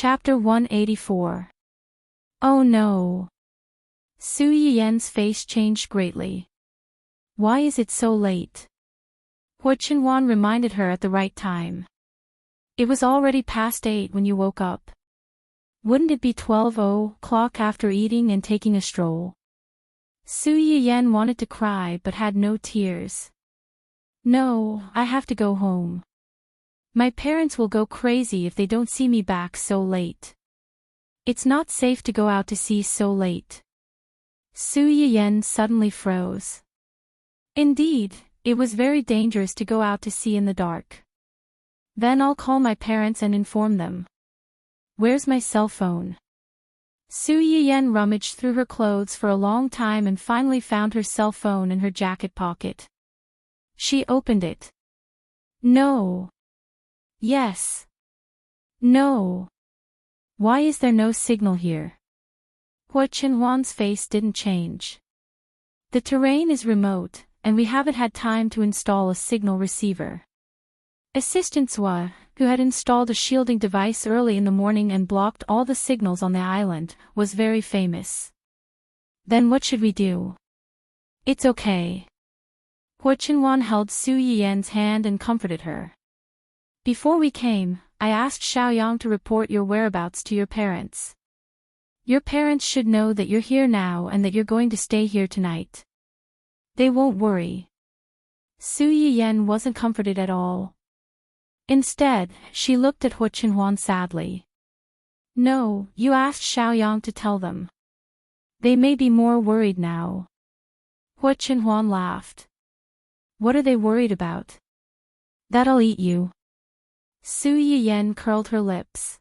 Chapter 184. Oh no. Su Yiyan's face changed greatly. Why is it so late? Hua Qinhuan reminded her at the right time. It was already past 8 when you woke up. Wouldn't it be 12 o'clock after eating and taking a stroll? Su Yiyan wanted to cry but had no tears. No, I have to go home. My parents will go crazy if they don't see me back so late. It's not safe to go out to sea so late. Su Yiyan suddenly froze. Indeed, it was very dangerous to go out to sea in the dark. Then I'll call my parents and inform them. Where's my cell phone? Su Yiyan rummaged through her clothes for a long time and finally found her cell phone in her jacket pocket. She opened it. No. Yes. No. Why is there no signal here? Hua Qinhuan's face didn't change. The terrain is remote, and we haven't had time to install a signal receiver. Assistant Sua, who had installed a shielding device early in the morning and blocked all the signals on the island, was very famous. Then what should we do? It's okay. Hua Qinhuan held Su Yiyan's hand and comforted her. Before we came, I asked Xiaoyang to report your whereabouts to your parents. Your parents should know that you're here now and that you're going to stay here tonight. They won't worry. Su Yiyan wasn't comforted at all. Instead, she looked at Hua Qinhuan sadly. No, you asked Xiaoyang to tell them. They may be more worried now. Hua Qinhuan laughed. What are they worried about? That I'll eat you. Su Yiyan curled her lips.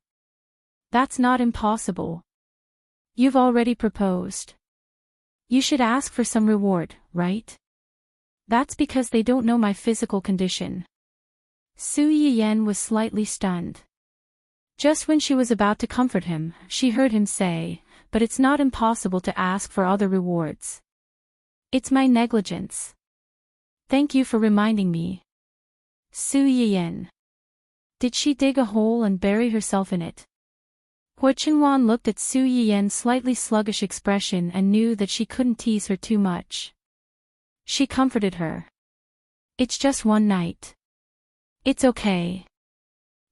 That's not impossible. You've already proposed. You should ask for some reward, right? That's because they don't know my physical condition. Su Yiyan was slightly stunned. Just when she was about to comfort him, she heard him say, but it's not impossible to ask for other rewards. It's my negligence. Thank you for reminding me. Su Yiyan. Did she dig a hole and bury herself in it? Hua Qinhuan looked at Su Yiyan's slightly sluggish expression and knew that she couldn't tease her too much. She comforted her. It's just one night. It's okay.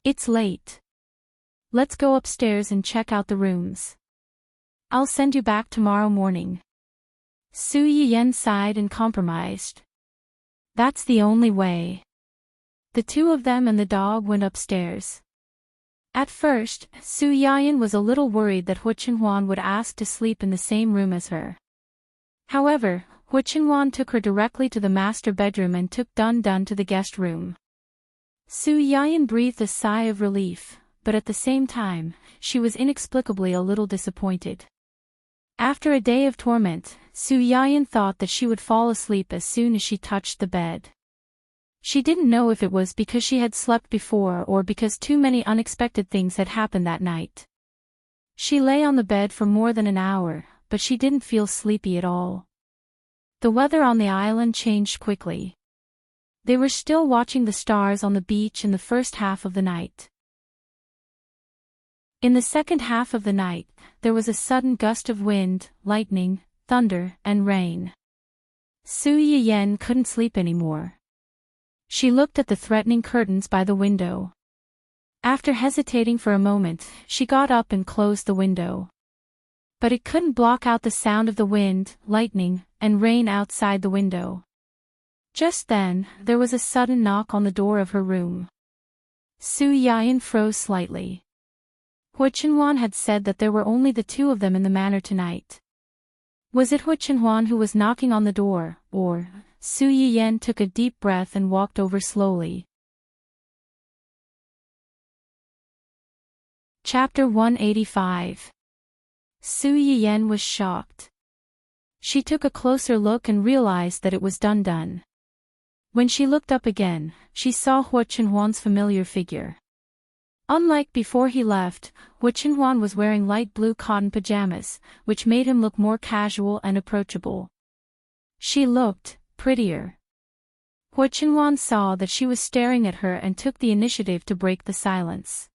It's late. Let's go upstairs and check out the rooms. I'll send you back tomorrow morning. Su Yiyan sighed and compromised. That's the only way. The two of them and the dog went upstairs. At first, Su Yiyan was a little worried that Hua Qinhuan would ask to sleep in the same room as her. However, Hua Qinhuan took her directly to the master bedroom and took Dun Dun to the guest room. Su Yiyan breathed a sigh of relief, but at the same time, she was inexplicably a little disappointed. After a day of torment, Su Yiyan thought that she would fall asleep as soon as she touched the bed. She didn't know if it was because she had slept before or because too many unexpected things had happened that night. She lay on the bed for more than an hour, but she didn't feel sleepy at all. The weather on the island changed quickly. They were still watching the stars on the beach in the first half of the night. In the second half of the night, there was a sudden gust of wind, lightning, thunder, and rain. Su Yiyan couldn't sleep anymore. She looked at the threatening curtains by the window. After hesitating for a moment, she got up and closed the window. But it couldn't block out the sound of the wind, lightning, and rain outside the window. Just then, there was a sudden knock on the door of her room. Su Yiyan froze slightly. Hua Qinhuan had said that there were only the two of them in the manor tonight. Was it Hua Qinhuan who was knocking on the door, or... Su Yiyan took a deep breath and walked over slowly. Chapter 185. Su Yiyan was shocked. She took a closer look and realized that it was Dun Dun. When she looked up again, she saw Hua Qinhuan's familiar figure. Unlike before he left, Hua Qinhuan was wearing light blue cotton pajamas, which made him look more casual and approachable. She looked prettier. Hua Qinhuan saw that she was staring at her and took the initiative to break the silence.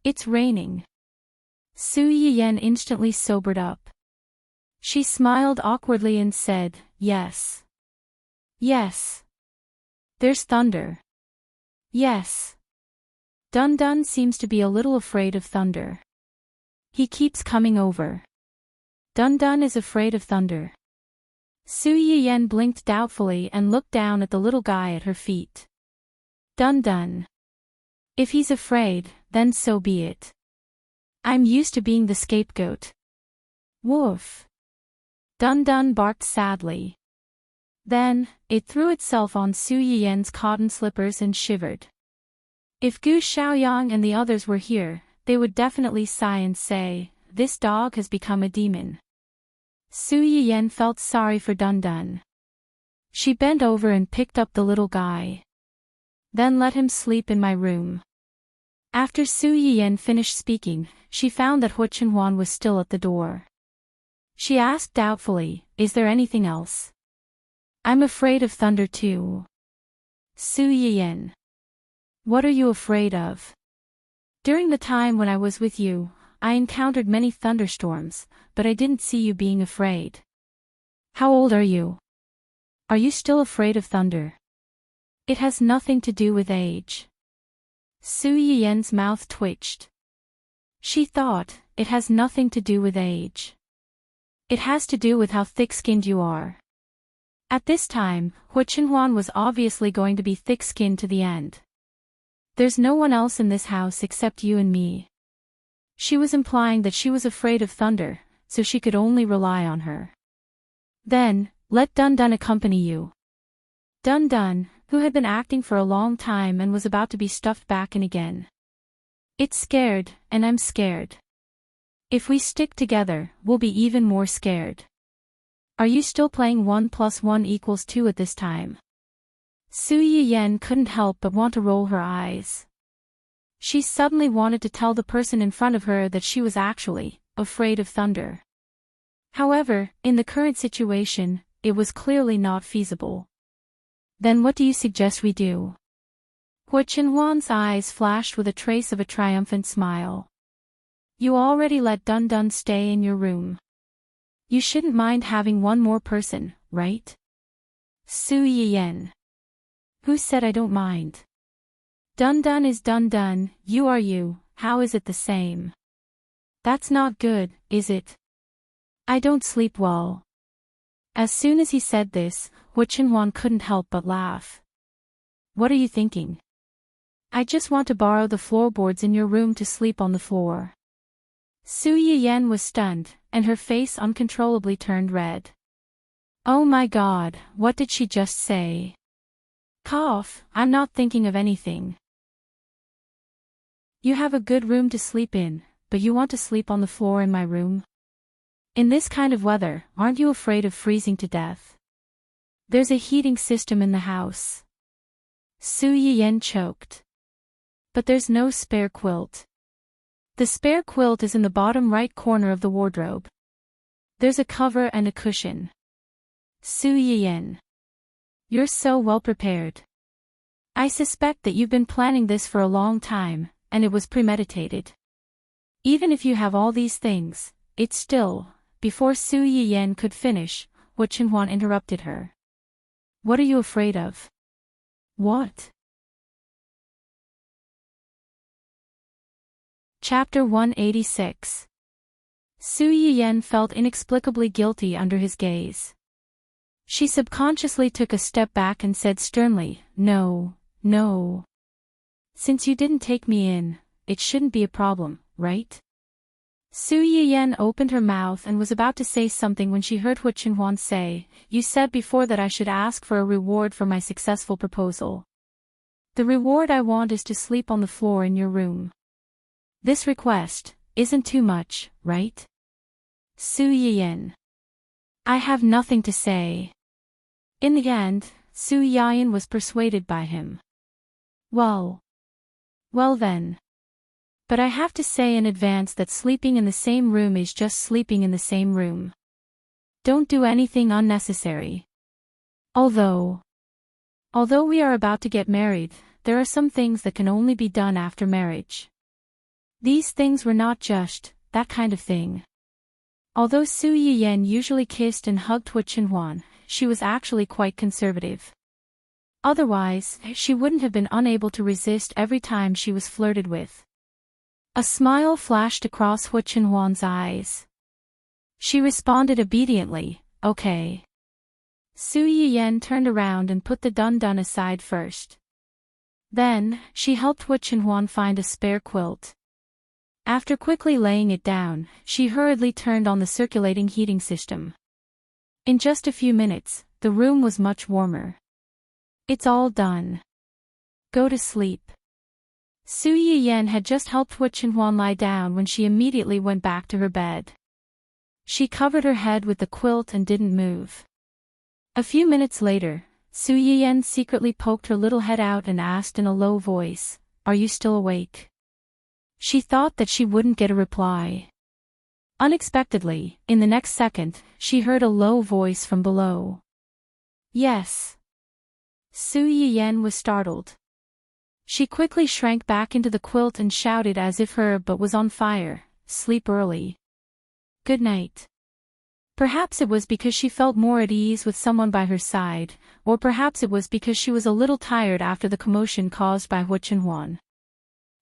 It's raining. Su Yiyan instantly sobered up. She smiled awkwardly and said, "Yes. Yes. There's thunder. Yes. Dun Dun seems to be a little afraid of thunder. He keeps coming over. Dun Dun is afraid of thunder." Su Yiyan blinked doubtfully and looked down at the little guy at her feet. Dun Dun. If he's afraid, then so be it. I'm used to being the scapegoat. Woof. Dun Dun barked sadly. Then, it threw itself on Su Yiyan's cotton slippers and shivered. If Gu Xiaoyang and the others were here, they would definitely sigh and say, "This dog has become a demon." Su Yiyan felt sorry for Dun Dun. She bent over and picked up the little guy. "Then let him sleep in my room." After Su Yiyan finished speaking, she found that Hu Chenhuan was still at the door. She asked doubtfully, "Is there anything else?" "I'm afraid of thunder too." Su Yiyan. "What are you afraid of?" "During the time when I was with you, I encountered many thunderstorms, but I didn't see you being afraid." "How old are you? Are you still afraid of thunder?" "It has nothing to do with age." Su Yiyan's mouth twitched. She thought, it has nothing to do with age. It has to do with how thick-skinned you are. At this time, Hu Chenhuan was obviously going to be thick-skinned to the end. "There's no one else in this house except you and me." She was implying that she was afraid of thunder, so she could only rely on her. "Then, let Dun Dun accompany you." Dun Dun, who had been acting for a long time and was about to be stuffed back in again. "It's scared, and I'm scared. If we stick together, we'll be even more scared." "Are you still playing 1 + 1 = 2 at this time?" Su Yiyan couldn't help but want to roll her eyes. She suddenly wanted to tell the person in front of her that she was actually afraid of thunder. However, in the current situation, it was clearly not feasible. "Then what do you suggest we do?" Hu Chenhuan's eyes flashed with a trace of a triumphant smile. "You already let Dun Dun stay in your room. You shouldn't mind having one more person, right?" Su Yiyan. "Who said I don't mind? Dun Dun is Dun Dun, you are you, how is it the same?" "That's not good, is it? I don't sleep well." As soon as he said this, Hu Chenhuan couldn't help but laugh. "What are you thinking?" "I just want to borrow the floorboards in your room to sleep on the floor." Su Yiyan was stunned, and her face uncontrollably turned red. Oh my God, what did she just say? Cough, I'm not thinking of anything. "You have a good room to sleep in, but you want to sleep on the floor in my room? In this kind of weather, aren't you afraid of freezing to death? There's a heating system in the house." Su Yiyan choked. "But there's no spare quilt." "The spare quilt is in the bottom right corner of the wardrobe. There's a cover and a cushion." Su Yiyan. "You're so well prepared. I suspect that you've been planning this for a long time, and it was premeditated. Even if you have all these things, it's still..." Before Su Yiyan could finish, Hu Chenhuan interrupted her. "What are you afraid of?" "What?" Chapter 186. Su Yiyan felt inexplicably guilty under his gaze. She subconsciously took a step back and said sternly, "No, no. Since you didn't take me in, it shouldn't be a problem, right?" Su Yiyan opened her mouth and was about to say something when she heard Hu Chenhuan say, "You said before that I should ask for a reward for my successful proposal. The reward I want is to sleep on the floor in your room. This request isn't too much, right?" Su Yiyan. "I have nothing to say." In the end, Su Yiyan was persuaded by him. Well then. But I have to say in advance that sleeping in the same room is just sleeping in the same room. Don't do anything unnecessary. Although we are about to get married, there are some things that can only be done after marriage. These things were not just that kind of thing. Although Su Yiyan usually kissed and hugged Hu Qinhuan, she was actually quite conservative. Otherwise, she wouldn't have been unable to resist every time she was flirted with. A smile flashed across Hu Qinhuan's eyes. She responded obediently, okay. Su Yiyan turned around and put the dun-dun aside first. Then, she helped Hu Qinhuan find a spare quilt. After quickly laying it down, she hurriedly turned on the circulating heating system. In just a few minutes, the room was much warmer. It's all done. Go to sleep. Su Yiyan had just helped Hu Qinhuan lie down when she immediately went back to her bed. She covered her head with the quilt and didn't move. A few minutes later, Su Yiyan secretly poked her little head out and asked in a low voice, "Are you still awake?" She thought that she wouldn't get a reply. Unexpectedly, in the next second, she heard a low voice from below. Yes. Su Yiyan was startled. She quickly shrank back into the quilt and shouted as if her butt was on fire, "Sleep early. Good night." Perhaps it was because she felt more at ease with someone by her side, or perhaps it was because she was a little tired after the commotion caused by Hu Qinhuan.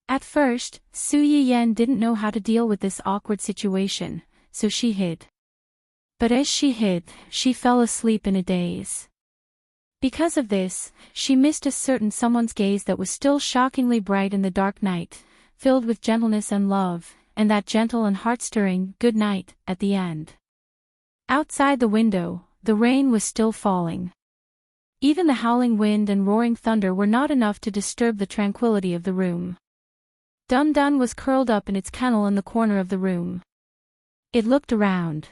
At first, Su Yiyan didn't know how to deal with this awkward situation, so she hid. But as she hid, she fell asleep in a daze. Because of this, she missed a certain someone's gaze that was still shockingly bright in the dark night, filled with gentleness and love, and that gentle and heart-stirring "good night" at the end. Outside the window, the rain was still falling. Even the howling wind and roaring thunder were not enough to disturb the tranquility of the room. Dun-Dun was curled up in its kennel in the corner of the room. It looked around.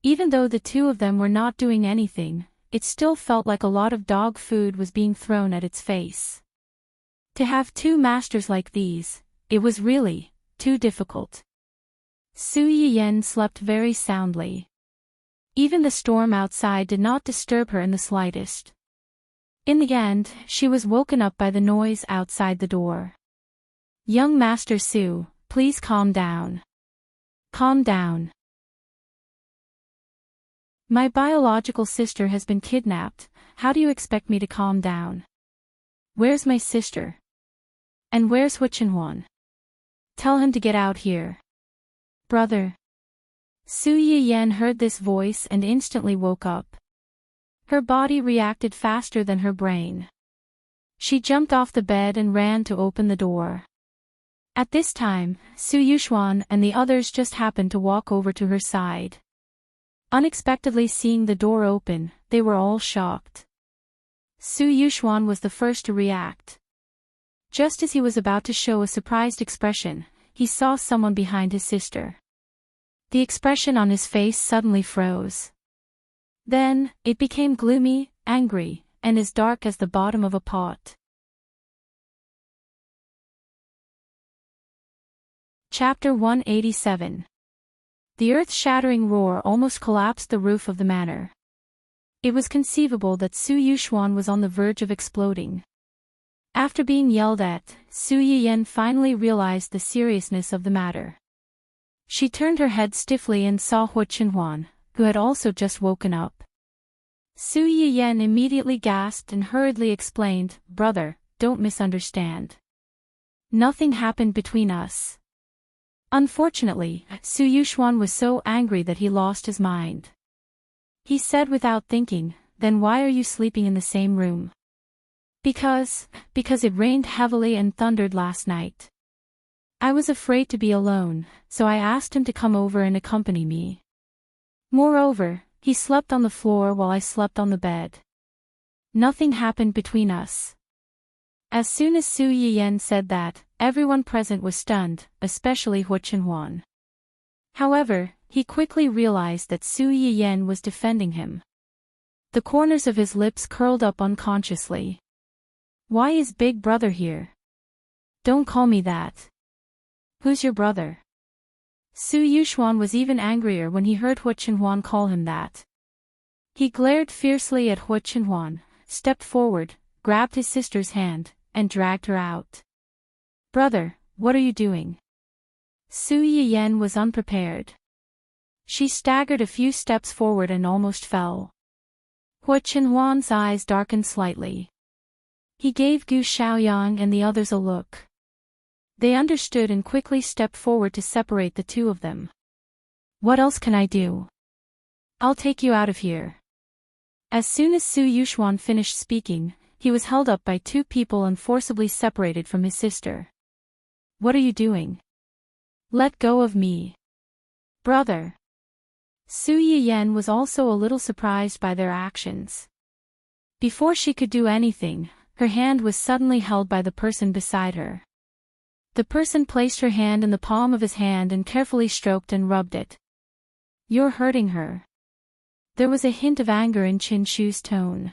Even though the two of them were not doing anything, it still felt like a lot of dog food was being thrown at its face. To have two masters like these, it was really too difficult. Su Yiyan slept very soundly. Even the storm outside did not disturb her in the slightest. In the end, she was woken up by the noise outside the door. "Young Master Su, please calm down. Calm down. My biological sister has been kidnapped. How do you expect me to calm down? Where's my sister? And where's Hu Qinhuan? Tell him to get out here. Brother." Su Yiyan heard this voice and instantly woke up. Her body reacted faster than her brain. She jumped off the bed and ran to open the door. At this time, Su Yuxuan and the others just happened to walk over to her side. Unexpectedly seeing the door open, they were all shocked. Su Yuxuan was the first to react. Just as he was about to show a surprised expression, he saw someone behind his sister. The expression on his face suddenly froze. Then, it became gloomy, angry, and as dark as the bottom of a pot. Chapter 187. The earth-shattering roar almost collapsed the roof of the manor. It was conceivable that Su Yuxuan was on the verge of exploding. After being yelled at, Su Yiyan finally realized the seriousness of the matter. She turned her head stiffly and saw Hu Qinhuan, who had also just woken up. Su Yiyan immediately gasped and hurriedly explained, "Brother, don't misunderstand. Nothing happened between us." Unfortunately, Su Yuxuan was so angry that he lost his mind. He said without thinking, "Then why are you sleeping in the same room?" Because it rained heavily and thundered last night. I was afraid to be alone, so I asked him to come over and accompany me. Moreover, he slept on the floor while I slept on the bed. Nothing happened between us." As soon as Su Yiyan said that, everyone present was stunned, especially Hu Qinhuan. However, he quickly realized that Su Yiyan was defending him. The corners of his lips curled up unconsciously. "Why is Big Brother here? Don't call me that. Who's your brother?" Su Yuxuan was even angrier when he heard Hu Qinhuan call him that. He glared fiercely at Hu Qinhuan, stepped forward, grabbed his sister's hand, and dragged her out. "Brother, what are you doing? Su Yiyan was unprepared. She staggered a few steps forward and almost fell. Hua Qinhuan's eyes darkened slightly. He gave Gu Xiaoyang and the others a look. They understood and quickly stepped forward to separate the two of them. What else can I do? I'll take you out of here. As soon as Su Yuxuan finished speaking, he was held up by two people and forcibly separated from his sister. What are you doing? Let go of me. Brother. Su Yiyan was also a little surprised by their actions. Before she could do anything, her hand was suddenly held by the person beside her. The person placed her hand in the palm of his hand and carefully stroked and rubbed it. You're hurting her. There was a hint of anger in Qin Shu's tone.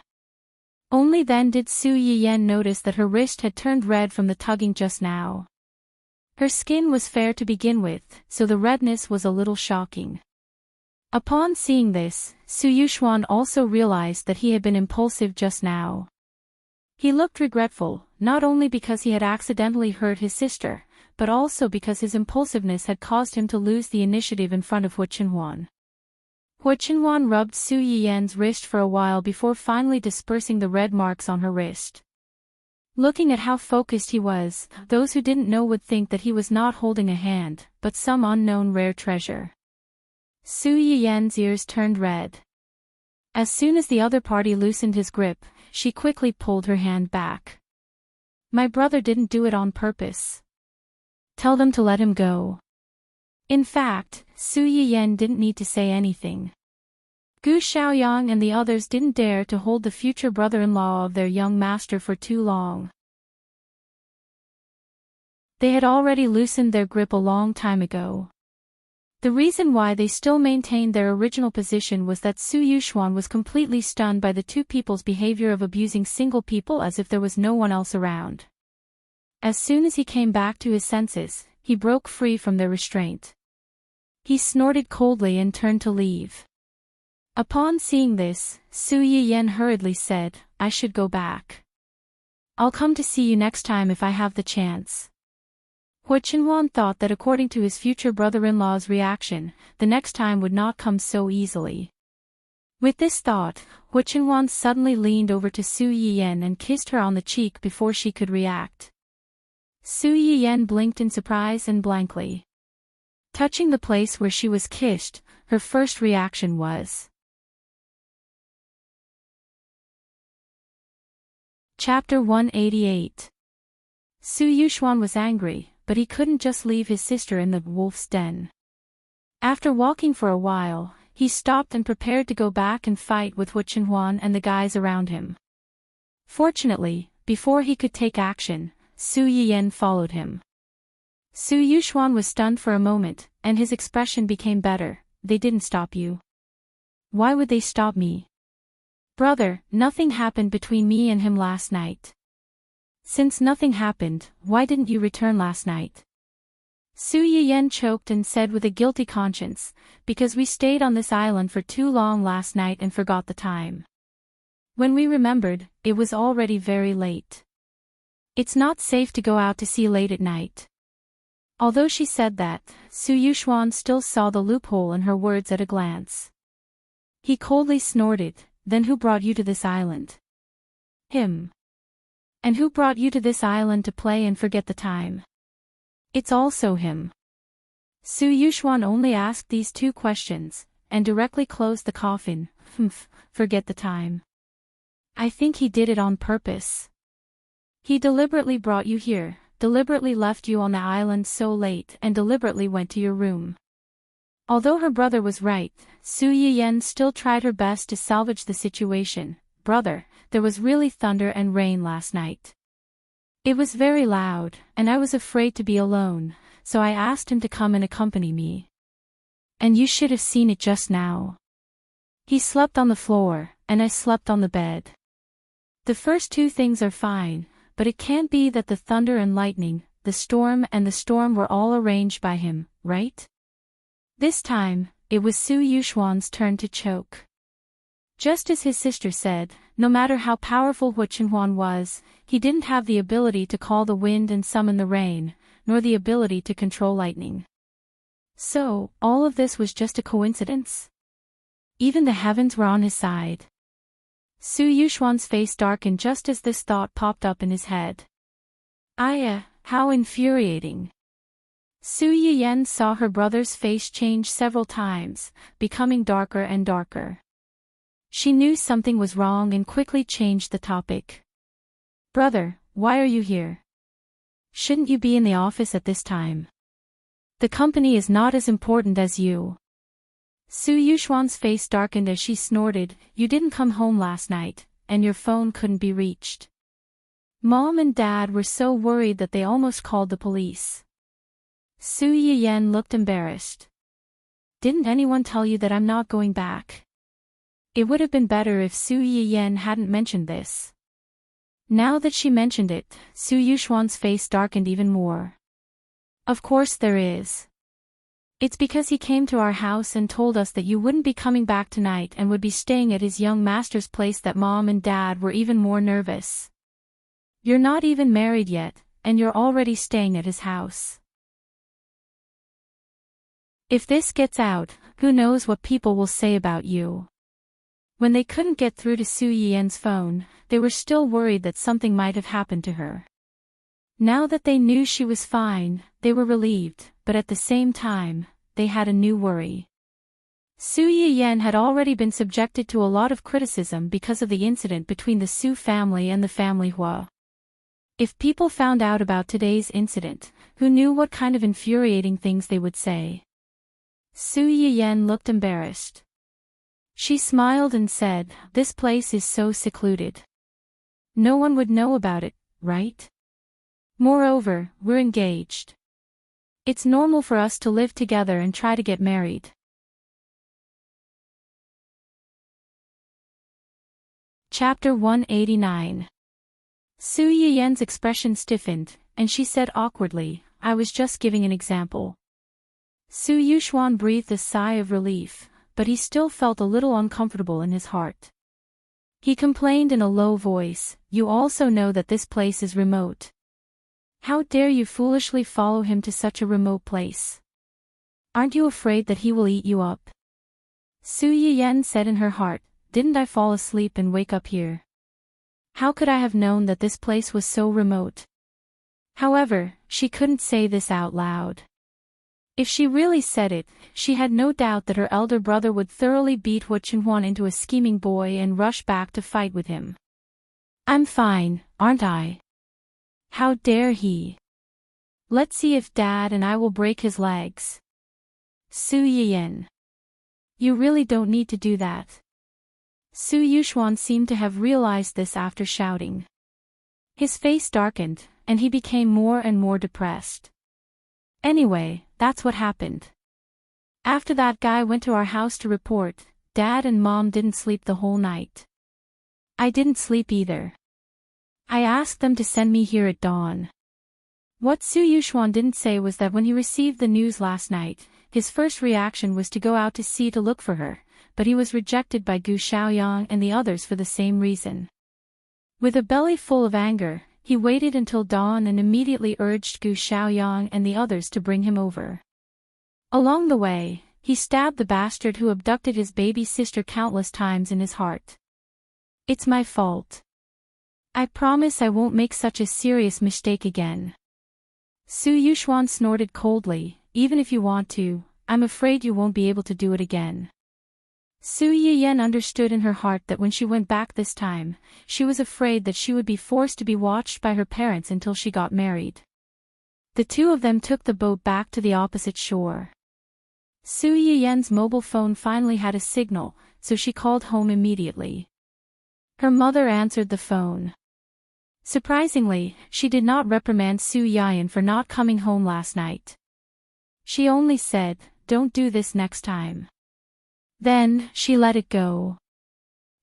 Only then did Su Yiyan notice that her wrist had turned red from the tugging just now. Her skin was fair to begin with, so the redness was a little shocking. Upon seeing this, Su Yuxuan also realized that he had been impulsive just now. He looked regretful, not only because he had accidentally hurt his sister, but also because his impulsiveness had caused him to lose the initiative in front of Hua Qinhuan. Hua Qinhuan rubbed Su Yiyan's wrist for a while before finally dispersing the red marks on her wrist. Looking at how focused he was, those who didn't know would think that he was not holding a hand, but some unknown rare treasure. Su Yiyan's ears turned red. As soon as the other party loosened his grip, she quickly pulled her hand back. My brother didn't do it on purpose. Tell them to let him go. In fact, Su Yiyan didn't need to say anything. Gu Xiaoyang and the others didn't dare to hold the future brother-in-law of their young master for too long. They had already loosened their grip a long time ago. The reason why they still maintained their original position was that Su Yuxuan was completely stunned by the two people's behavior of abusing single people as if there was no one else around. As soon as he came back to his senses, he broke free from their restraint. He snorted coldly and turned to leave. Upon seeing this, Su Yiyan hurriedly said, I should go back. I'll come to see you next time if I have the chance. Hua Qinhuan thought that according to his future brother-in-law's reaction, the next time would not come so easily. With this thought, Hua Qinhuan suddenly leaned over to Su Yiyan and kissed her on the cheek before she could react. Su Yiyan blinked in surprise and blankly. Touching the place where she was kissed, her first reaction was. Chapter 188. Su Yuxuan was angry, but he couldn't just leave his sister in the wolf's den. After walking for a while, he stopped and prepared to go back and fight with Hua Qinhuan and the guys around him. Fortunately, before he could take action, Su Yiyan followed him. Su Yuxuan was stunned for a moment, and his expression became better. They didn't stop you. Why would they stop me? Brother, nothing happened between me and him last night. Since nothing happened, why didn't you return last night? Su Yiyan choked and said with a guilty conscience, because we stayed on this island for too long last night and forgot the time. When we remembered, it was already very late. It's not safe to go out to sea late at night. Although she said that, Su Yuxuan still saw the loophole in her words at a glance. He coldly snorted, then who brought you to this island? Him. And who brought you to this island to play and forget the time? It's also him. Su Yuxuan only asked these two questions, and directly closed the coffin. Forget the time. I think he did it on purpose. He deliberately brought you here, deliberately left you on the island so late and deliberately went to your room. Although her brother was right, Su Yiyan still tried her best to salvage the situation. Brother, there was really thunder and rain last night. It was very loud, and I was afraid to be alone, so I asked him to come and accompany me. And you should have seen it just now. He slept on the floor, and I slept on the bed. The first two things are fine, but it can't be that the thunder and lightning, the storm and the storm were all arranged by him, right? This time, it was Su Yuxuan's turn to choke. Just as his sister said, no matter how powerful Hua Qinhuan was, he didn't have the ability to call the wind and summon the rain, nor the ability to control lightning. So, all of this was just a coincidence? Even the heavens were on his side. Su Yuxuan's face darkened just as this thought popped up in his head. How infuriating. Su Yiyan saw her brother's face change several times, becoming darker and darker. She knew something was wrong and quickly changed the topic. Brother, why are you here? Shouldn't you be in the office at this time? The company is not as important as you. Su Yuxuan's face darkened as she snorted, you didn't come home last night, and your phone couldn't be reached. Mom and Dad were so worried that they almost called the police. Su Yiyan looked embarrassed. Didn't anyone tell you that I'm not going back? It would have been better if Su Yiyan hadn't mentioned this. Now that she mentioned it, Su Yuxuan's face darkened even more. Of course there is. It's because he came to our house and told us that you wouldn't be coming back tonight and would be staying at his young master's place that Mom and Dad were even more nervous. You're not even married yet, and you're already staying at his house. If this gets out, who knows what people will say about you. When they couldn't get through to Su Yiyan's phone, they were still worried that something might have happened to her. Now that they knew she was fine, they were relieved, but at the same time, they had a new worry. Su Yiyan had already been subjected to a lot of criticism because of the incident between the Su family and the family Hua. If people found out about today's incident, who knew what kind of infuriating things they would say? Su Yiyan looked embarrassed. She smiled and said, this place is so secluded. No one would know about it, right? Moreover, we're engaged. It's normal for us to live together and try to get married. Chapter 189. Su Yiyan's expression stiffened, and she said awkwardly, I was just giving an example. Su Yuxuan breathed a sigh of relief, but he still felt a little uncomfortable in his heart. He complained in a low voice, you also know that this place is remote. How dare you foolishly follow him to such a remote place? Aren't you afraid that he will eat you up? Su Yiyan said in her heart, didn't I fall asleep and wake up here? How could I have known that this place was so remote? However, she couldn't say this out loud. If she really said it, she had no doubt that her elder brother would thoroughly beat Hua Qinhuan into a scheming boy and rush back to fight with him. I'm fine, aren't I? How dare he? Let's see if Dad and I will break his legs. Su Yiyan. You really don't need to do that. Su Yuxuan seemed to have realized this after shouting. His face darkened, and he became more and more depressed. Anyway, that's what happened. After that guy went to our house to report, Dad and Mom didn't sleep the whole night. I didn't sleep either. I asked them to send me here at dawn. What Su Yuxuan didn't say was that when he received the news last night, his first reaction was to go out to sea to look for her, but he was rejected by Gu Xiaoyang and the others for the same reason. With a belly full of anger, he waited until dawn and immediately urged Gu Xiaoyang and the others to bring him over. Along the way, he stabbed the bastard who abducted his baby sister countless times in his heart. It's my fault. I promise I won't make such a serious mistake again. Su Yuxuan snorted coldly, even if you want to, I'm afraid you won't be able to do it again. Su Yiyan understood in her heart that when she went back this time, she was afraid that she would be forced to be watched by her parents until she got married. The two of them took the boat back to the opposite shore. Su Yiyan's mobile phone finally had a signal, so she called home immediately. Her mother answered the phone. Surprisingly, she did not reprimand Su Yiyan for not coming home last night. She only said, don't do this next time. Then, she let it go.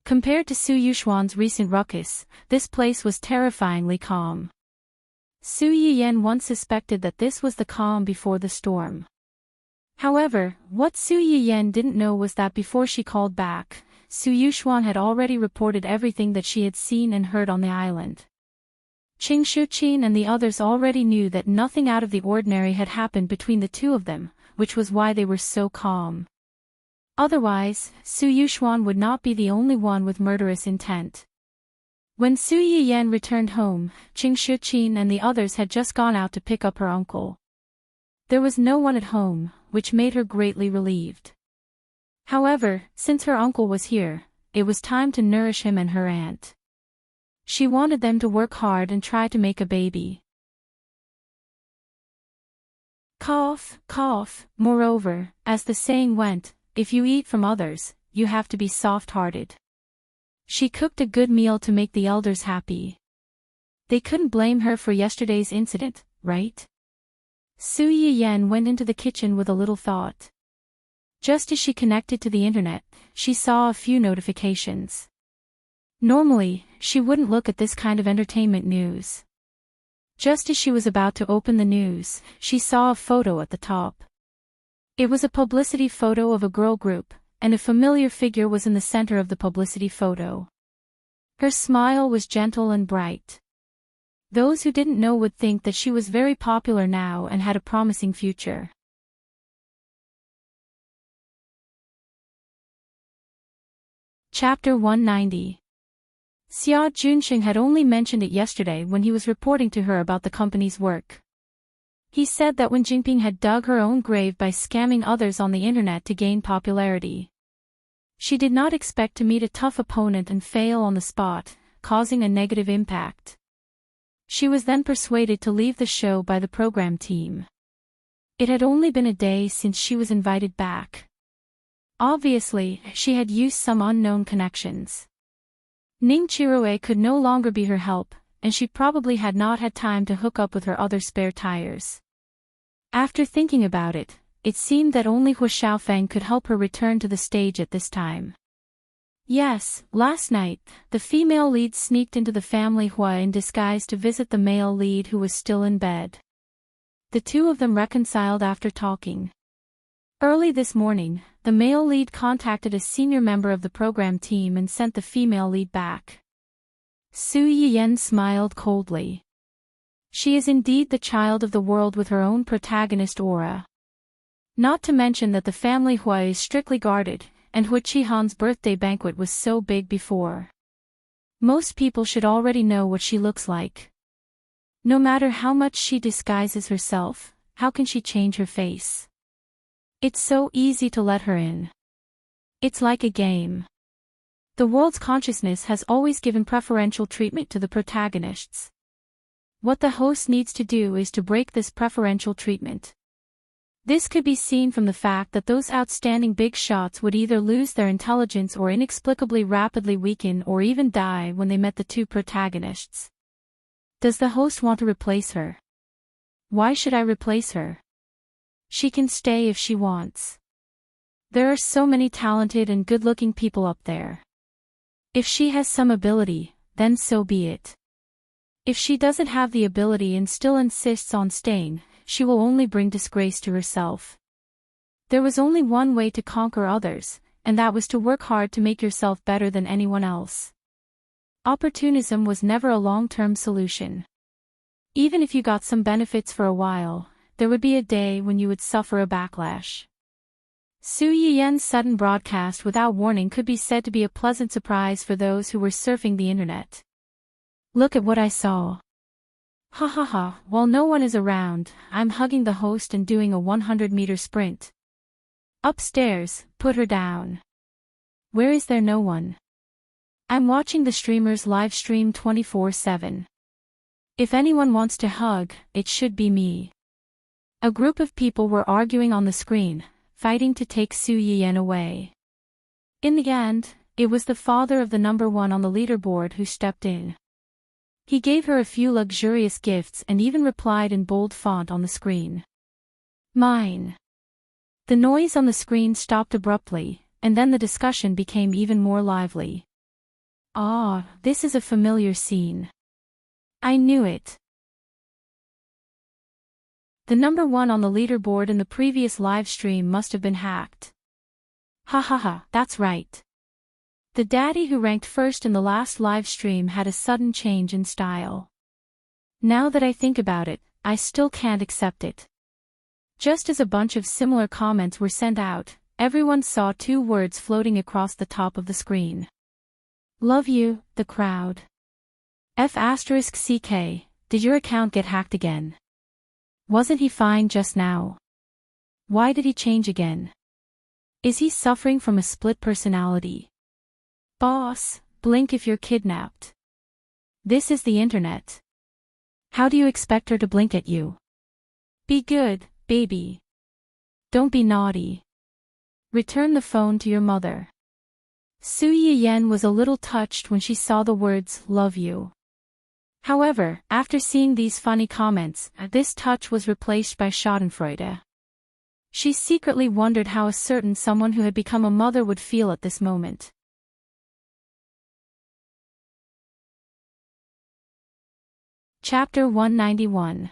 Compared to Su Yuxuan's recent ruckus, this place was terrifyingly calm. Su Yiyan once suspected that this was the calm before the storm. However, what Su Yiyan didn't know was that before she called back, Su Yuxuan had already reported everything that she had seen and heard on the island. Qing Shuqin and the others already knew that nothing out of the ordinary had happened between the two of them, which was why they were so calm. Otherwise, Su Yuxuan would not be the only one with murderous intent. When Su Yiyan returned home, Qing Shiqin and the others had just gone out to pick up her uncle. There was no one at home, which made her greatly relieved. However, since her uncle was here, it was time to nourish him and her aunt. She wanted them to work hard and try to make a baby. Cough, cough. Moreover, as the saying went, if you eat from others, you have to be soft-hearted. She cooked a good meal to make the elders happy. They couldn't blame her for yesterday's incident, right? Su Yiyan went into the kitchen with a little thought. Just as she connected to the internet, she saw a few notifications. Normally, she wouldn't look at this kind of entertainment news. Just as she was about to open the news, she saw a photo at the top. It was a publicity photo of a girl group, and a familiar figure was in the center of the publicity photo. Her smile was gentle and bright. Those who didn't know would think that she was very popular now and had a promising future. Chapter 190. Xia Junxing had only mentioned it yesterday when he was reporting to her about the company's work. He said that when Jinping had dug her own grave by scamming others on the internet to gain popularity. She did not expect to meet a tough opponent and fail on the spot, causing a negative impact. She was then persuaded to leave the show by the program team. It had only been a day since she was invited back. Obviously, she had used some unknown connections. Ning Qiroe could no longer be her help, and she probably had not had time to hook up with her other spare tires. After thinking about it, it seemed that only Hu Xiaofeng could help her return to the stage at this time. Yes, last night, the female lead sneaked into the family Hua in disguise to visit the male lead who was still in bed. The two of them reconciled after talking. Early this morning, the male lead contacted a senior member of the program team and sent the female lead back. Su Yiyan smiled coldly. She is indeed the child of the world with her own protagonist aura. Not to mention that the family Hua is strictly guarded, and Hu Qihan's birthday banquet was so big before. Most people should already know what she looks like. No matter how much she disguises herself, how can she change her face? It's so easy to let her in. It's like a game. The world's consciousness has always given preferential treatment to the protagonists. What the host needs to do is to break this preferential treatment. This could be seen from the fact that those outstanding big shots would either lose their intelligence or inexplicably rapidly weaken or even die when they met the two protagonists. Does the host want to replace her? Why should I replace her? She can stay if she wants. There are so many talented and good-looking people up there. If she has some ability, then so be it. If she doesn't have the ability and still insists on staying, she will only bring disgrace to herself. There was only one way to conquer others, and that was to work hard to make yourself better than anyone else. Opportunism was never a long-term solution. Even if you got some benefits for a while, there would be a day when you would suffer a backlash. Su Yiyan's sudden broadcast without warning could be said to be a pleasant surprise for those who were surfing the internet. Look at what I saw. Ha ha ha, while no one is around, I'm hugging the host and doing a 100-meter sprint. Upstairs, put her down. Where is there no one? I'm watching the streamers live stream 24/7. If anyone wants to hug, it should be me. A group of people were arguing on the screen, fighting to take Su Yiyan away. In the end, it was the father of the number one on the leaderboard who stepped in. He gave her a few luxurious gifts and even replied in bold font on the screen. Mine. The noise on the screen stopped abruptly, and then the discussion became even more lively. Ah, this is a familiar scene. I knew it. The number one on the leaderboard in the previous live stream must have been hacked. Ha ha ha, that's right. The daddy who ranked first in the last live stream had a sudden change in style. Now that I think about it, I still can't accept it. Just as a bunch of similar comments were sent out, everyone saw two words floating across the top of the screen. Love you, the crowd. F***CK, did your account get hacked again? Wasn't he fine just now? Why did he change again? Is he suffering from a split personality? Boss, blink if you're kidnapped. This is the internet. How do you expect her to blink at you? Be good, baby. Don't be naughty. Return the phone to your mother. Su Yiyen was a little touched when she saw the words, love you. However, after seeing these funny comments, this touch was replaced by schadenfreude. She secretly wondered how a certain someone who had become a mother would feel at this moment. Chapter 191.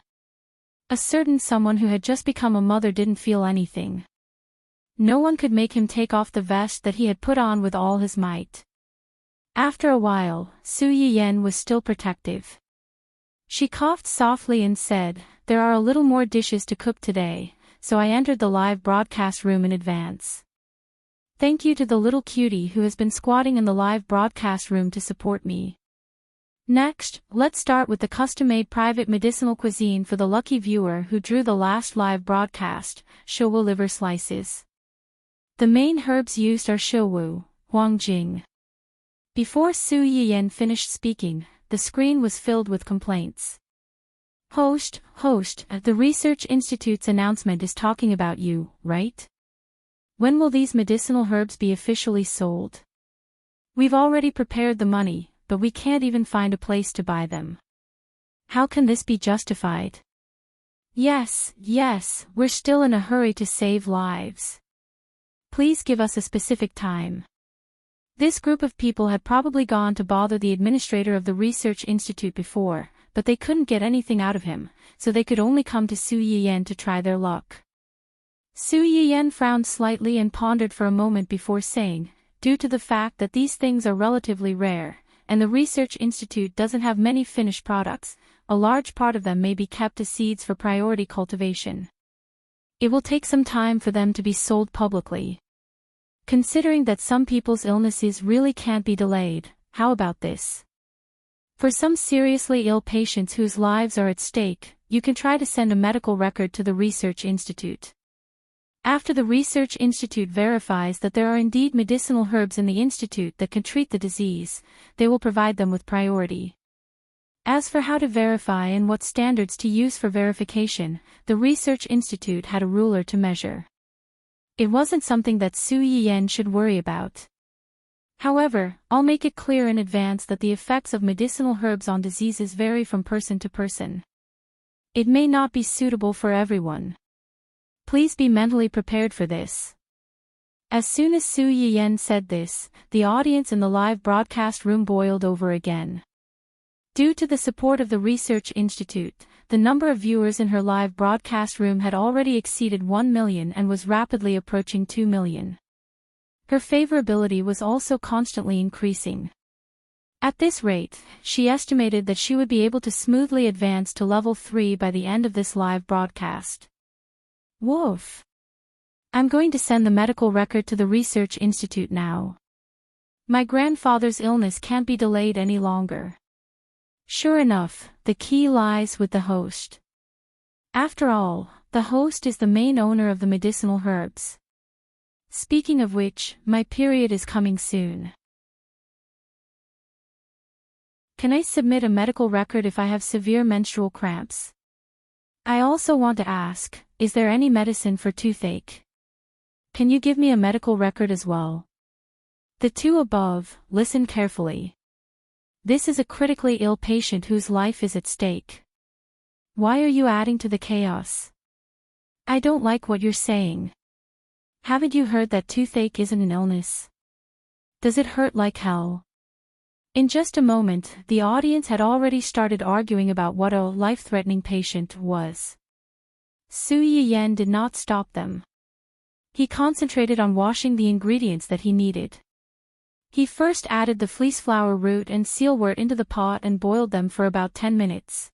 A certain someone who had just become a mother didn't feel anything. No one could make him take off the vest that he had put on with all his might. After a while, Su Yiyen was still protective. She coughed softly and said, there are a little more dishes to cook today, so I entered the live broadcast room in advance. Thank you to the little cutie who has been squatting in the live broadcast room to support me. Next, let's start with the custom-made private medicinal cuisine for the lucky viewer who drew the last live broadcast, showu liver slices. The main herbs used are showu, huangjing. Before Su Yiyen finished speaking, the screen was filled with complaints. Host, the Research Institute's announcement is talking about you, right? When will these medicinal herbs be officially sold? We've already prepared the money, but we can't even find a place to buy them. How can this be justified? Yes, we're still in a hurry to save lives. Please give us a specific time. This group of people had probably gone to bother the administrator of the Research Institute before, but they couldn't get anything out of him, so they could only come to Su Yiyen to try their luck. Su Yiyen frowned slightly and pondered for a moment before saying, due to the fact that these things are relatively rare, and the Research Institute doesn't have many finished products, a large part of them may be kept as seeds for priority cultivation. It will take some time for them to be sold publicly. Considering that some people's illnesses really can't be delayed, how about this? For some seriously ill patients whose lives are at stake, you can try to send a medical record to the Research Institute. After the Research Institute verifies that there are indeed medicinal herbs in the institute that can treat the disease, they will provide them with priority. As for how to verify and what standards to use for verification, the Research Institute had a ruler to measure. It wasn't something that Su Yiyen should worry about. However, I'll make it clear in advance that the effects of medicinal herbs on diseases vary from person to person. It may not be suitable for everyone. Please be mentally prepared for this. As soon as Su Yiyen said this, the audience in the live broadcast room boiled over again. Due to the support of the Research Institute, the number of viewers in her live broadcast room had already exceeded 1 million and was rapidly approaching 2 million. Her favorability was also constantly increasing. At this rate, she estimated that she would be able to smoothly advance to level 3 by the end of this live broadcast. Woof! I'm going to send the medical record to the Research Institute now. My grandfather's illness can't be delayed any longer. Sure enough, the key lies with the host. After all, the host is the main owner of the medicinal herbs. Speaking of which, my period is coming soon. Can I submit a medical record if I have severe menstrual cramps? I also want to ask, is there any medicine for toothache? Can you give me a medical record as well? The two above, listen carefully. This is a critically ill patient whose life is at stake. Why are you adding to the chaos? I don't like what you're saying. Haven't you heard that toothache isn't an illness? Does it hurt like hell? In just a moment, the audience had already started arguing about what a life-threatening patient was. Su Yiyen did not stop them. He concentrated on washing the ingredients that he needed. He first added the fleeceflower root and sealwort into the pot and boiled them for about 10 minutes.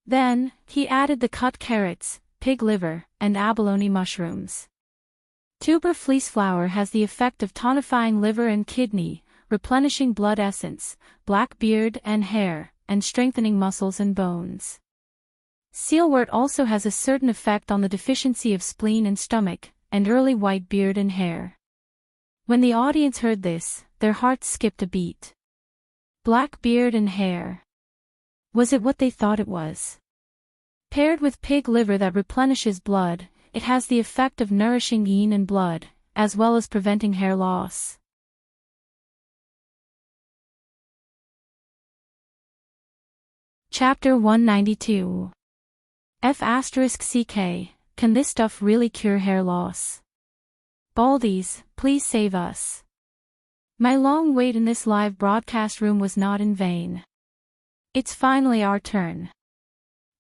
Then, he added the cut carrots, pig liver, and abalone mushrooms. Tuber fleece flower has the effect of tonifying liver and kidney, replenishing blood essence, black beard and hair, and strengthening muscles and bones. Sealwort also has a certain effect on the deficiency of spleen and stomach, and early white beard and hair. When the audience heard this, their hearts skipped a beat. Black beard and hair. Was it what they thought it was? Paired with pig liver that replenishes blood, it has the effect of nourishing yin and blood, as well as preventing hair loss. Chapter 192. F***CK, can this stuff really cure hair loss? Baldies, please save us. My long wait in this live broadcast room was not in vain. It's finally our turn.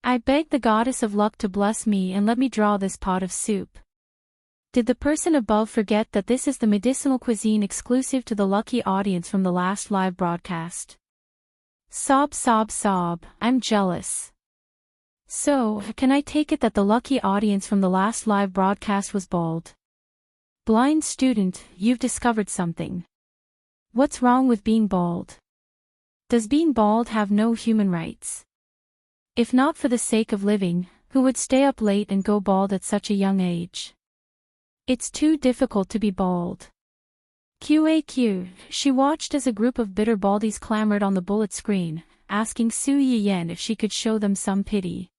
I beg the goddess of luck to bless me and let me draw this pot of soup. Did the person above forget that this is the medicinal cuisine exclusive to the lucky audience from the last live broadcast? Sob sob sob, I'm jealous. So, can I take it that the lucky audience from the last live broadcast was bald? Blind student, you've discovered something. What's wrong with being bald? Does being bald have no human rights? If not for the sake of living, who would stay up late and go bald at such a young age? It's too difficult to be bald. QAQ, she watched as a group of bitter baldies clamored on the bullet screen, asking Su Yiyen if she could show them some pity.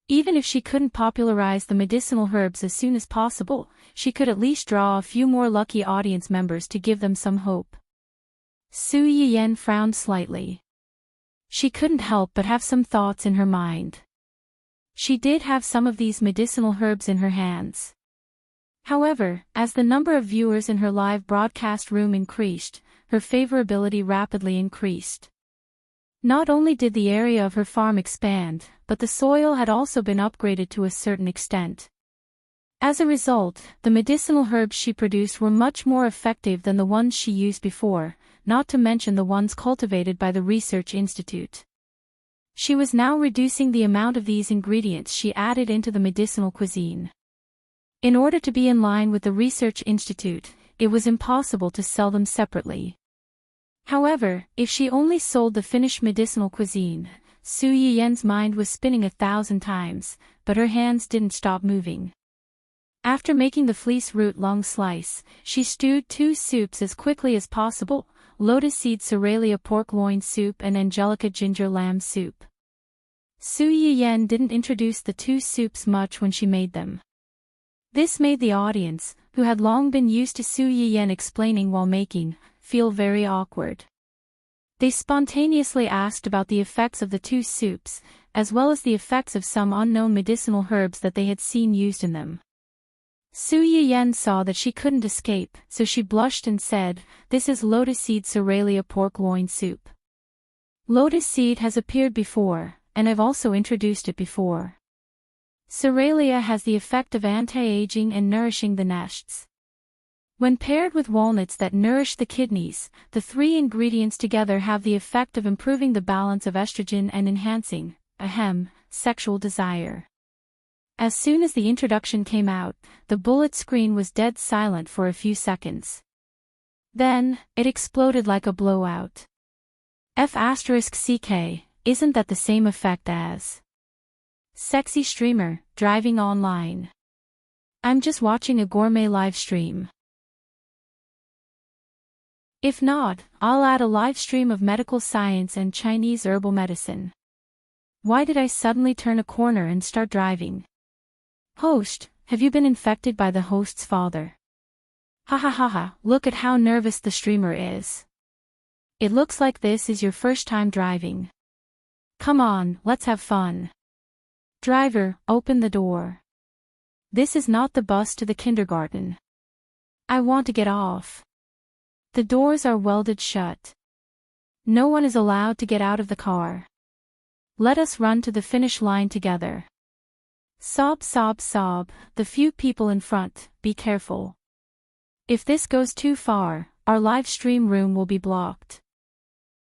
Even if she couldn't popularize the medicinal herbs as soon as possible, she could at least draw a few more lucky audience members to give them some hope. Su Yiyen frowned slightly. She couldn't help but have some thoughts in her mind. She did have some of these medicinal herbs in her hands. However, as the number of viewers in her live broadcast room increased, her favorability rapidly increased. Not only did the area of her farm expand, but the soil had also been upgraded to a certain extent. As a result, the medicinal herbs she produced were much more effective than the ones she used before, not to mention the ones cultivated by the Research Institute. She was now reducing the amount of these ingredients she added into the medicinal cuisine. In order to be in line with the Research Institute, it was impossible to sell them separately. However, if she only sold the finished medicinal cuisine, Su Yiyen's mind was spinning 1,000 times, but her hands didn't stop moving. After making the fleece root long slice, she stewed 2 soups as quickly as possible: lotus seed Soralia pork loin soup and Angelica ginger lamb soup. Su Yiyen didn't introduce the 2 soups much when she made them. This made the audience, who had long been used to Su Yiyen explaining while making, feel very awkward. They spontaneously asked about the effects of the 2 soups, as well as the effects of some unknown medicinal herbs that they had seen used in them. Su Yiyen saw that she couldn't escape, so she blushed and said, "This is lotus seed Soralia pork loin soup. Lotus seed has appeared before, and I've also introduced it before. Soralia has the effect of anti-aging and nourishing the nests. When paired with walnuts that nourish the kidneys, the 3 ingredients together have the effect of improving the balance of estrogen and enhancing, sexual desire." As soon as the introduction came out, the bullet screen was dead silent for a few seconds. Then, it exploded like a blowout. F***CK, isn't that the same effect as sexy streamer, driving online? I'm just watching a gourmet live stream. If not, I'll add a live stream of medical science and Chinese herbal medicine. Why did I suddenly turn a corner and start driving? Host, have you been infected by the host's father? Ha ha ha ha, look at how nervous the streamer is. It looks like this is your first time driving. Come on, let's have fun. Driver, open the door. This is not the bus to the kindergarten. I want to get off. The doors are welded shut. No one is allowed to get out of the car. Let us run to the finish line together. Sob sob sob, the few people in front, be careful. If this goes too far, our live stream room will be blocked.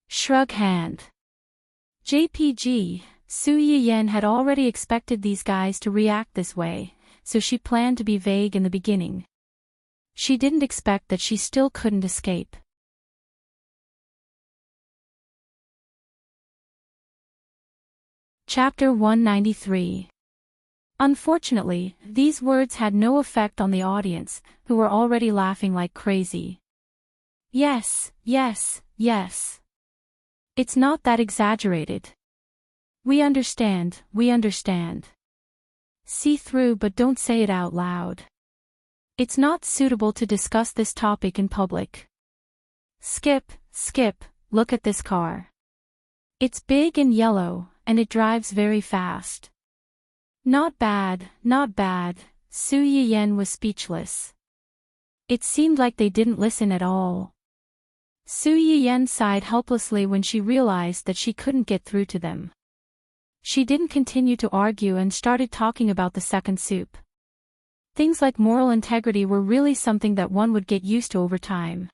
Shrug hand. JPG, Su Yiyen had already expected these guys to react this way, so she planned to be vague in the beginning. She didn't expect that she still couldn't escape. Chapter 193. Unfortunately, these words had no effect on the audience, who were already laughing like crazy. Yes, yes, yes. It's not that exaggerated. We understand, we understand. See through, but don't say it out loud. It's not suitable to discuss this topic in public. Skip, look at this car. It's big and yellow, and it drives very fast. Not bad, not bad. Su Yiyen was speechless. It seemed like they didn't listen at all. Su Yiyen sighed helplessly when she realized that she couldn't get through to them. She didn't continue to argue and started talking about the second soup. Things like moral integrity were really something that one would get used to over time.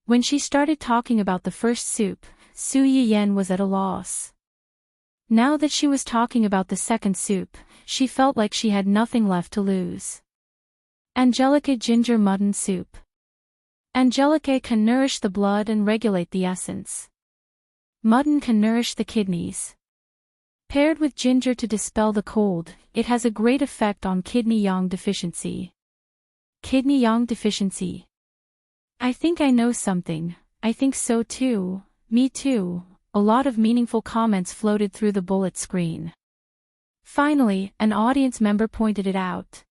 When she started talking about the first soup, Su Yiyen was at a loss. Now that she was talking about the second soup, she felt like she had nothing left to lose. Angelica ginger mutton soup. Angelica can nourish the blood and regulate the essence. Mutton can nourish the kidneys. Paired with ginger to dispel the cold, it has a great effect on kidney yang deficiency. Kidney yang deficiency. I think I know something. I think so too. Me too. A lot of meaningful comments floated through the bullet screen. Finally, an audience member pointed it out.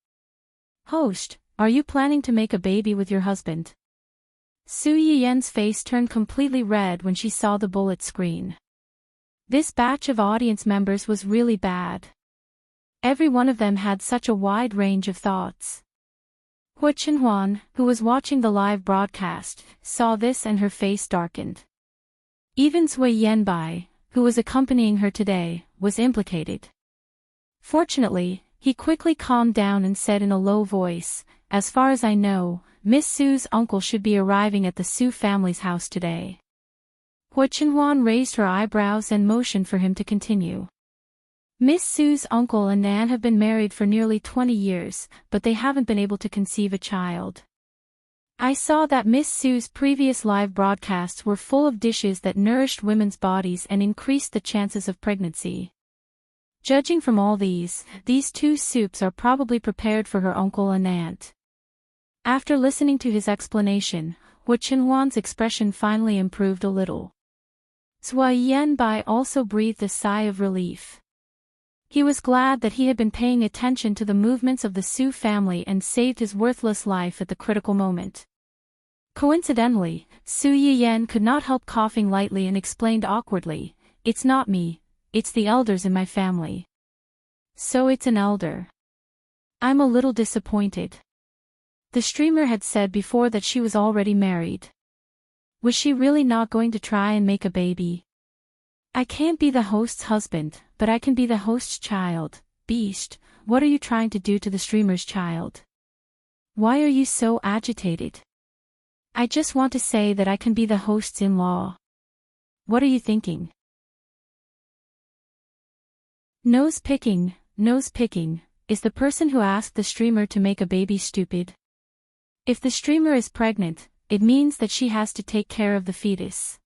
Host, are you planning to make a baby with your husband? Su Yiyen's face turned completely red when she saw the bullet screen. This batch of audience members was really bad. Every one of them had such a wide range of thoughts. Hu Chenhuan, who was watching the live broadcast, saw this and her face darkened. Even Cui Yanbai, who was accompanying her today, was implicated. Fortunately, he quickly calmed down and said in a low voice, "As far as I know, Miss Su's uncle should be arriving at the Su family's house today." Hu Chenhuan raised her eyebrows and motioned for him to continue. Miss Su's uncle and Nan have been married for nearly 20 years, but they haven't been able to conceive a child. I saw that Miss Su's previous live broadcasts were full of dishes that nourished women's bodies and increased the chances of pregnancy. Judging from all these two soups are probably prepared for her uncle and aunt. After listening to his explanation, Hu Chenhuan's expression finally improved a little. Cui Yanbai also breathed a sigh of relief. He was glad that he had been paying attention to the movements of the Su family and saved his worthless life at the critical moment. Coincidentally, Su Yiyen could not help coughing lightly and explained awkwardly, "It's not me, it's the elders in my family." So it's an elder. I'm a little disappointed. The streamer had said before that she was already married. Was she really not going to try and make a baby? I can't be the host's husband, but I can be the host's child. Beast, what are you trying to do to the streamer's child? Why are you so agitated? I just want to say that I can be the host's in-law. What are you thinking? Nose picking, is the person who asked the streamer to make a baby stupid? If the streamer is pregnant, it means that she has to take care of the fetus.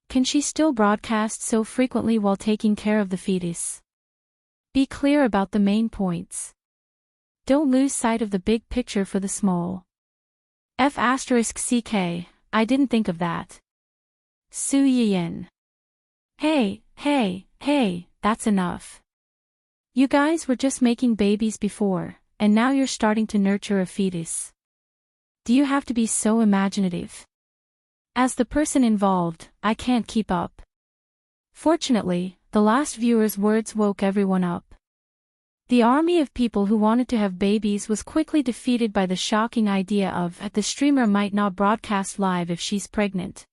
Can she still broadcast so frequently while taking care of the fetus? Be clear about the main points. Don't lose sight of the big picture for the small. *CK, I didn't think of that. Su Yiyen. Hey, that's enough. You guys were just making babies before, and now you're starting to nurture a fetus. Do you have to be so imaginative? As the person involved, I can't keep up. Fortunately, the last viewer's words woke everyone up. The army of people who wanted to have babies was quickly defeated by the shocking idea of the streamer might not broadcast live if she's pregnant.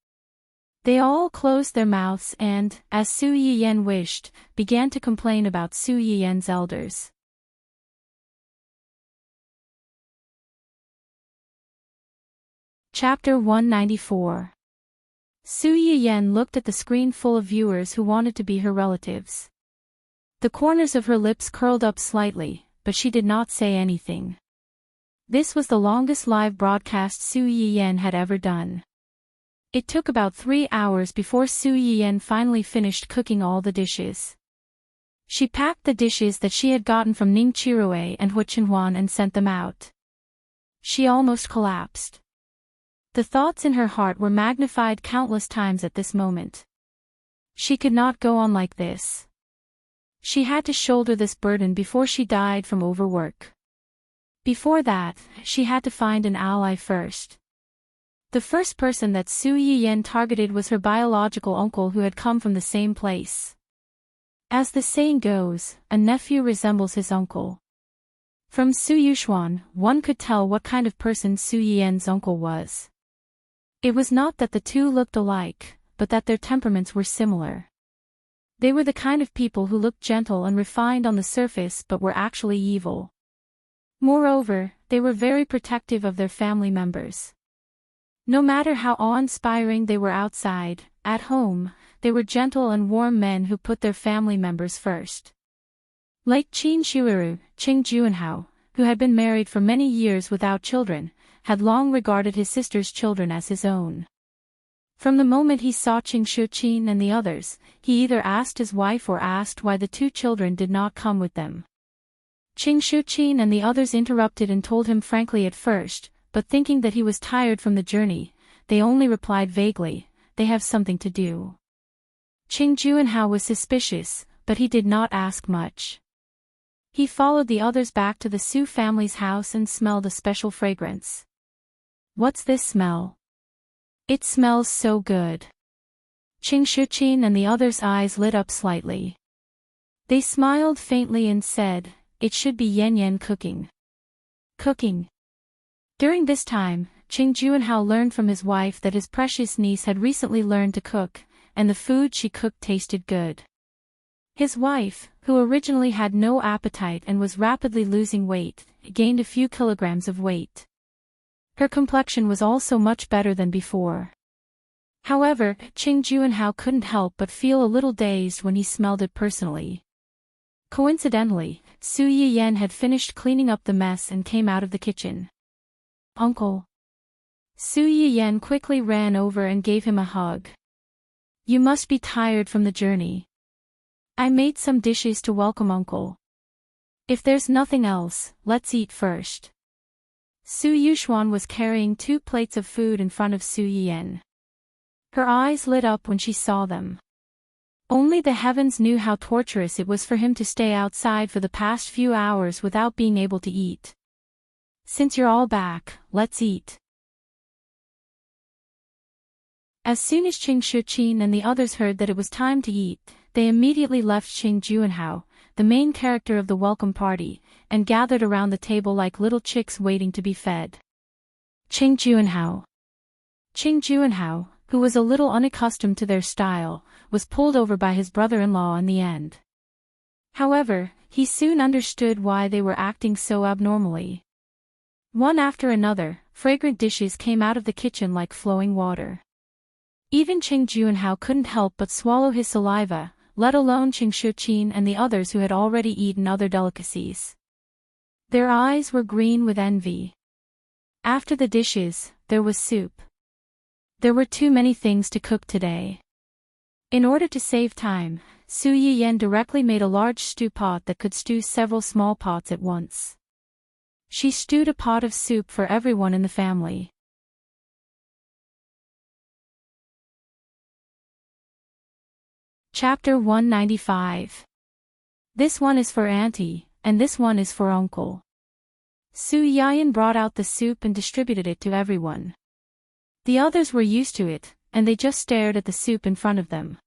They all closed their mouths and, as Su Yiyen wished, began to complain about Su Yiyen's elders. Chapter 194. Su Yiyen looked at the screen full of viewers who wanted to be her relatives. The corners of her lips curled up slightly, but she did not say anything. This was the longest live broadcast Su Yiyan had ever done. It took about 3 hours before Su Yiyan finally finished cooking all the dishes. She packed the dishes that she had gotten from Ning Chirue and Hu Chenhuan and sent them out. She almost collapsed. The thoughts in her heart were magnified countless times at this moment. She could not go on like this. She had to shoulder this burden before she died from overwork. Before that, she had to find an ally first. The first person that Su Yiyan targeted was her biological uncle who had come from the same place. As the saying goes, a nephew resembles his uncle. From Su Yuxuan, one could tell what kind of person Su Yiyan's uncle was. It was not that the two looked alike, but that their temperaments were similar. They were the kind of people who looked gentle and refined on the surface but were actually evil. Moreover, they were very protective of their family members. No matter how awe-inspiring they were outside, at home, they were gentle and warm men who put their family members first. Like Qin Shuiru, Qing Juanhao, who had been married for many years without children, had long regarded his sister's children as his own. From the moment he saw Qing Shuqin and the others, he either asked his wife or asked why the 2 children did not come with them. Qing Shuqin and the others interrupted and told him frankly at first, but thinking that he was tired from the journey, they only replied vaguely, "They have something to do." Qing Juanhao was suspicious, but he did not ask much. He followed the others back to the Su family's house and smelled a special fragrance. "What's this smell? It smells so good." Qing Shuqin and the others' eyes lit up slightly. They smiled faintly and said, "It should be Yan Yan cooking." Cooking. During this time, Qing Juanhao learned from his wife that his precious niece had recently learned to cook, and the food she cooked tasted good. His wife, who originally had no appetite and was rapidly losing weight, gained a few kilograms of weight. Her complexion was also much better than before. However, Qing Juanhao couldn't help but feel a little dazed when he smelled it personally. Coincidentally, Su Yiyan had finished cleaning up the mess and came out of the kitchen. "Uncle." Su Yiyan quickly ran over and gave him a hug. "You must be tired from the journey. I made some dishes to welcome Uncle. If there's nothing else, let's eat first." Su Yuxuan was carrying 2 plates of food in front of Su Yiyan. Her eyes lit up when she saw them. Only the heavens knew how torturous it was for him to stay outside for the past few hours without being able to eat. "Since you're all back, let's eat." As soon as Qing Shuqin and the others heard that it was time to eat, they immediately left Qing Juanhao, the main character of the welcome party, and gathered around the table like little chicks waiting to be fed. Qing Juanhao. Qing Juanhao, who was a little unaccustomed to their style, was pulled over by his brother-in-law in the end. However, he soon understood why they were acting so abnormally. One after another, fragrant dishes came out of the kitchen like flowing water. Even Qing Juanhao couldn't help but swallow his saliva, let alone Qing Shuqin and the others who had already eaten other delicacies. Their eyes were green with envy. After the dishes, there was soup. There were too many things to cook today. In order to save time, Su Yiyan directly made a large stew pot that could stew several small pots at once. She stewed a pot of soup for everyone in the family. Chapter 195. This one is for Auntie, and this one is for Uncle. Su Yiyan brought out the soup and distributed it to everyone. The others were used to it, and they just stared at the soup in front of them.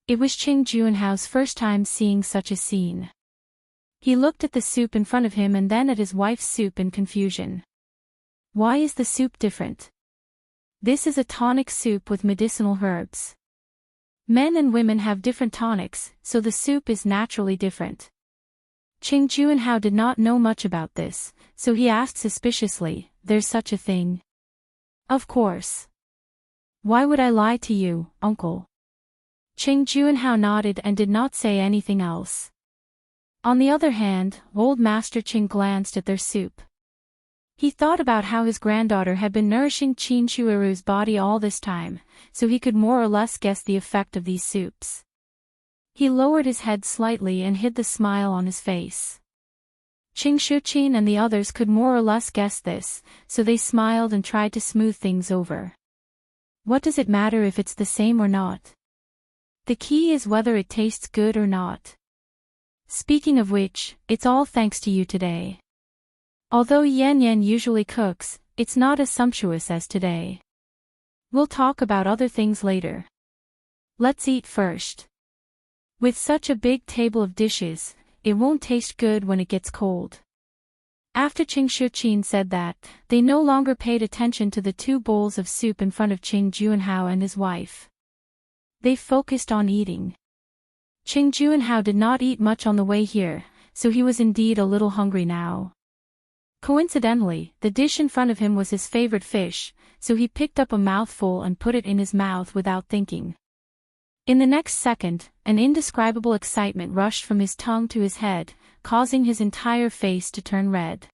It was Qing Juanhao's first time seeing such a scene. He looked at the soup in front of him and then at his wife's soup in confusion. Why is the soup different? This is a tonic soup with medicinal herbs. Men and women have different tonics, so the soup is naturally different. Qing Juanhao did not know much about this, so he asked suspiciously, "There's such a thing?" "Of course. Why would I lie to you, Uncle?" Qing Juanhao nodded and did not say anything else. On the other hand, old Master Qing glanced at their soup. He thought about how his granddaughter had been nourishing Qin Shuiru's body all this time, so he could more or less guess the effect of these soups. He lowered his head slightly and hid the smile on his face. Qing Shuqin and the others could more or less guess this, so they smiled and tried to smooth things over. What does it matter if it's the same or not? The key is whether it tastes good or not. Speaking of which, it's all thanks to you today. Although Yan Yan usually cooks, it's not as sumptuous as today. We'll talk about other things later. Let's eat first. With such a big table of dishes, it won't taste good when it gets cold. After Qing Shuqin said that, they no longer paid attention to the 2 bowls of soup in front of Qing Juanhao and his wife. They focused on eating. Qing Juanhao did not eat much on the way here, so he was indeed a little hungry now. Coincidentally, the dish in front of him was his favorite fish, so he picked up a mouthful and put it in his mouth without thinking. In the next second, an indescribable excitement rushed from his tongue to his head, causing his entire face to turn red.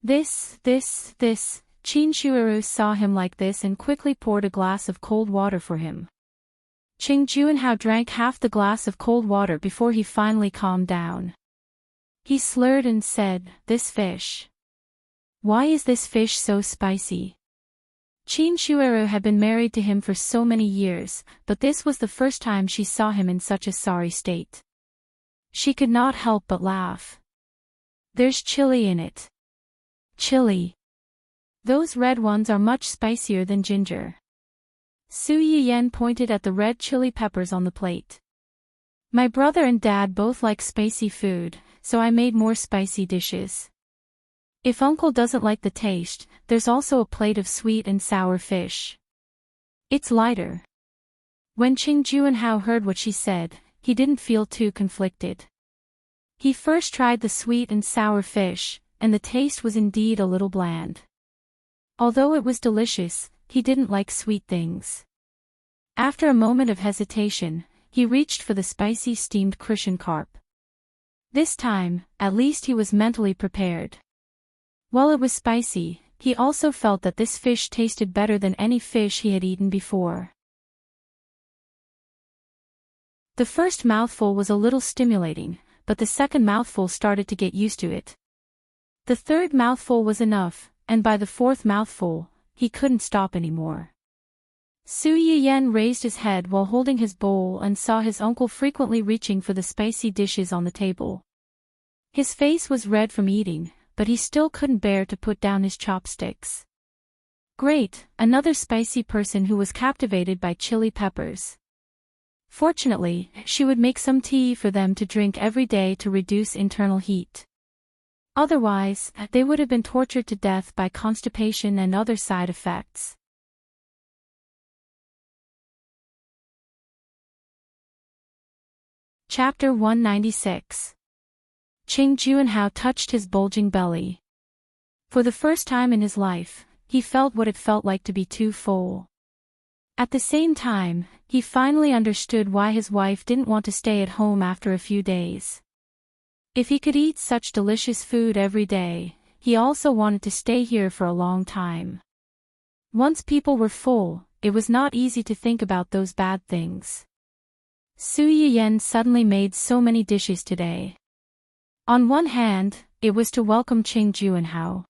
This, Qin Shuiru saw him like this and quickly poured a glass of cold water for him. Qing Juanhao drank half the glass of cold water before he finally calmed down. He slurred and said, "This fish. Why is this fish so spicy?" Qin Shuiru had been married to him for so many years, but this was the first time she saw him in such a sorry state. She could not help but laugh. "There's chili in it." "Chili? Those red ones are much spicier than ginger." Su Yiyen pointed at the red chili peppers on the plate. "My brother and dad both like spicy food, so I made more spicy dishes. If uncle doesn't like the taste, there's also a plate of sweet and sour fish. It's lighter." When Qing Juanhao heard what she said, he didn't feel too conflicted. He first tried the sweet and sour fish, and the taste was indeed a little bland. Although it was delicious, he didn't like sweet things. After a moment of hesitation, he reached for the spicy steamed cushion carp. This time, at least he was mentally prepared. While it was spicy, he also felt that this fish tasted better than any fish he had eaten before. The first mouthful was a little stimulating, but the second mouthful started to get used to it. The third mouthful was enough, and by the fourth mouthful, he couldn't stop anymore. Su Yiyen raised his head while holding his bowl and saw his uncle frequently reaching for the spicy dishes on the table. His face was red from eating, but he still couldn't bear to put down his chopsticks. Great, another spicy person who was captivated by chili peppers. Fortunately, she would make some tea for them to drink every day to reduce internal heat. Otherwise, they would have been tortured to death by constipation and other side effects. Chapter 196. Qing Juanhao touched his bulging belly. For the first time in his life, he felt what it felt like to be too full. At the same time, he finally understood why his wife didn't want to stay at home after a few days. If he could eat such delicious food every day, he also wanted to stay here for a long time. Once people were full, it was not easy to think about those bad things. Su Yiyen suddenly made so many dishes today. On one hand, it was to welcome Qing Juanhao.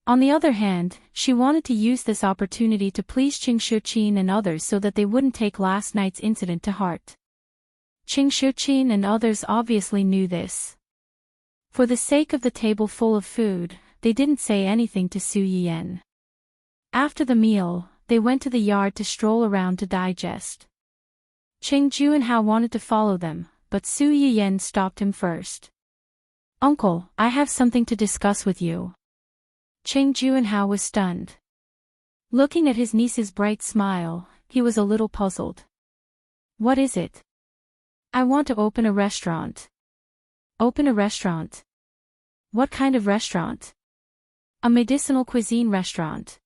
On the other hand, she wanted to use this opportunity to please Qing Shuqin and others so that they wouldn't take last night's incident to heart. Qing Shuqin and others obviously knew this. For the sake of the table full of food, they didn't say anything to Su Yiyen. After the meal, they went to the yard to stroll around to digest. Qing Juanhao wanted to follow them, but Su Yiyen stopped him first. "Uncle, I have something to discuss with you." Qing Juanhao was stunned. Looking at his niece's bright smile, he was a little puzzled. "What is it?" "I want to open a restaurant." "Open a restaurant? What kind of restaurant?" "A medicinal cuisine restaurant."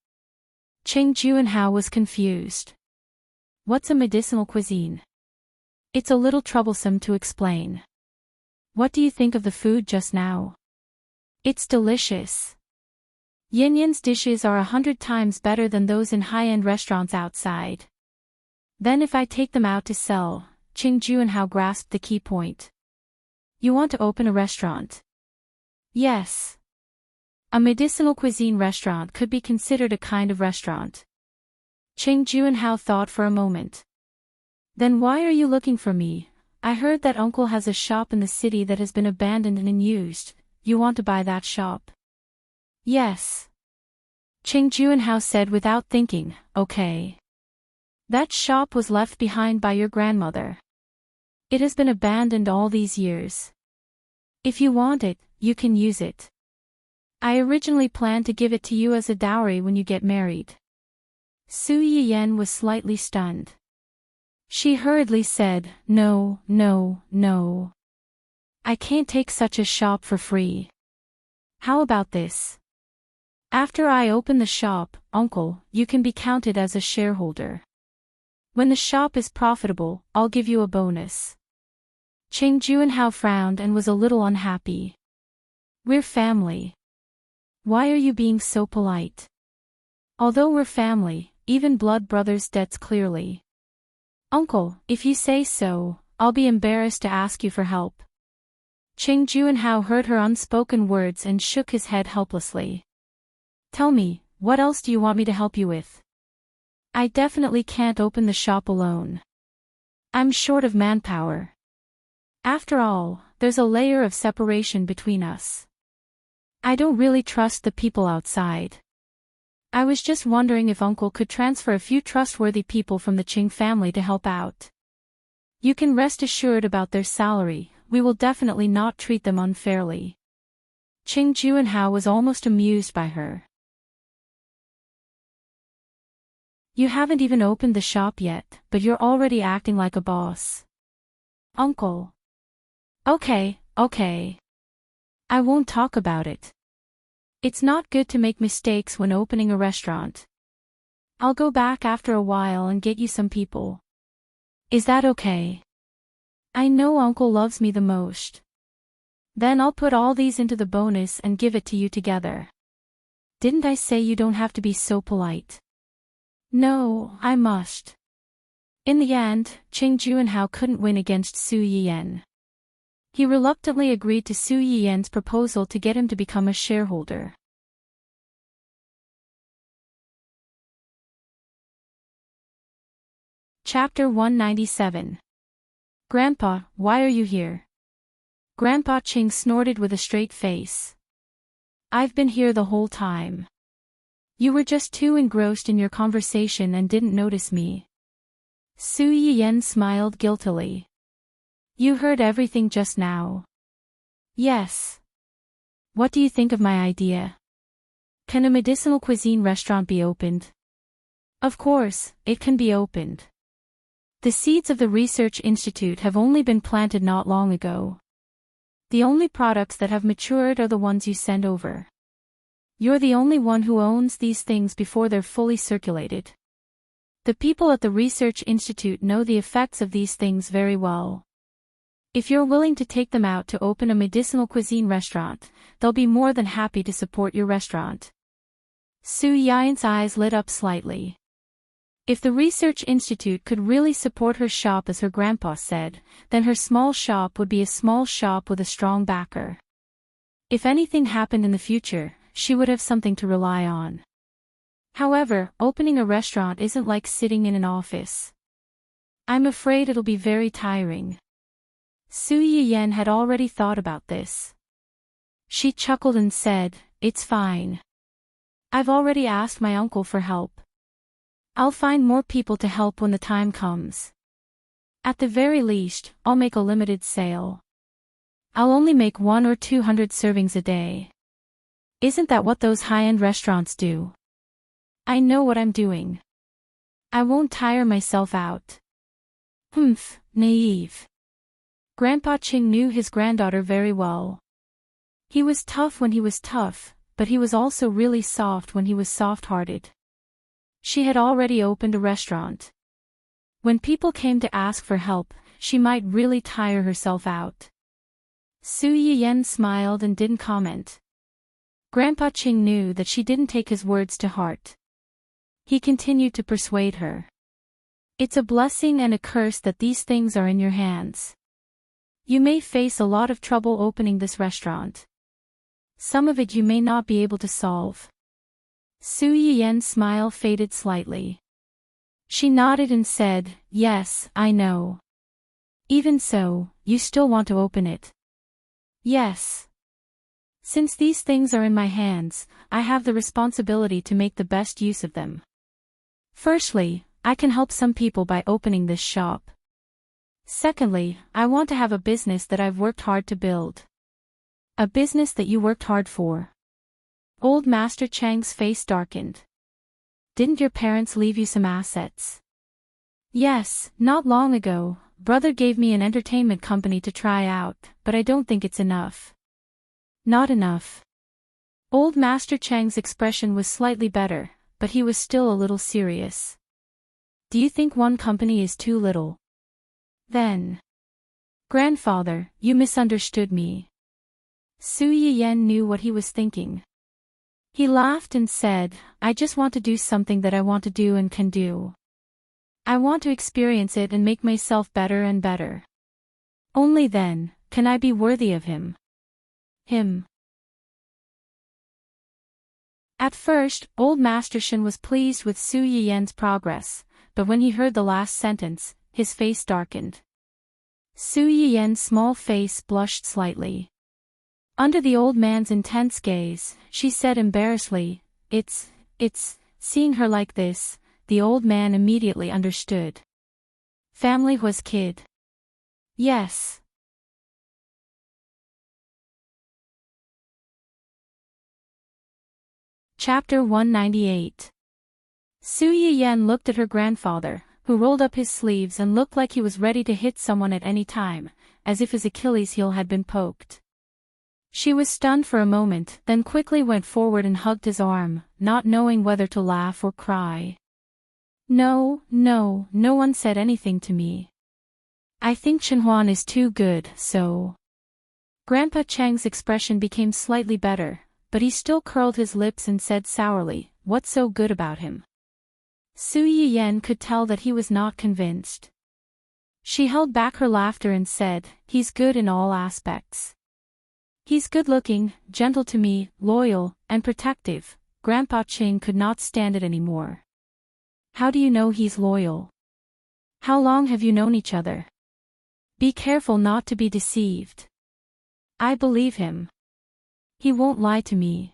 Qing Juanhao was confused. "What's a medicinal cuisine?" "It's a little troublesome to explain." What do you think of the food just now? It's delicious. Yin Yan's dishes are 100 times better than those in high-end restaurants outside. Then if I take them out to sell, Qing Juanhao grasped the key point. You want to open a restaurant? Yes. A medicinal cuisine restaurant could be considered a kind of restaurant. Qing Juanhao thought for a moment. Then why are you looking for me? I heard that uncle has a shop in the city that has been abandoned and unused. You want to buy that shop? Yes. Qing Juanhao said without thinking, okay. That shop was left behind by your grandmother. It has been abandoned all these years. If you want it, you can use it. I originally planned to give it to you as a dowry when you get married. Su Yiyan was slightly stunned. She hurriedly said, no, no, no. I can't take such a shop for free. How about this? After I open the shop, uncle, you can be counted as a shareholder. When the shop is profitable, I'll give you a bonus. Qing Juanhao frowned and was a little unhappy. We're family. Why are you being so polite? Although we're family, even blood brothers debts clearly. Uncle, if you say so, I'll be embarrassed to ask you for help. Qing Juanhao heard her unspoken words and shook his head helplessly. Tell me, what else do you want me to help you with? I definitely can't open the shop alone. I'm short of manpower. After all, there's a layer of separation between us. I don't really trust the people outside. I was just wondering if Uncle could transfer a few trustworthy people from the Qing family to help out. You can rest assured about their salary, we will definitely not treat them unfairly. Qing Juanhao was almost amused by her. You haven't even opened the shop yet, but you're already acting like a boss. Uncle. Okay. I won't talk about it. It's not good to make mistakes when opening a restaurant. I'll go back after a while and get you some people. Is that okay? I know Uncle loves me the most. Then I'll put all these into the bonus and give it to you together. Didn't I say you don't have to be so polite? No, I must. In the end, Qing Juanhao couldn't win against Su Yiyan. He reluctantly agreed to Su Yiyan's proposal to get him to become a shareholder. Chapter 197. Grandpa, why are you here? Grandpa Qing snorted with a straight face. I've been here the whole time. You were just too engrossed in your conversation and didn't notice me. Su Yiyan smiled guiltily. You heard everything just now. Yes. What do you think of my idea? Can a medicinal cuisine restaurant be opened? Of course, it can be opened. The seeds of the research institute have only been planted not long ago. The only products that have matured are the ones you send over. You're the only one who owns these things before they're fully circulated. The people at the research institute know the effects of these things very well. If you're willing to take them out to open a medicinal cuisine restaurant, they'll be more than happy to support your restaurant. Su Yian's eyes lit up slightly. If the research institute could really support her shop as her grandpa said, then her small shop would be a small shop with a strong backer. If anything happened in the future, she would have something to rely on. However, opening a restaurant isn't like sitting in an office. I'm afraid it'll be very tiring. Su Yiyan had already thought about this. She chuckled and said, It's fine. I've already asked my uncle for help. I'll find more people to help when the time comes. At the very least, I'll make a limited sale. I'll only make 100 or 200 servings a day. Isn't that what those high-end restaurants do? I know what I'm doing. I won't tire myself out. Humph, naive. Grandpa Qing knew his granddaughter very well. He was tough when he was tough, but he was also really soft when he was soft-hearted. She had already opened a restaurant. When people came to ask for help, she might really tire herself out. Su Yiyen smiled and didn't comment. Grandpa Qing knew that she didn't take his words to heart. He continued to persuade her. It's a blessing and a curse that these things are in your hands. You may face a lot of trouble opening this restaurant. Some of it you may not be able to solve. Su Yiyen's smile faded slightly. She nodded and said, yes, I know. Even so, you still want to open it. Yes. Since these things are in my hands, I have the responsibility to make the best use of them. Firstly, I can help some people by opening this shop. Secondly, I want to have a business that I've worked hard to build. A business that you worked hard for. Old Master Chang's face darkened. Didn't your parents leave you some assets? Yes, not long ago, brother gave me an entertainment company to try out, but I don't think it's enough. Not enough. Old Master Chang's expression was slightly better, but he was still a little serious. Do you think one company is too little? Then. Grandfather, you misunderstood me. Su Yiyen knew what he was thinking. He laughed and said, I just want to do something that I want to do and can do. I want to experience it and make myself better and better. Only then, can I be worthy of him. Him. At first, old Master Shen was pleased with Su Yiyen's progress, but when he heard the last sentence, his face darkened. Su Yiyen's small face blushed slightly. Under the old man's intense gaze, she said embarrassedly, It's, seeing her like this, the old man immediately understood. Family was kid. Yes. Chapter 198. Su Yiyen looked at her grandfather, who rolled up his sleeves and looked like he was ready to hit someone at any time, as if his Achilles heel had been poked. She was stunned for a moment, then quickly went forward and hugged his arm, not knowing whether to laugh or cry. No one said anything to me. I think Chenhuan is too good, so. Grandpa Cheng's expression became slightly better, but he still curled his lips and said sourly, what's so good about him? Su Yiyen could tell that he was not convinced. She held back her laughter and said, he's good in all aspects. He's good-looking, gentle to me, loyal, and protective. Grandpa Qing could not stand it anymore. How do you know he's loyal? How long have you known each other? Be careful not to be deceived. I believe him. He won't lie to me.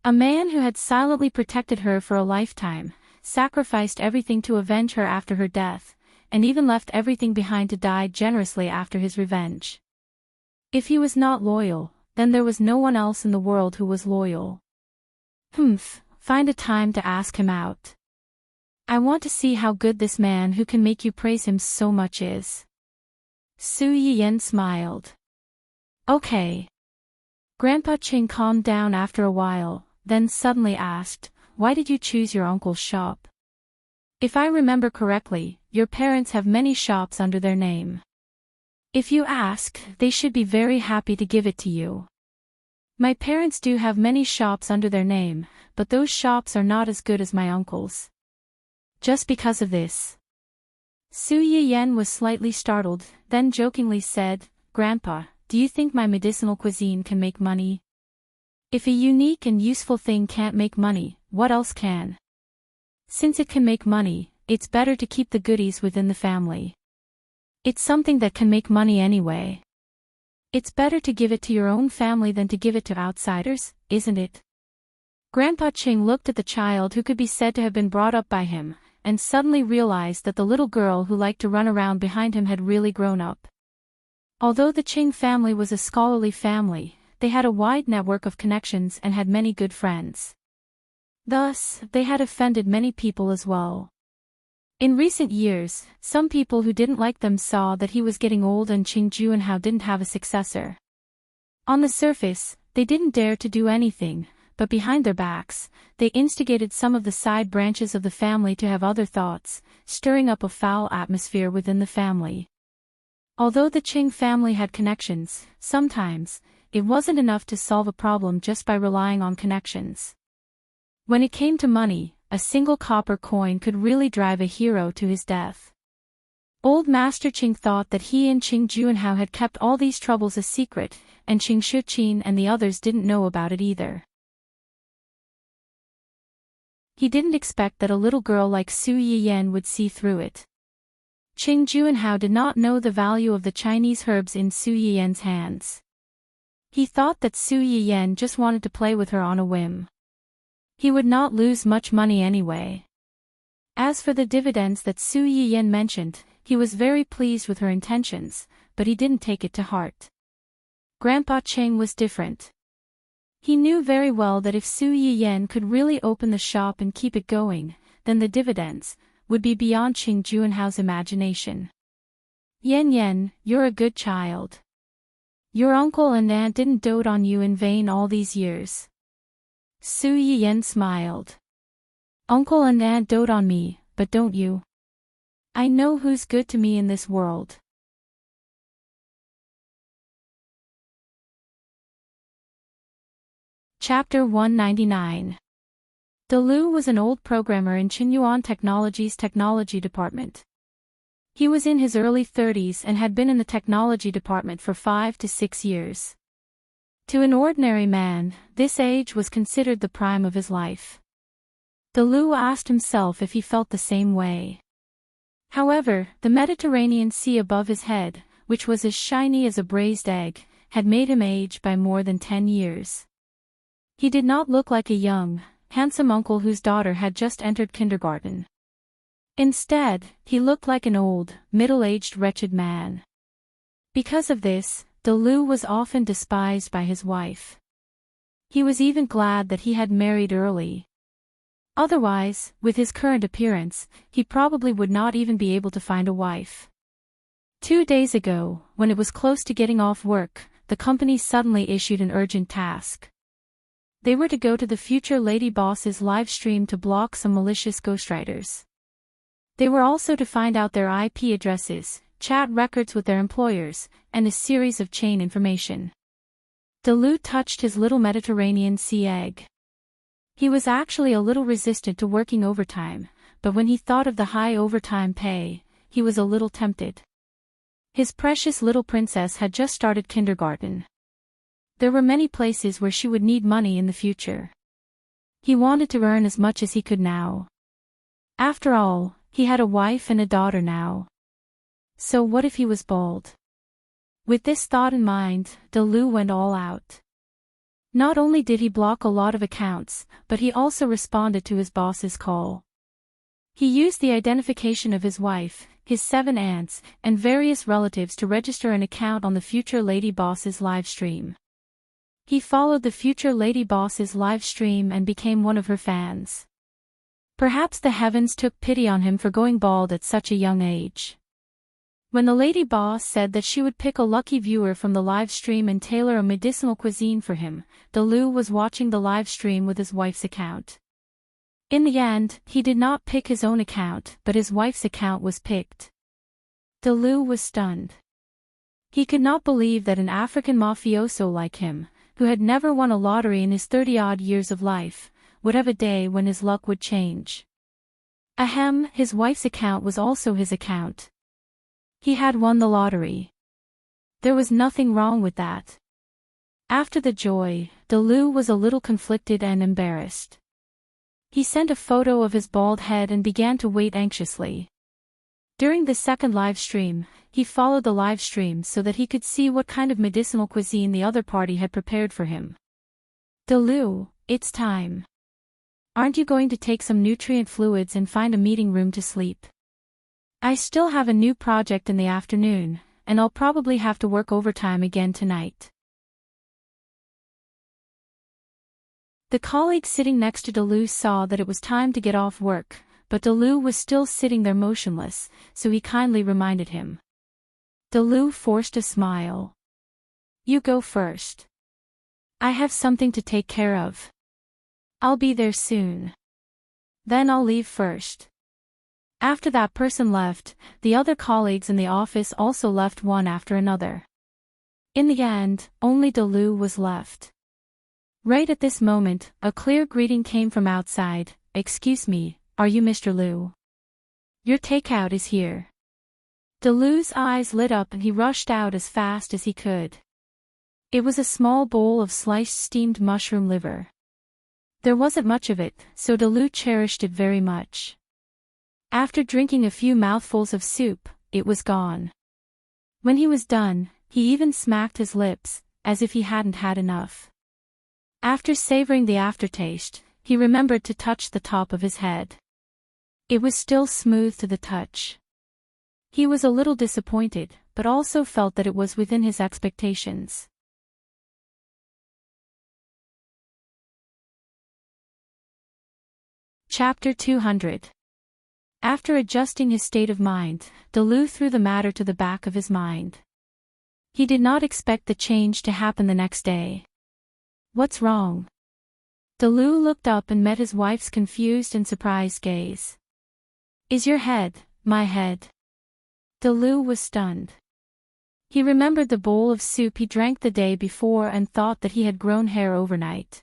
A man who had silently protected her for a lifetime, sacrificed everything to avenge her after her death, and even left everything behind to die generously after his revenge. If he was not loyal, then there was no one else in the world who was loyal. Find a time to ask him out. I want to see how good this man who can make you praise him so much is. Su Yiyen smiled. Okay. Grandpa Qing calmed down after a while, then suddenly asked, why did you choose your uncle's shop? If I remember correctly, your parents have many shops under their name. If you ask, they should be very happy to give it to you. My parents do have many shops under their name, but those shops are not as good as my uncle's. Just because of this. Su Yiyen was slightly startled, then jokingly said, Grandpa, do you think my medicinal cuisine can make money? If a unique and useful thing can't make money, what else can? Since it can make money, it's better to keep the goodies within the family. It's something that can make money anyway. It's better to give it to your own family than to give it to outsiders, isn't it? Grandpa Qing looked at the child who could be said to have been brought up by him, and suddenly realized that the little girl who liked to run around behind him had really grown up. Although the Qing family was a scholarly family, they had a wide network of connections and had many good friends. Thus, they had offended many people as well. In recent years, some people who didn't like them saw that he was getting old and Qing Juanhao didn't have a successor. On the surface, they didn't dare to do anything, but behind their backs, they instigated some of the side branches of the family to have other thoughts, stirring up a foul atmosphere within the family. Although the Qing family had connections, sometimes, it wasn't enough to solve a problem just by relying on connections. When it came to money, a single copper coin could really drive a hero to his death. Old Master Qing thought that he and Qing Juanhao had kept all these troubles a secret, and Qing Shuqin and the others didn't know about it either. He didn't expect that a little girl like Su Yiyan would see through it. Qing Juanhao did not know the value of the Chinese herbs in Su Yiyan's hands. He thought that Su Yiyan just wanted to play with her on a whim. He would not lose much money anyway. As for the dividends that Su Yiyan mentioned, he was very pleased with her intentions, but he didn't take it to heart. Grandpa Qing was different. He knew very well that if Su Yiyan could really open the shop and keep it going, then the dividends would be beyond Qing Juanhao's imagination. Yan Yan, you're a good child. Your uncle and aunt didn't dote on you in vain all these years. Su Yiyan smiled. Uncle and aunt dote on me, but don't you? I know who's good to me in this world. Chapter 199. Dalu was an old programmer in Qinyuan Technology's technology department. He was in his early 30s and had been in the technology department for 5 to 6 years. To an ordinary man, this age was considered the prime of his life. Dalu asked himself if he felt the same way. However, the Mediterranean Sea above his head, which was as shiny as a braised egg, had made him age by more than 10 years. He did not look like a young, handsome uncle whose daughter had just entered kindergarten. Instead, he looked like an old, middle-aged wretched man. Because of this, Dalu was often despised by his wife. He was even glad that he had married early. Otherwise, with his current appearance, he probably would not even be able to find a wife. 2 days ago, when it was close to getting off work, the company suddenly issued an urgent task. They were to go to the future lady boss's live stream to block some malicious ghostwriters. They were also to find out their IP addresses, chat records with their employers, and a series of chain information. Dalu touched his little Mediterranean Sea egg. He was actually a little resistant to working overtime, but when he thought of the high overtime pay, he was a little tempted. His precious little princess had just started kindergarten. There were many places where she would need money in the future. He wanted to earn as much as he could now. After all, he had a wife and a daughter now. So what if he was bald? With this thought in mind, Dalu went all out. Not only did he block a lot of accounts, but he also responded to his boss's call. He used the identification of his wife, his 7 aunts, and various relatives to register an account on the future lady boss's live stream. He followed the future lady boss's live stream and became one of her fans. Perhaps the heavens took pity on him for going bald at such a young age. When the lady boss said that she would pick a lucky viewer from the live stream and tailor a medicinal cuisine for him, Dalu was watching the live stream with his wife's account. In the end, he did not pick his own account, but his wife's account was picked. Dalu was stunned. He could not believe that an African mafioso like him, who had never won a lottery in his 30-odd years of life, would have a day when his luck would change. Ahem, his wife's account was also his account. He had won the lottery. There was nothing wrong with that. After the joy, Dalu was a little conflicted and embarrassed. He sent a photo of his bald head and began to wait anxiously. During the second live stream, he followed the live stream so that he could see what kind of medicinal cuisine the other party had prepared for him. Dalu, it's time. Aren't you going to take some nutrient fluids and find a meeting room to sleep? I still have a new project in the afternoon, and I'll probably have to work overtime again tonight. The colleague sitting next to Dalu saw that it was time to get off work, but Dalu was still sitting there motionless, so he kindly reminded him. Dalu forced a smile. You go first. I have something to take care of. I'll be there soon. Then I'll leave first. After that person left, the other colleagues in the office also left one after another. In the end, only Delu was left. Right at this moment, a clear greeting came from outside. "Excuse me, are you Mr. Liu? Your takeout is here." Delu's eyes lit up and he rushed out as fast as he could. It was a small bowl of sliced steamed mushroom liver. There wasn't much of it, so Delu cherished it very much. After drinking a few mouthfuls of soup, it was gone. When he was done, he even smacked his lips, as if he hadn't had enough. After savoring the aftertaste, he remembered to touch the top of his head. It was still smooth to the touch. He was a little disappointed, but also felt that it was within his expectations. Chapter 200. After adjusting his state of mind, Delu threw the matter to the back of his mind. He did not expect the change to happen the next day. "What's wrong?" Delu looked up and met his wife's confused and surprised gaze. "Is your head my head?" Delu was stunned. He remembered the bowl of soup he drank the day before and thought that he had grown hair overnight.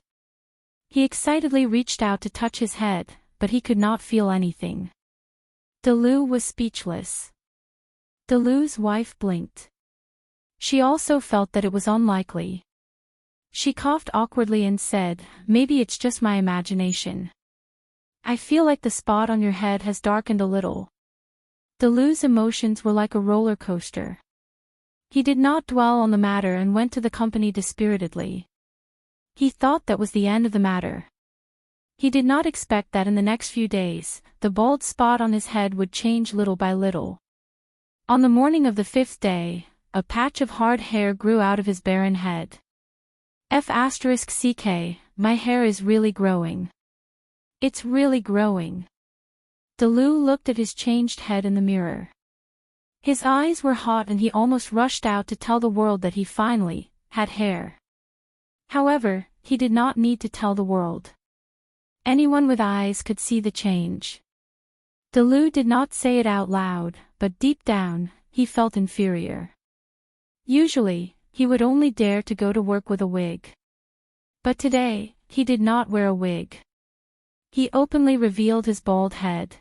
He excitedly reached out to touch his head, but he could not feel anything. Delu was speechless. Delu's wife blinked. She also felt that it was unlikely. She coughed awkwardly and said, "Maybe it's just my imagination. I feel like the spot on your head has darkened a little." Delu's emotions were like a roller coaster. He did not dwell on the matter and went to the company dispiritedly. He thought that was the end of the matter. He did not expect that in the next few days, the bald spot on his head would change little by little. On the morning of the 5th day, a patch of hard hair grew out of his barren head. **CK, my hair is really growing. It's really growing." Delu looked at his changed head in the mirror. His eyes were hot and he almost rushed out to tell the world that he finally had hair. However, he did not need to tell the world. Anyone with eyes could see the change. Delu did not say it out loud, but deep down, he felt inferior. Usually, he would only dare to go to work with a wig. But today, he did not wear a wig. He openly revealed his bald head.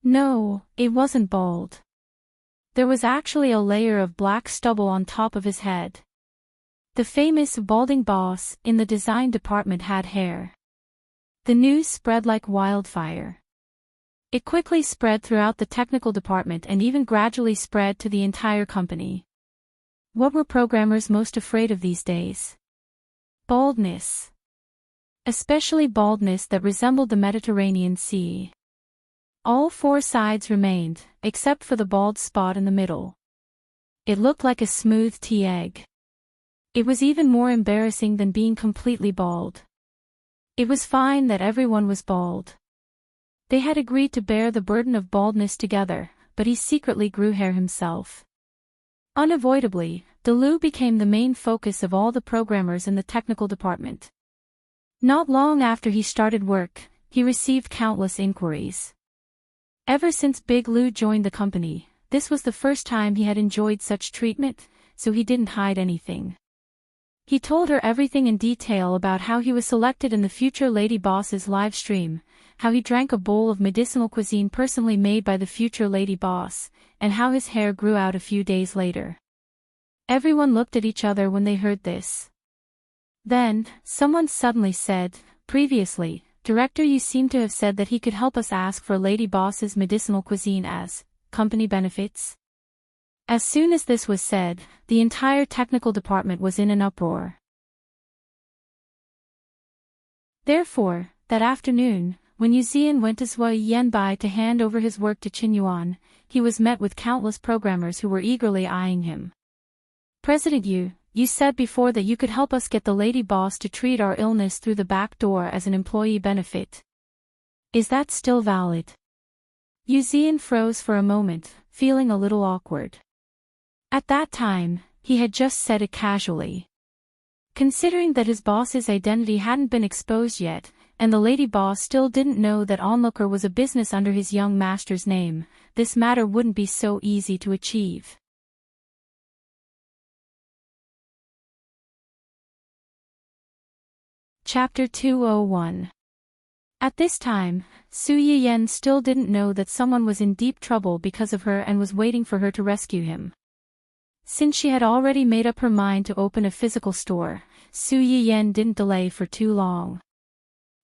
No, it wasn't bald. There was actually a layer of black stubble on top of his head. The famous balding boss in the design department had hair. The news spread like wildfire. It quickly spread throughout the technical department and even gradually spread to the entire company. What were programmers most afraid of these days? Baldness. Especially baldness that resembled the Mediterranean Sea. All four sides remained, except for the bald spot in the middle. It looked like a smooth tea egg. It was even more embarrassing than being completely bald. It was fine that everyone was bald. They had agreed to bear the burden of baldness together, but he secretly grew hair himself. Unavoidably, Delu became the main focus of all the programmers in the technical department. Not long after he started work, he received countless inquiries. Ever since Big Lou joined the company, this was the first time he had enjoyed such treatment, so he didn't hide anything. He told her everything in detail about how he was selected in the future lady boss's live stream, how he drank a bowl of medicinal cuisine personally made by the future lady boss, and how his hair grew out a few days later. Everyone looked at each other when they heard this. Then, someone suddenly said, "Previously, Director, you seem to have said that he could help us ask for Lady Boss's medicinal cuisine as company benefits." As soon as this was said, the entire technical department was in an uproar. Therefore, that afternoon, when Yuzian went to Zhuo Yanbai to hand over his work to Qin Yuan, he was met with countless programmers who were eagerly eyeing him. "President Yu, you said before that you could help us get the lady boss to treat our illness through the back door as an employee benefit. Is that still valid?" Yuzian froze for a moment, feeling a little awkward. At that time, he had just said it casually. Considering that his boss's identity hadn't been exposed yet, and the lady boss still didn't know that Onlooker was a business under his young master's name, this matter wouldn't be so easy to achieve. Chapter 201. At this time, Su Yiyen still didn't know that someone was in deep trouble because of her and was waiting for her to rescue him. Since she had already made up her mind to open a physical store, Su Yiyen didn't delay for too long.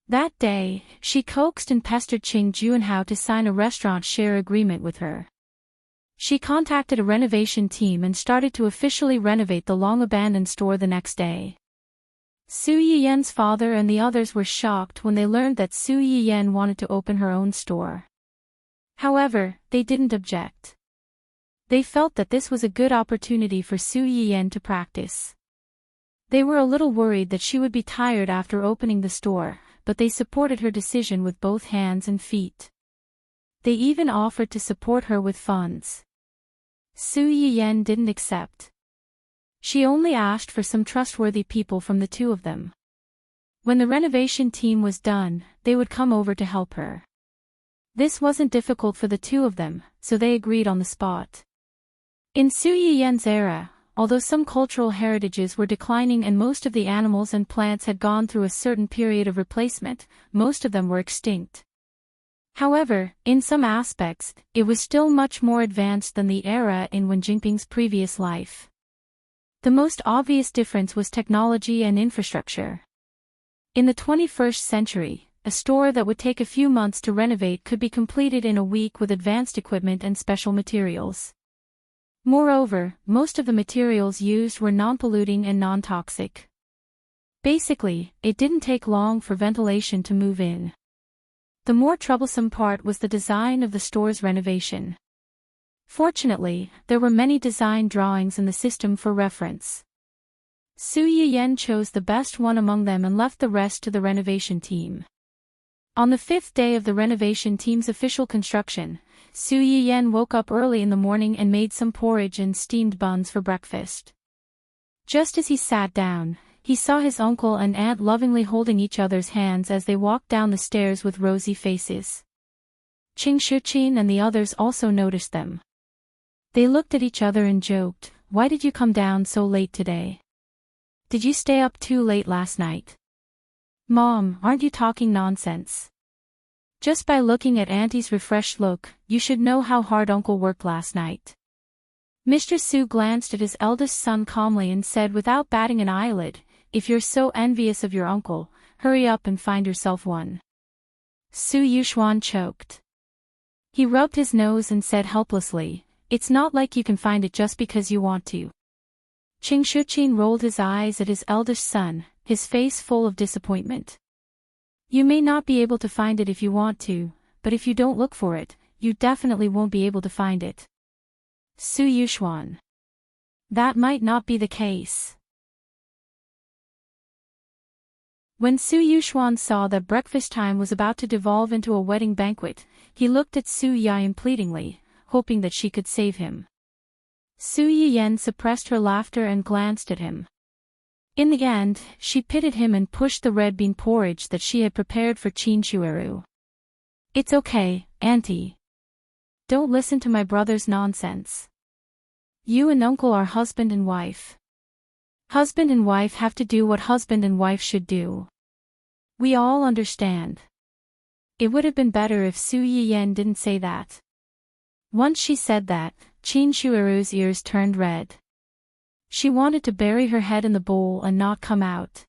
That day, she coaxed and pestered Qing Junhao to sign a restaurant share agreement with her. She contacted a renovation team and started to officially renovate the long-abandoned store the next day. Su Yiyen's father and the others were shocked when they learned that Su Yiyen wanted to open her own store. However, they didn't object. They felt that this was a good opportunity for Su Yiyen to practice. They were a little worried that she would be tired after opening the store, but they supported her decision with both hands and feet. They even offered to support her with funds. Su Yiyen didn't accept. She only asked for some trustworthy people from the two of them. When the renovation team was done, they would come over to help her. This wasn't difficult for the two of them, so they agreed on the spot. In Su Yiyen's era, although some cultural heritages were declining and most of the animals and plants had gone through a certain period of replacement, most of them were extinct. However, in some aspects, it was still much more advanced than the era in Wen Jingping's previous life. The most obvious difference was technology and infrastructure. In the 21st century, a store that would take a few months to renovate could be completed in a week with advanced equipment and special materials. Moreover, most of the materials used were non-polluting and non-toxic. Basically, it didn't take long for ventilation to move in. The more troublesome part was the design of the store's renovation. Fortunately, there were many design drawings in the system for reference. Su Yiyen chose the best one among them and left the rest to the renovation team. On the 5th day of the renovation team's official construction, Su Yiyen woke up early in the morning and made some porridge and steamed buns for breakfast. Just as he sat down, he saw his uncle and aunt lovingly holding each other's hands as they walked down the stairs with rosy faces. Qing Shuqin and the others also noticed them. They looked at each other and joked, "Why did you come down so late today? Did you stay up too late last night?" "Mom, aren't you talking nonsense? Just by looking at Auntie's refreshed look, you should know how hard Uncle worked last night." Mr. Su glanced at his eldest son calmly and said without batting an eyelid, "If you're so envious of your uncle, hurry up and find yourself one." Su Yuxuan choked. He rubbed his nose and said helplessly, "It's not like you can find it just because you want to." Qing Shuqin rolled his eyes at his eldest son, his face full of disappointment. "You may not be able to find it if you want to, but if you don't look for it, you definitely won't be able to find it." Su Yuxuan. That might not be the case. When Su Yuxuan saw that breakfast time was about to devolve into a wedding banquet, he looked at Su Yiyen pleadingly, hoping that she could save him. Su Yiyen suppressed her laughter and glanced at him. In the end, she pitied him and pushed the red bean porridge that she had prepared for Qin Shueru. "It's okay, Auntie. Don't listen to my brother's nonsense. You and Uncle are husband and wife. Husband and wife have to do what husband and wife should do. We all understand." It would have been better if Su Yiyen didn't say that. Once she said that, Qin Shueru's ears turned red. She wanted to bury her head in the bowl and not come out.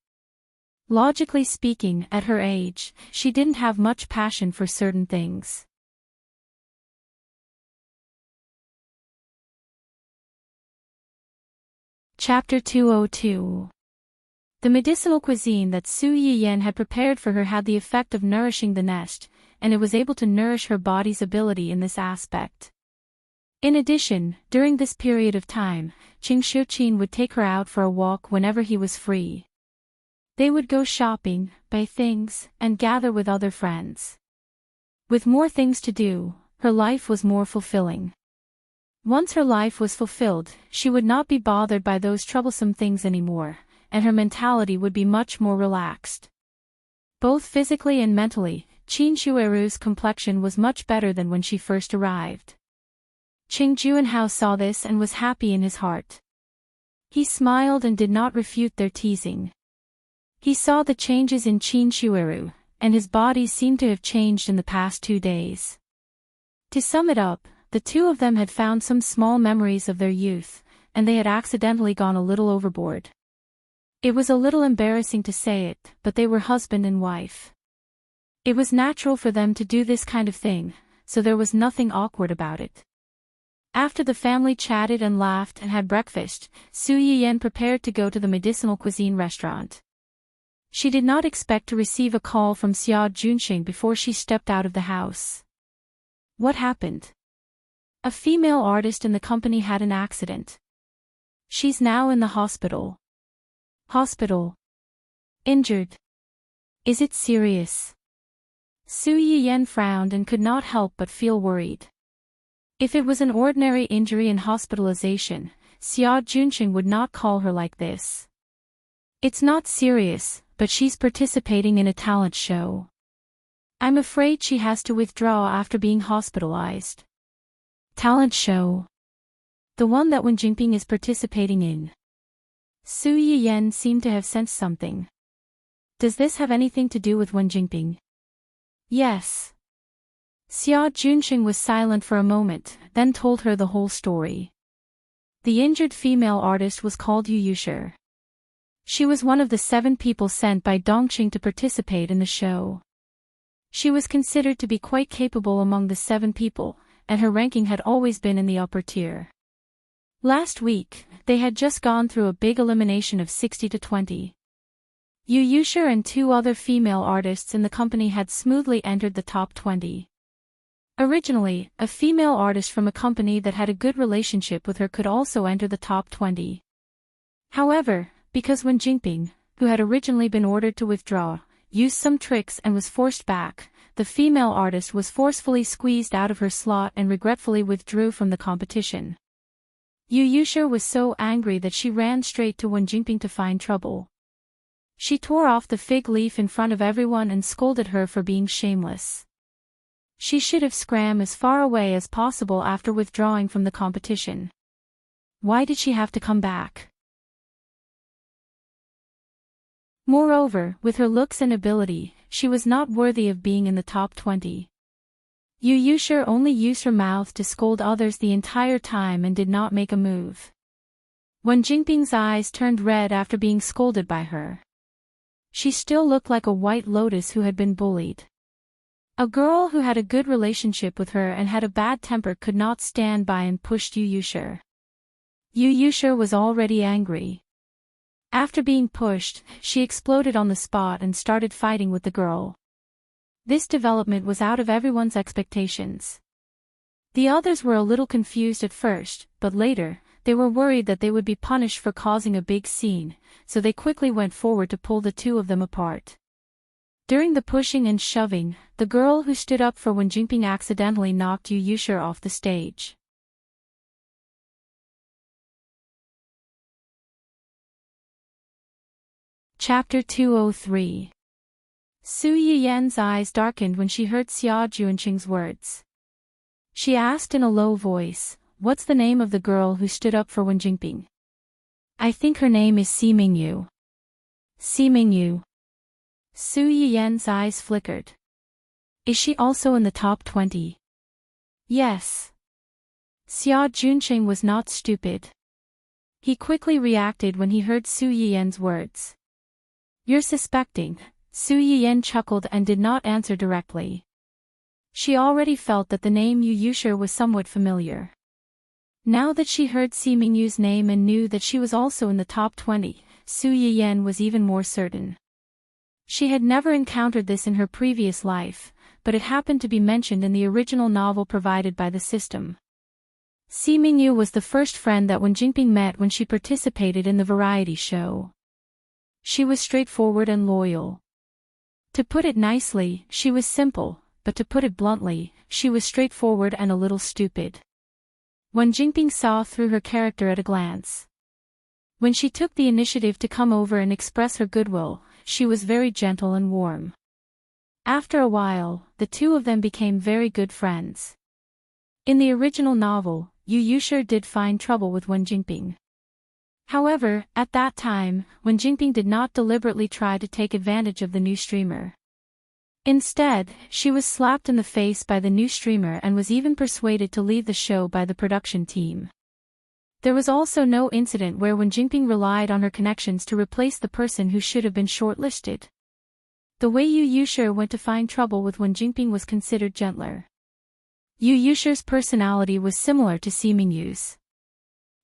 Logically speaking, at her age, she didn't have much passion for certain things. Chapter 202. The medicinal cuisine that Su Yiyen had prepared for her had the effect of nourishing the nest, and it was able to nourish her body's ability in this aspect. In addition, during this period of time, Qing Shuqin would take her out for a walk whenever he was free. They would go shopping, buy things, and gather with other friends. With more things to do, her life was more fulfilling. Once her life was fulfilled, she would not be bothered by those troublesome things anymore, and her mentality would be much more relaxed. Both physically and mentally, Qin Shueru's complexion was much better than when she first arrived. Qing Juanhao saw this and was happy in his heart. He smiled and did not refute their teasing. He saw the changes in Qin Shueru, and his body seemed to have changed in the past 2 days. To sum it up, the two of them had found some small memories of their youth, and they had accidentally gone a little overboard. It was a little embarrassing to say it, but they were husband and wife. It was natural for them to do this kind of thing, so there was nothing awkward about it. After the family chatted and laughed and had breakfast, Su Yiyan prepared to go to the medicinal cuisine restaurant. She did not expect to receive a call from Xia Junxing before she stepped out of the house. What happened? A female artist in the company had an accident. She's now in the hospital. Hospital. Injured. Is it serious? Su Yiyan frowned and could not help but feel worried. If it was an ordinary injury and hospitalization, Xia Junxing would not call her like this. It's not serious, but she's participating in a talent show. I'm afraid she has to withdraw after being hospitalized. Talent show. The one that Wen Jingping is participating in. Su Yiyan seemed to have sensed something. Does this have anything to do with Wen Jingping? Yes. Xia Junxing was silent for a moment, then told her the whole story. The injured female artist was called Yu Yushi. She was one of the 7 people sent by Dongqing to participate in the show. She was considered to be quite capable among the 7 people, and her ranking had always been in the upper tier. Last week, they had just gone through a big elimination of 60 to 20. Yu Yushi and 2 other female artists in the company had smoothly entered the top 20. Originally, a female artist from a company that had a good relationship with her could also enter the top 20. However, because Wen Jingping, who had originally been ordered to withdraw, used some tricks and was forced back, the female artist was forcefully squeezed out of her slot and regretfully withdrew from the competition. Yu Yushi was so angry that she ran straight to Wen Jingping to find trouble. She tore off the fig leaf in front of everyone and scolded her for being shameless. She should have scram as far away as possible after withdrawing from the competition. Why did she have to come back? Moreover, with her looks and ability, she was not worthy of being in the top 20. Yu Yushi only used her mouth to scold others the entire time and did not make a move. Wen Jingping's eyes turned red after being scolded by her. She still looked like a white lotus who had been bullied. A girl who had a good relationship with her and had a bad temper could not stand by and pushed Yu Yushi. Yu Yushi was already angry. After being pushed, she exploded on the spot and started fighting with the girl. This development was out of everyone's expectations. The others were a little confused at first, but later, they were worried that they would be punished for causing a big scene, so they quickly went forward to pull the 2 of them apart. During the pushing and shoving, the girl who stood up for Wen Jingping accidentally knocked Yu Yushi off the stage. Chapter 203. Su Yiyan's eyes darkened when she heard Xia Junxing's words. She asked in a low voice, "What's the name of the girl who stood up for Wen Jingping?" "I think her name is Si Mingyu." Si Mingyu. Su Yiyan's eyes flickered. Is she also in the top 20? Yes. Xia Junxing was not stupid. He quickly reacted when he heard Su Yiyan's words. You're suspecting. Su Yiyan chuckled and did not answer directly. She already felt that the name Yu Yushi was somewhat familiar. Now that she heard Si Mingyu's name and knew that she was also in the top 20, Su Yiyan was even more certain. She had never encountered this in her previous life, but it happened to be mentioned in the original novel provided by the system. Si Mingyu was the first friend that Wen Jingping met when she participated in the variety show. She was straightforward and loyal. To put it nicely, she was simple, but to put it bluntly, she was straightforward and a little stupid. Wen Jingping saw through her character at a glance. When she took the initiative to come over and express her goodwill, she was very gentle and warm. After a while, the two of them became very good friends. In the original novel, Yu Yushi did find trouble with Wen Jingping. However, at that time, Wen Jingping did not deliberately try to take advantage of the new streamer. Instead, she was slapped in the face by the new streamer and was even persuaded to leave the show by the production team. There was also no incident where Wen Jingping relied on her connections to replace the person who should have been shortlisted. The way Yu Yushi went to find trouble with Wen Jingping was considered gentler. Yu Yushi's personality was similar to Simingyu's.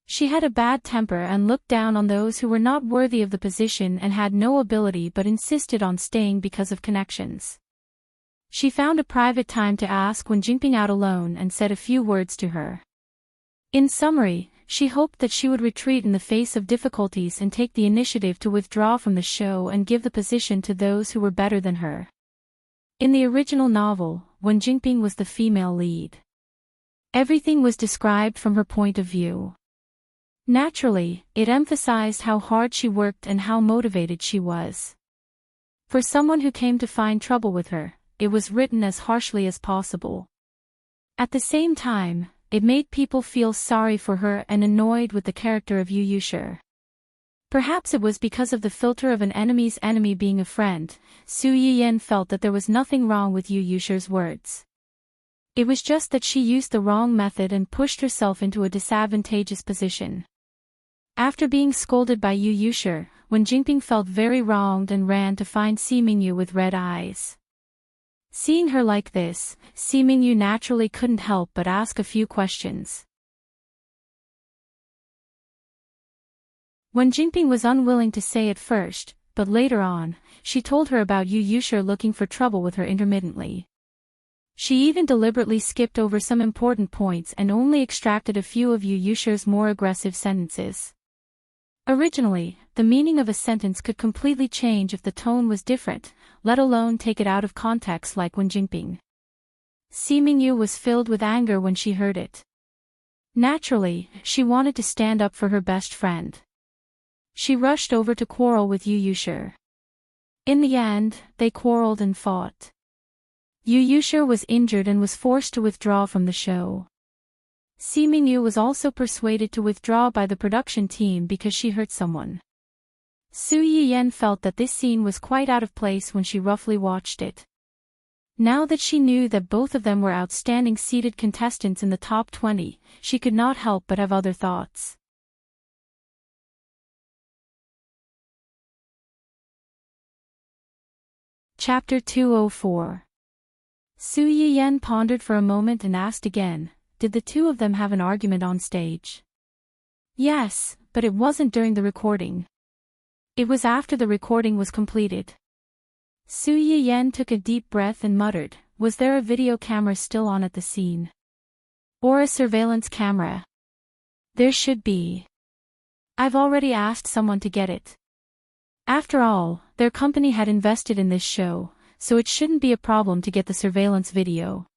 She had a bad temper and looked down on those who were not worthy of the position and had no ability but insisted on staying because of connections. She found a private time to ask Wen Jingping out alone and said a few words to her. In summary, she hoped that she would retreat in the face of difficulties and take the initiative to withdraw from the show and give the position to those who were better than her. In the original novel, Wen Jingping was the female lead. Everything was described from her point of view. Naturally, it emphasized how hard she worked and how motivated she was. For someone who came to find trouble with her, it was written as harshly as possible. At the same time, it made people feel sorry for her and annoyed with the character of Yu Yushi. Perhaps it was because of the filter of an enemy's enemy being a friend. Su Yiyan felt that there was nothing wrong with Yu Yushi's words. It was just that she used the wrong method and pushed herself into a disadvantageous position. After being scolded by Yu Yushi, Wen Jingping felt very wronged and ran to find Simingyu with red eyes. Seeing her like this, Simingyu naturally couldn't help but ask a few questions. Wen Jingping was unwilling to say at first, but later on, she told her about Yu Yushi looking for trouble with her intermittently. She even deliberately skipped over some important points and only extracted a few of Yu Yushi's more aggressive sentences. Originally, the meaning of a sentence could completely change if the tone was different, let alone take it out of context like Wen Jingping. Simingyu was filled with anger when she heard it. Naturally, she wanted to stand up for her best friend. She rushed over to quarrel with Yu Yushi. In the end, they quarreled and fought. Yu Yushi was injured and was forced to withdraw from the show. Simingyu was also persuaded to withdraw by the production team because she hurt someone. Su Yiyan felt that this scene was quite out of place when she roughly watched it. Now that she knew that both of them were outstanding seeded contestants in the top 20, she could not help but have other thoughts. Chapter 204. Su Yiyan pondered for a moment and asked again, did the two of them have an argument on stage? Yes, but it wasn't during the recording. It was after the recording was completed. Su Yiyan took a deep breath and muttered, was there a video camera still on at the scene? Or a surveillance camera? There should be. I've already asked someone to get it. After all, their company had invested in this show, so it shouldn't be a problem to get the surveillance video.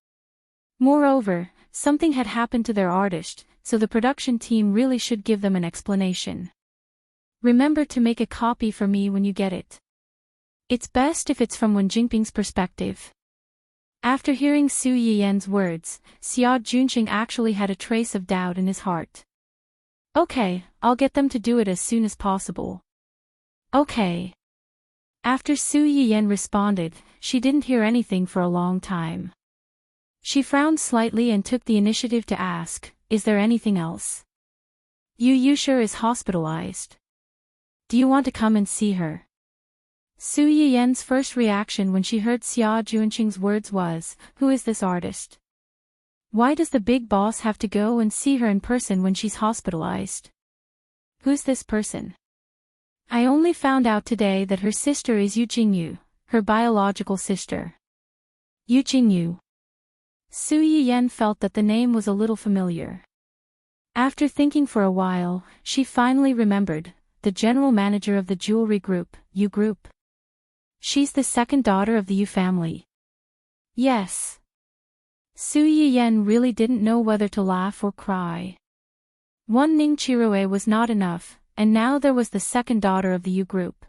Moreover, something had happened to their artist, so the production team really should give them an explanation. Remember to make a copy for me when you get it. It's best if it's from Wen Jingping's perspective. After hearing Su Yiyan's words, Xia Junqing actually had a trace of doubt in his heart. Okay, I'll get them to do it as soon as possible. Okay. After Su Yiyan responded, she didn't hear anything for a long time. She frowned slightly and took the initiative to ask, is there anything else? Yu Yushi is hospitalized. Do you want to come and see her? Su Yiyan's first reaction when she heard Xia Junqing's words was, who is this artist? Why does the big boss have to go and see her in person when she's hospitalized? Who's this person? I only found out today that her sister is Yu Jingyu, her biological sister. Yu Jingyu. Su Yiyan felt that the name was a little familiar. After thinking for a while, she finally remembered, the general manager of the jewelry group, Yu Group. She's the second daughter of the Yu family. Yes. Su Yiyan really didn't know whether to laugh or cry. One Ning Chirue was not enough, and now there was the second daughter of the Yu Group.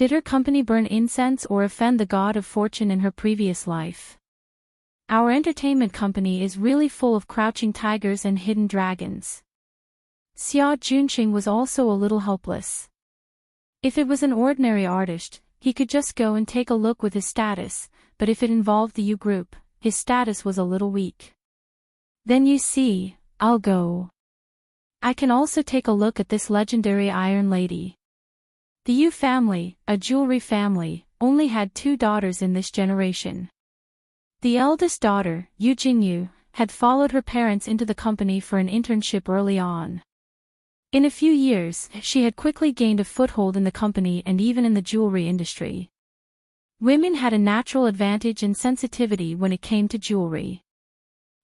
Did her company burn incense or offend the god of fortune in her previous life? Our entertainment company is really full of crouching tigers and hidden dragons. Xia Junqing was also a little hopeless. If it was an ordinary artist, he could just go and take a look with his status, but if it involved the U group, his status was a little weak. Then you see, I'll go. I can also take a look at this legendary Iron Lady. The Yu family, a jewelry family, only had 2 daughters in this generation. The eldest daughter, Yu Jingyu, had followed her parents into the company for an internship early on. In a few years, she had quickly gained a foothold in the company and even in the jewelry industry. Women had a natural advantage and sensitivity when it came to jewelry.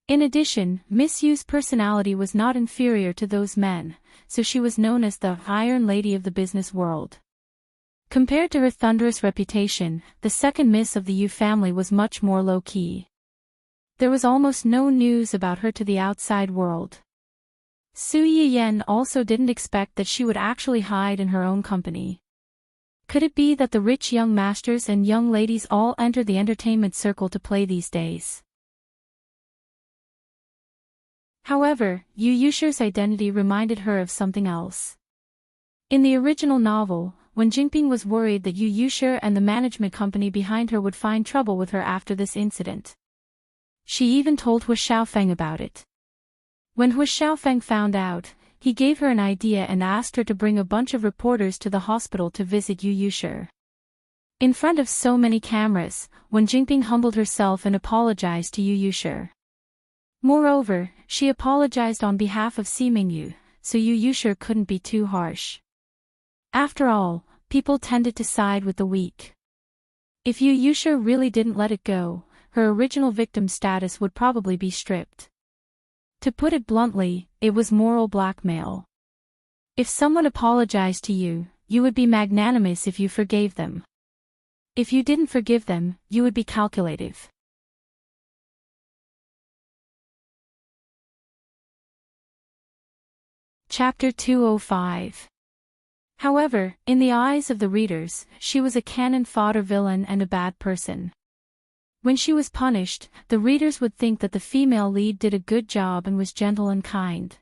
In addition, Miss Yu's personality was not inferior to those men, so she was known as the Iron Lady of the business world. Compared to her thunderous reputation, the second Miss of the Yu family was much more low-key. There was almost no news about her to the outside world. Su Yiyan also didn't expect that she would actually hide in her own company. Could it be that the rich young masters and young ladies all enter the entertainment circle to play these days? However, Yu Yusher's identity reminded her of something else. In the original novel, when Jingping was worried that Yu Yusher and the management company behind her would find trouble with her after this incident, she even told Hu Xiaofeng about it. When Hu Xiaofeng found out, he gave her an idea and asked her to bring a bunch of reporters to the hospital to visit Yu Yusher. In front of so many cameras, when Jingping humbled herself and apologized to Yu Yusher. Moreover, she apologized on behalf of Si Mingyu, so Yu Yusher couldn't be too harsh. After all, people tended to side with the weak. If Yu Yusher really didn't let it go, her original victim status would probably be stripped. To put it bluntly, it was moral blackmail. If someone apologized to you, you would be magnanimous if you forgave them. If you didn't forgive them, you would be calculative. Chapter 205. However, in the eyes of the readers, she was a cannon fodder villain and a bad person. When she was punished, the readers would think that the female lead did a good job and was gentle and kind.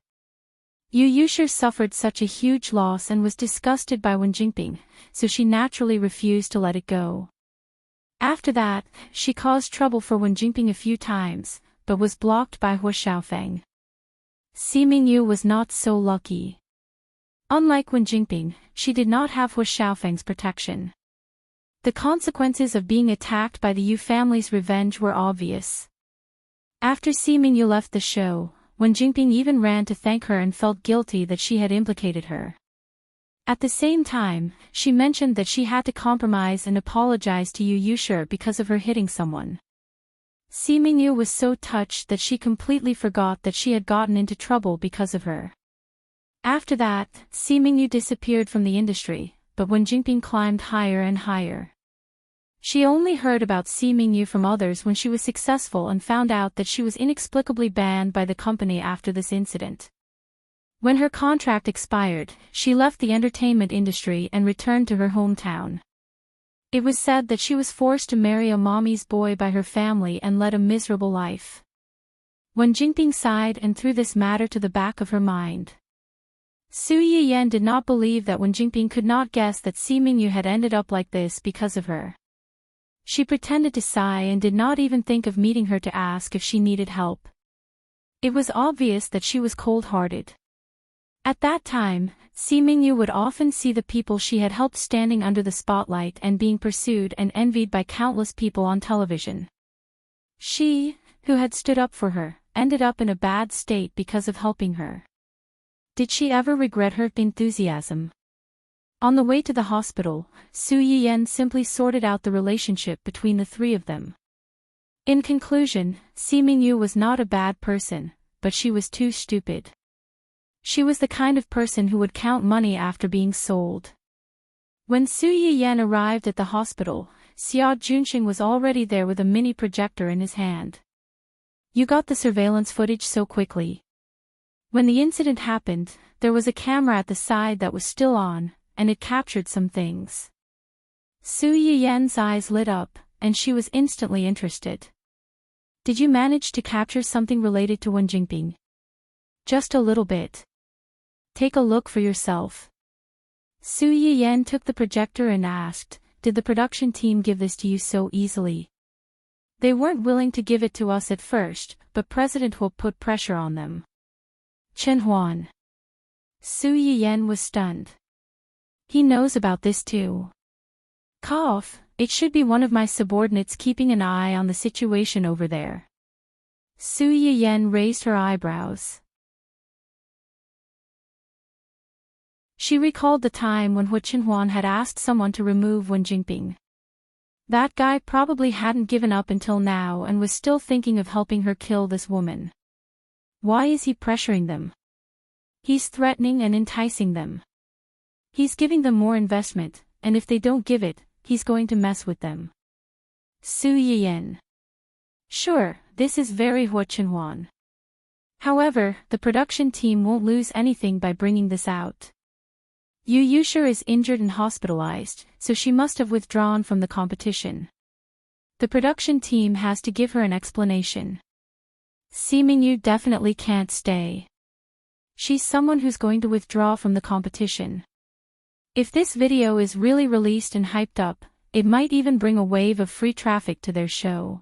Yu Yusher suffered such a huge loss and was disgusted by Wen Jingping, so she naturally refused to let it go. After that, she caused trouble for Wen Jingping a few times, but was blocked by Hu Xiaofeng. Si Mingyu was not so lucky. Unlike Wen Jingping, she did not have Hu Xiaofeng's protection. The consequences of being attacked by the Yu family's revenge were obvious. After Si Mingyu left the show, Wen Jingping even ran to thank her and felt guilty that she had implicated her. At the same time, she mentioned that she had to compromise and apologize to Yu Yusher because of her hitting someone. Si Mingyu was so touched that she completely forgot that she had gotten into trouble because of her. After that, Si Mingyu disappeared from the industry, but Wen Jingping climbed higher and higher. She only heard about Si Mingyu from others when she was successful and found out that she was inexplicably banned by the company after this incident. When her contract expired, she left the entertainment industry and returned to her hometown. It was said that she was forced to marry a mommy's boy by her family and led a miserable life. Wen Jingping sighed and threw this matter to the back of her mind. Su Yiyan did not believe that Wen Jingping could not guess that Si Mingyu had ended up like this because of her. She pretended to sigh and did not even think of meeting her to ask if she needed help. It was obvious that she was cold-hearted. At that time, Si Mingyu would often see the people she had helped standing under the spotlight and being pursued and envied by countless people on television. She, who had stood up for her, ended up in a bad state because of helping her. Did she ever regret her enthusiasm? On the way to the hospital, Su Yiyan simply sorted out the relationship between the 3 of them. In conclusion, Si Mingyu was not a bad person, but she was too stupid. She was the kind of person who would count money after being sold. When Su Yiyan arrived at the hospital, Xia Junqing was already there with a mini projector in his hand. You got the surveillance footage so quickly. When the incident happened, there was a camera at the side that was still on, and it captured some things. Su Yiyan's eyes lit up, and she was instantly interested. Did you manage to capture something related to Wen Jingping? Just a little bit. Take a look for yourself. Su Yiyan took the projector and asked, did the production team give this to you so easily? They weren't willing to give it to us at first, but President Hu put pressure on them. Chen Huan. Su Yiyan was stunned. He knows about this too. Cough, it should be one of my subordinates keeping an eye on the situation over there. Su Yiyan raised her eyebrows. She recalled the time when Hu Qinhuan had asked someone to remove Wen Jingping. That guy probably hadn't given up until now and was still thinking of helping her kill this woman. Why is he pressuring them? He's threatening and enticing them. He's giving them more investment, and if they don't give it, he's going to mess with them. Su Yiyan. Sure, this is very Hu Qinhuan. However, the production team won't lose anything by bringing this out. Yu Yushi is injured and hospitalized, so she must have withdrawn from the competition. The production team has to give her an explanation. Seeming Yu definitely can't stay. She's someone who's going to withdraw from the competition. If this video is really released and hyped up, it might even bring a wave of free traffic to their show.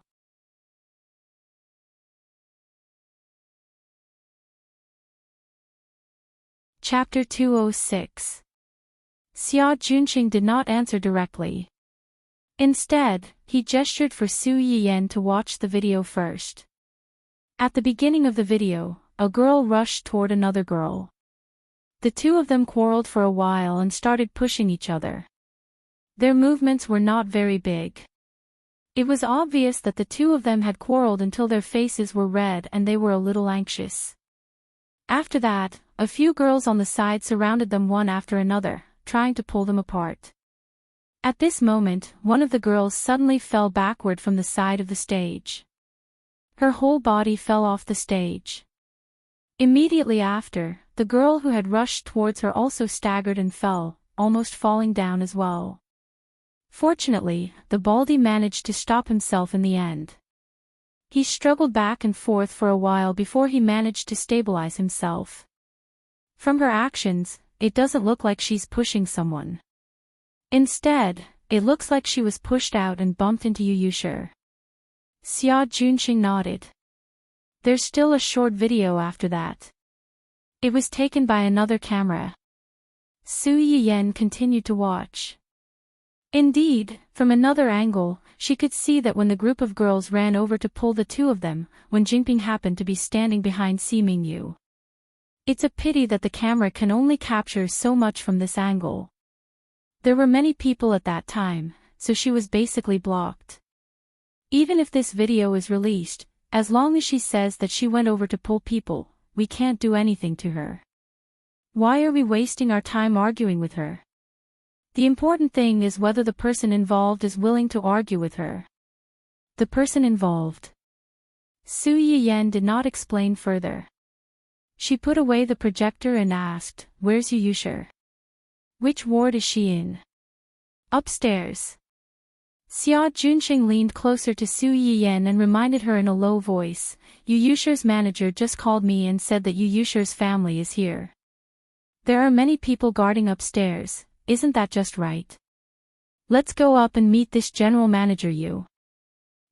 Chapter 206. Xia Junqing did not answer directly. Instead, he gestured for Su Yiyan to watch the video first. At the beginning of the video, a girl rushed toward another girl. The two of them quarreled for a while and started pushing each other. Their movements were not very big. It was obvious that the two of them had quarreled until their faces were red and they were a little anxious. After that, a few girls on the side surrounded them one after another, trying to pull them apart. At this moment, one of the girls suddenly fell backward from the side of the stage. Her whole body fell off the stage. Immediately after, the girl who had rushed towards her also staggered and fell, almost falling down as well. Fortunately, the baldy managed to stop himself in the end. He struggled back and forth for a while before he managed to stabilize himself. From her actions, it doesn't look like she's pushing someone. Instead, it looks like she was pushed out and bumped into Yu Yushi. Xia Junqing nodded. There's still a short video after that. It was taken by another camera. Su Yiyan continued to watch. Indeed, from another angle, she could see that when the group of girls ran over to pull the two of them, Wen Jingping happened to be standing behind Ximing Yu. It's a pity that the camera can only capture so much from this angle. There were many people at that time, so she was basically blocked. Even if this video is released, as long as she says that she went over to pull people, we can't do anything to her. Why are we wasting our time arguing with her? The important thing is whether the person involved is willing to argue with her. The person involved. Su Yiyan did not explain further. She put away the projector and asked, "Where's Yu Yushi? Which ward is she in?" "Upstairs." Xia Junqing leaned closer to Su Yiyan and reminded her in a low voice, "Yu Yushi's manager just called me and said that Yu Yushi's family is here. There are many people guarding upstairs, isn't that just right? Let's go up and meet this general manager Yu."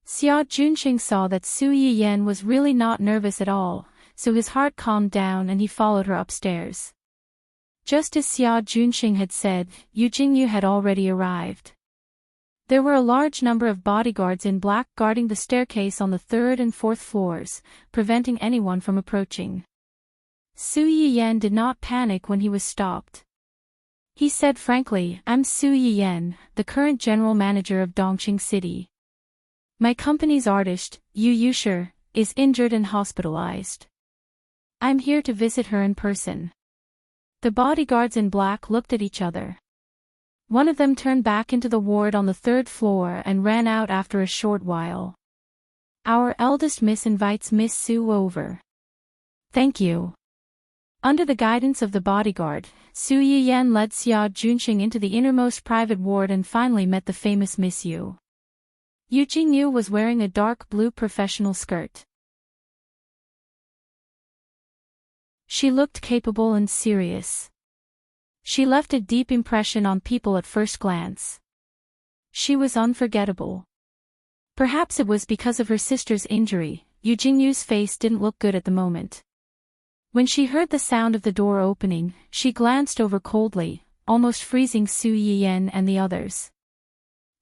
Xia Junqing saw that Su Yiyan was really not nervous at all, so his heart calmed down and he followed her upstairs. Just as Xia Junqing had said, Yu Jingyu had already arrived. There were a large number of bodyguards in black guarding the staircase on the 3rd and 4th floors, preventing anyone from approaching. Su Yiyan did not panic when he was stopped. He said frankly, "I'm Su Yiyan, the current general manager of Dongqing City. My company's artist, Yu Yushi, is injured and hospitalized. I'm here to visit her in person." The bodyguards in black looked at each other. One of them turned back into the ward on the 3rd floor and ran out after a short while. "Our eldest miss invites Miss Su over." "Thank you." Under the guidance of the bodyguard, Su Yiyan led Xia Junxing into the innermost private ward and finally met the famous Miss Yu. Yu Jingyu was wearing a dark blue professional skirt. She looked capable and serious. She left a deep impression on people at first glance. She was unforgettable. Perhaps it was because of her sister's injury, Yu Jingyu's face didn't look good at the moment. When she heard the sound of the door opening, she glanced over coldly, almost freezing Su Yiyan and the others.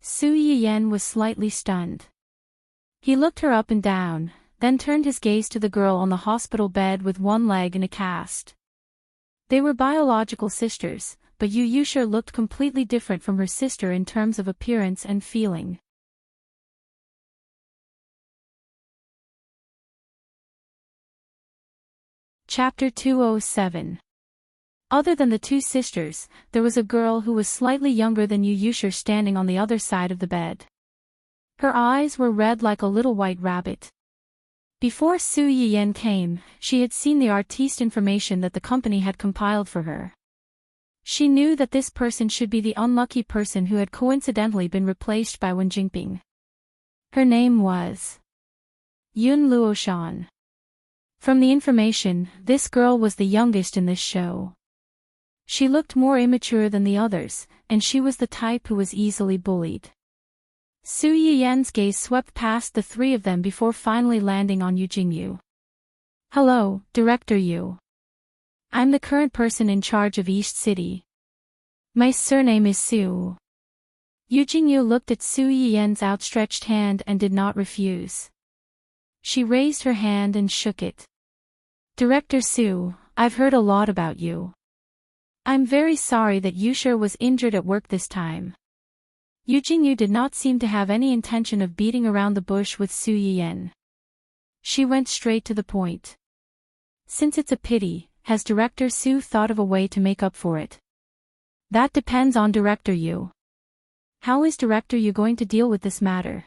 Su Yiyan was slightly stunned. He looked her up and down, then turned his gaze to the girl on the hospital bed with one leg in a cast. They were biological sisters, but Yu Yushi looked completely different from her sister in terms of appearance and feeling. Chapter 207. Other than the two sisters, there was a girl who was slightly younger than Yu Yushi standing on the other side of the bed. Her eyes were red like a little white rabbit. Before Su Yiyan came, she had seen the artiste information that the company had compiled for her. She knew that this person should be the unlucky person who had coincidentally been replaced by Wen Jingping. Her name was Yun Luoshan. From the information, this girl was the youngest in this show. She looked more immature than the others, and she was the type who was easily bullied. Su Yiyan's gaze swept past the three of them before finally landing on Yu Jingyu. "Hello, Director Yu. I'm the current person in charge of East City. My surname is Su." Yu Jingyu looked at Su Yiyan's outstretched hand and did not refuse. She raised her hand and shook it. "Director Su, I've heard a lot about you. I'm very sorry that Yushi was injured at work this time." Yu Jingyu did not seem to have any intention of beating around the bush with Su Yiyan. She went straight to the point. "Since it's a pity, has Director Su thought of a way to make up for it?" "That depends on Director Yu." "How is Director Yu going to deal with this matter?"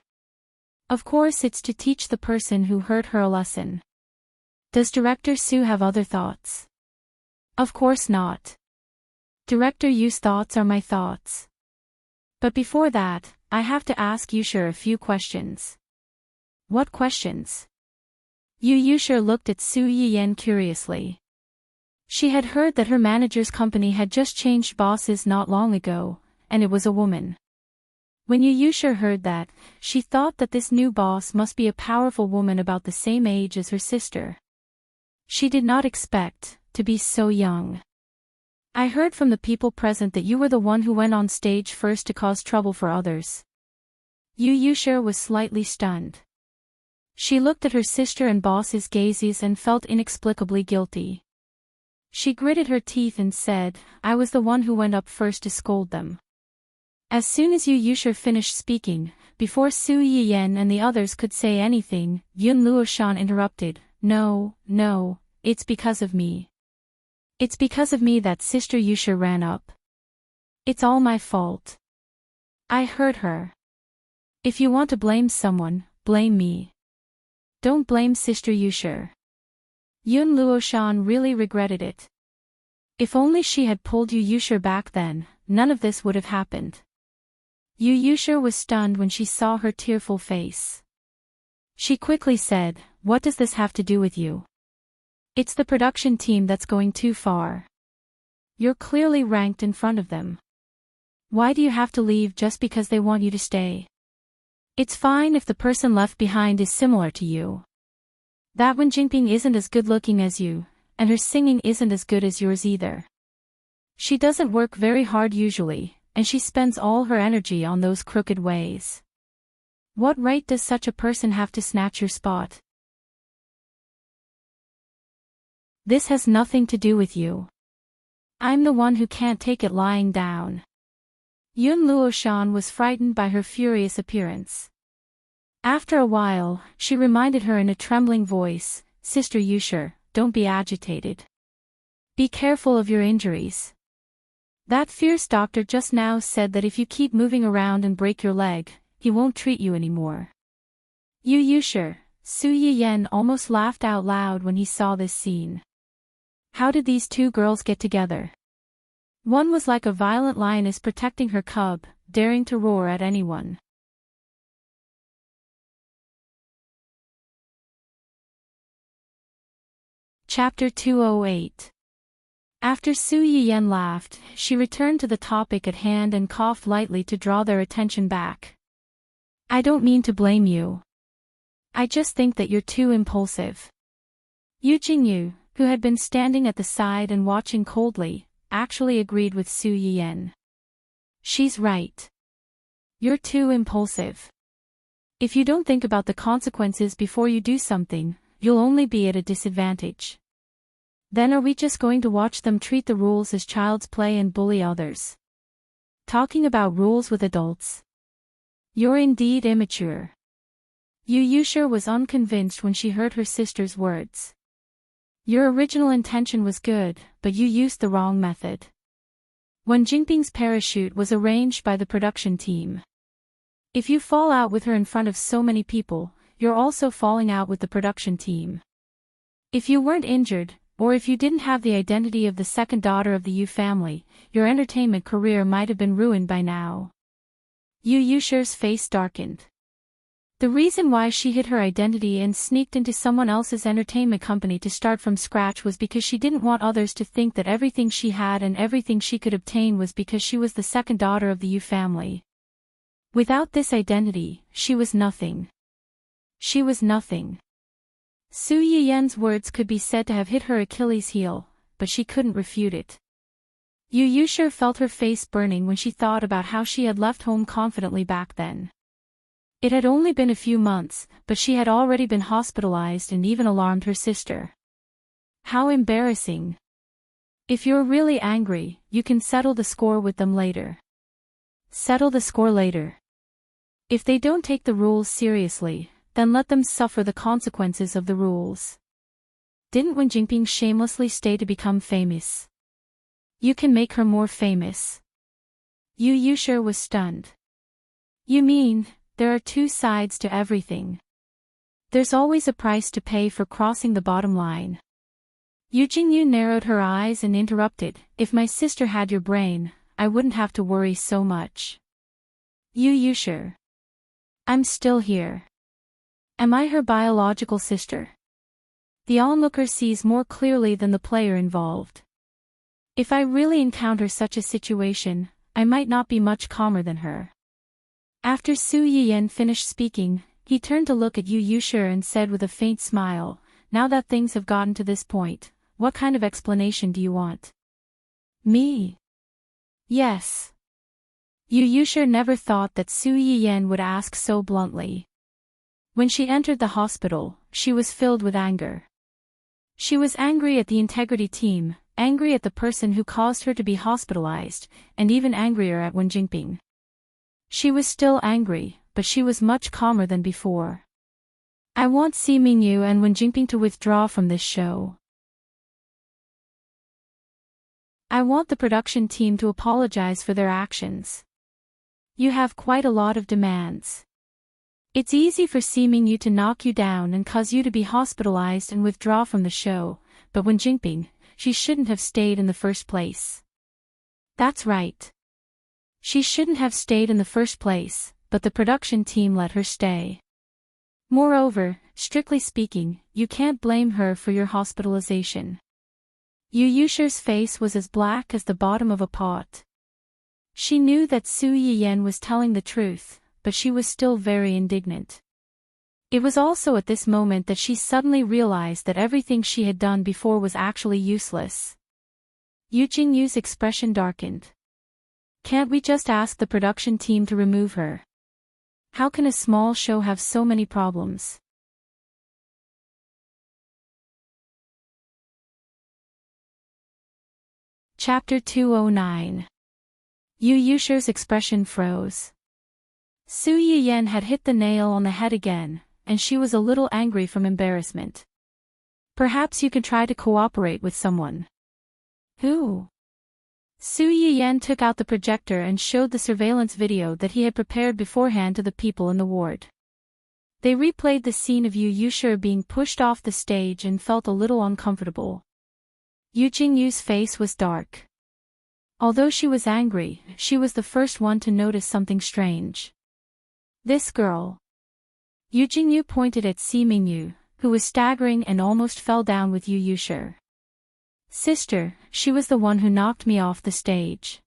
"Of course it's to teach the person who hurt her a lesson." "Does Director Su have other thoughts?" "Of course not. Director Yu's thoughts are my thoughts. But before that, I have to ask Yushi a few questions." "What questions?" Yu Yushi looked at Su Yiyan curiously. She had heard that her manager's company had just changed bosses not long ago, and it was a woman. When Yu Yushi heard that, she thought that this new boss must be a powerful woman about the same age as her sister. She did not expect to be so young. "I heard from the people present that you were the one who went on stage first to cause trouble for others." Yu Yushi was slightly stunned. She looked at her sister and boss's gazes and felt inexplicably guilty. She gritted her teeth and said, "I was the one who went up first to scold them." As soon as Yu Yushi finished speaking, before Su Yiyan and the others could say anything, Yun Luoshan interrupted, No, it's because of me. It's because of me that Sister Yushi ran up. It's all my fault. I hurt her. If you want to blame someone, blame me. Don't blame Sister Yushi." Yun Luoshan really regretted it. If only she had pulled Yu Yushi back then, none of this would have happened. Yu Yushi was stunned when she saw her tearful face. She quickly said, "What does this have to do with you?" "It's the production team that's going too far. You're clearly ranked in front of them. Why do you have to leave just because they want you to stay? It's fine if the person left behind is similar to you. That Wen Jingping isn't as good looking as you, and her singing isn't as good as yours either. She doesn't work very hard usually, and she spends all her energy on those crooked ways. What right does such a person have to snatch your spot? This has nothing to do with you. I'm the one who can't take it lying down." Yun Luoshan was frightened by her furious appearance. After a while, she reminded her in a trembling voice, "Sister Yushi, don't be agitated. Be careful of your injuries. That fierce doctor just now said that if you keep moving around and break your leg, he won't treat you anymore." Yu Yushi, Su Yiyan almost laughed out loud when he saw this scene. How did these two girls get together? One was like a violent lioness protecting her cub, daring to roar at anyone. Chapter 208. After Su Yiyan laughed, she returned to the topic at hand and coughed lightly to draw their attention back. I don't mean to blame you. I just think that you're too impulsive. Yu Jingyu, who had been standing at the side and watching coldly, actually agreed with Su Yiyan. She's right. You're too impulsive. If you don't think about the consequences before you do something, you'll only be at a disadvantage. Then are we just going to watch them treat the rules as child's play and bully others? Talking about rules with adults. You're indeed immature. Yu Yushir was unconvinced when she heard her sister's words. Your original intention was good, but you used the wrong method. When Jinping's parachute was arranged by the production team. If you fall out with her in front of so many people, you're also falling out with the production team. If you weren't injured, or if you didn't have the identity of the second daughter of the Yu family, your entertainment career might have been ruined by now. Yu Yushir's face darkened. The reason why she hid her identity and sneaked into someone else's entertainment company to start from scratch was because she didn't want others to think that everything she had and everything she could obtain was because she was the second daughter of the Yu family. Without this identity, she was nothing. She was nothing. Su Yiyan's words could be said to have hit her Achilles' heel, but she couldn't refute it. Yu Yushir felt her face burning when she thought about how she had left home confidently back then. It had only been a few months, but she had already been hospitalized and even alarmed her sister. How embarrassing. If you're really angry, you can settle the score with them later. Settle the score later. If they don't take the rules seriously, then let them suffer the consequences of the rules. Didn't Wen Jinping shamelessly stay to become famous? You can make her more famous. Yu Yushir was stunned. You mean, there are two sides to everything. There's always a price to pay for crossing the bottom line. Yu Jingyu narrowed her eyes and interrupted, if my sister had your brain, I wouldn't have to worry so much. Yu Yushir. I'm still here. Am I her biological sister? The onlooker sees more clearly than the player involved. If I really encounter such a situation, I might not be much calmer than her. After Su Yiyan finished speaking, he turned to look at Yu Yushir and said with a faint smile, now that things have gotten to this point, what kind of explanation do you want? Me? Yes. Yu Yushir never thought that Su Yiyan would ask so bluntly. When she entered the hospital, she was filled with anger. She was angry at the integrity team, angry at the person who caused her to be hospitalized, and even angrier at Wen Jinping. She was still angry, but she was much calmer than before. I want Si Mingyu and Wen Jinping to withdraw from this show. I want the production team to apologize for their actions. You have quite a lot of demands. It's easy for Si Mingyu to knock you down and cause you to be hospitalized and withdraw from the show, but Wen Jinping, she shouldn't have stayed in the first place. That's right. She shouldn't have stayed in the first place, but the production team let her stay. Moreover, strictly speaking, you can't blame her for your hospitalization. Yu Yushir's face was as black as the bottom of a pot. She knew that Su Yiyan was telling the truth, but she was still very indignant. It was also at this moment that she suddenly realized that everything she had done before was actually useless. Yu Jingyu's expression darkened. Can't we just ask the production team to remove her? How can a small show have so many problems? Chapter 209. Yu Yushir's expression froze. Su Yiyan had hit the nail on the head again, and she was a little angry from embarrassment. Perhaps you can try to cooperate with someone. Who? Su Yiyan took out the projector and showed the surveillance video that he had prepared beforehand to the people in the ward. They replayed the scene of Yu Yushir being pushed off the stage and felt a little uncomfortable. Yu Jingyu's face was dark. Although she was angry, she was the first one to notice something strange. This girl. Yu Jingyu pointed at Si Mingyu, who was staggering and almost fell down with Yu Yushi. Sister, she was the one who knocked me off the stage.